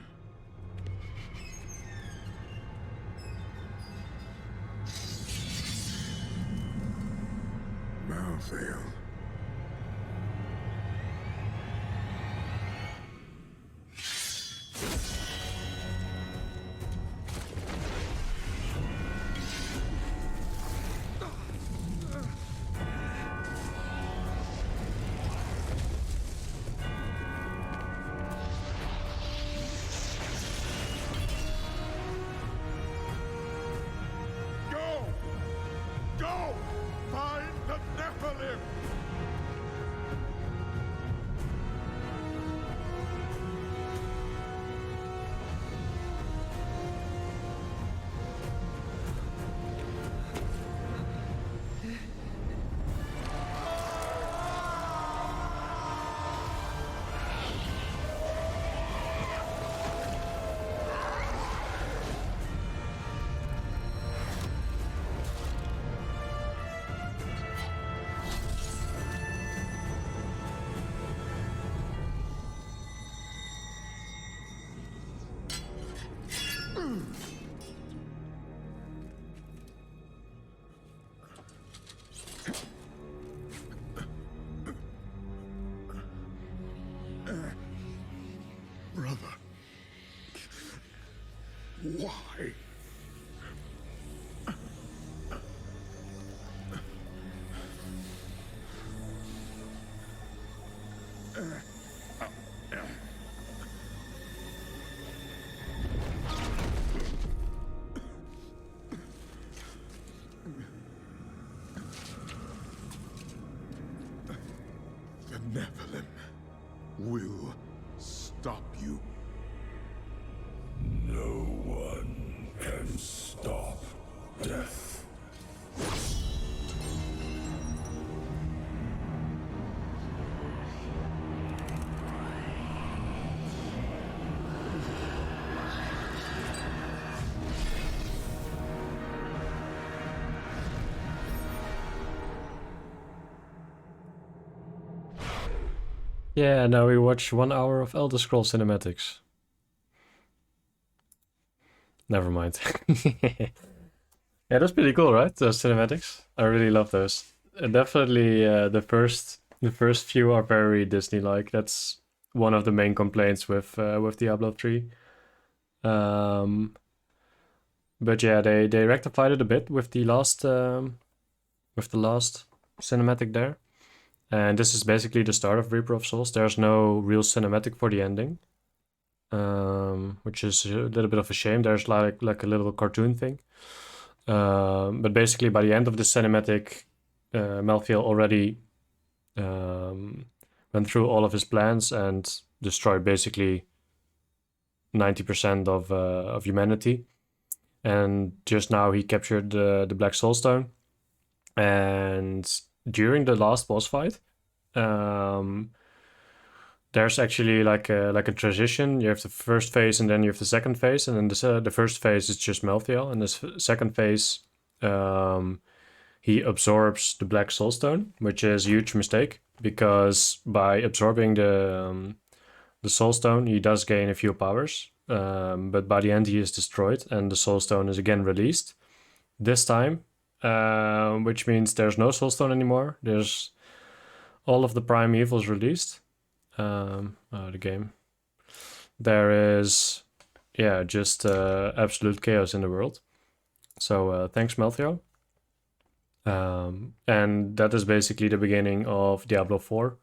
Malthael. Go! Go! Find the Nephilim! Brother. Why? The Nephilim will stop you. No one can stop death. Yeah, now we watch 1 hour of Elder Scrolls cinematics. Never mind. Yeah, that's pretty cool, right? Those cinematics. I really love those. Definitely, the first few are very Disney-like. That's one of the main complaints with Diablo 3. But yeah, they rectified it a bit with the last cinematic there. And this is basically the start of Reaper of Souls. There's no real cinematic for the ending. which is a little bit of a shame. There's like a little cartoon thing. But basically, by the end of the cinematic, Malthael already went through all of his plans and destroyed basically 90% of humanity. And just now he captured the Black Soulstone. And during the last boss fight, there's actually like a transition. You have the first phase and then you have the second phase, and then the first phase is just Malthael, and the second phase, he absorbs the Black Soulstone, which is a huge mistake because by absorbing the Soulstone, he does gain a few powers, but by the end he is destroyed, and the Soulstone is again released. This time, which means there's no Soulstone anymore. There's all of the Prime Evils released. The game. There is, just absolute chaos in the world. So thanks, Malthael. And that is basically the beginning of Diablo 4.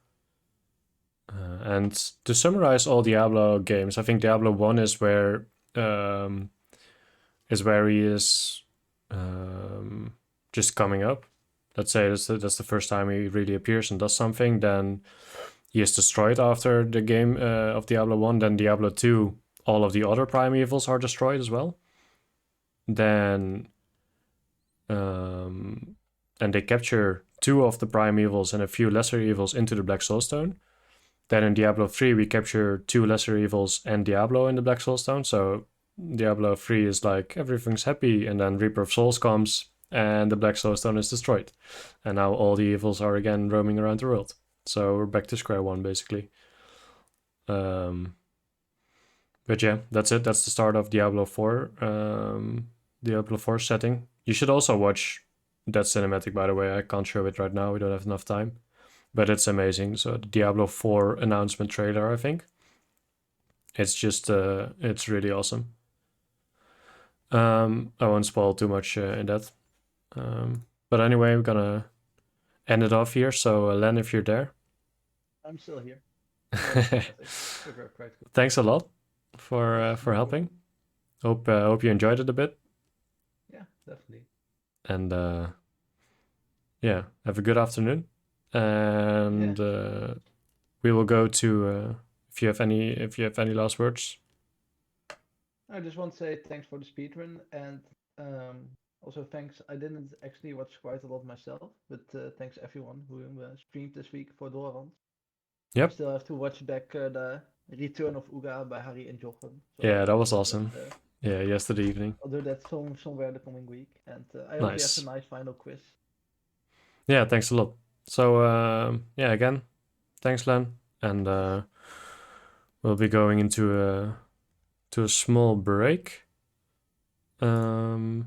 And to summarize all Diablo games, I think Diablo 1 is where he is just coming up. Let's say that's the first time he really appears and does something. Then he is destroyed after the game of Diablo 1. Then Diablo 2, all of the other Prime Evils are destroyed as well. Then, and they capture 2 of the Prime Evils and a few Lesser Evils into the Black Soulstone. Then in Diablo 3, we capture 2 Lesser Evils and Diablo in the Black Soulstone. So Diablo 3 is like, everything's happy, and then Reaper of Souls comes, and the Black Soulstone is destroyed. And now all the evils are again roaming around the world. So we're back to square one, basically. But yeah, that's it. That's the start of Diablo 4. Diablo 4 setting. You should also watch that cinematic, by the way. I can't show it right now. We don't have enough time. But it's amazing. So the Diablo 4 announcement trailer, I think. It's just, it's really awesome. I won't spoil too much in that. But anyway, we're gonna end it off here. So Len, if you're there. I'm still here. Thanks a lot for helping. Hope you enjoyed it a bit. Yeah, definitely. And have a good afternoon. And we will go to if you have any last words. I just want to say thanks for the speedrun, and also thanks. I didn't actually watch quite a lot myself, but thanks everyone who streamed this week for Dorans. Yep. I still have to watch back the Return of Uga by Harry and Jochen. So yeah, that was awesome. Yesterday evening. I'll do that somewhere the coming week, and I hope you have a nice final quiz. Yeah, thanks a lot. So again, thanks, Len, and we'll be going into a small break. And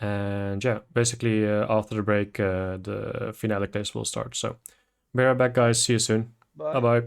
yeah, basically after the break, the finale class will start. So be right back, guys. See you soon. Bye. Bye.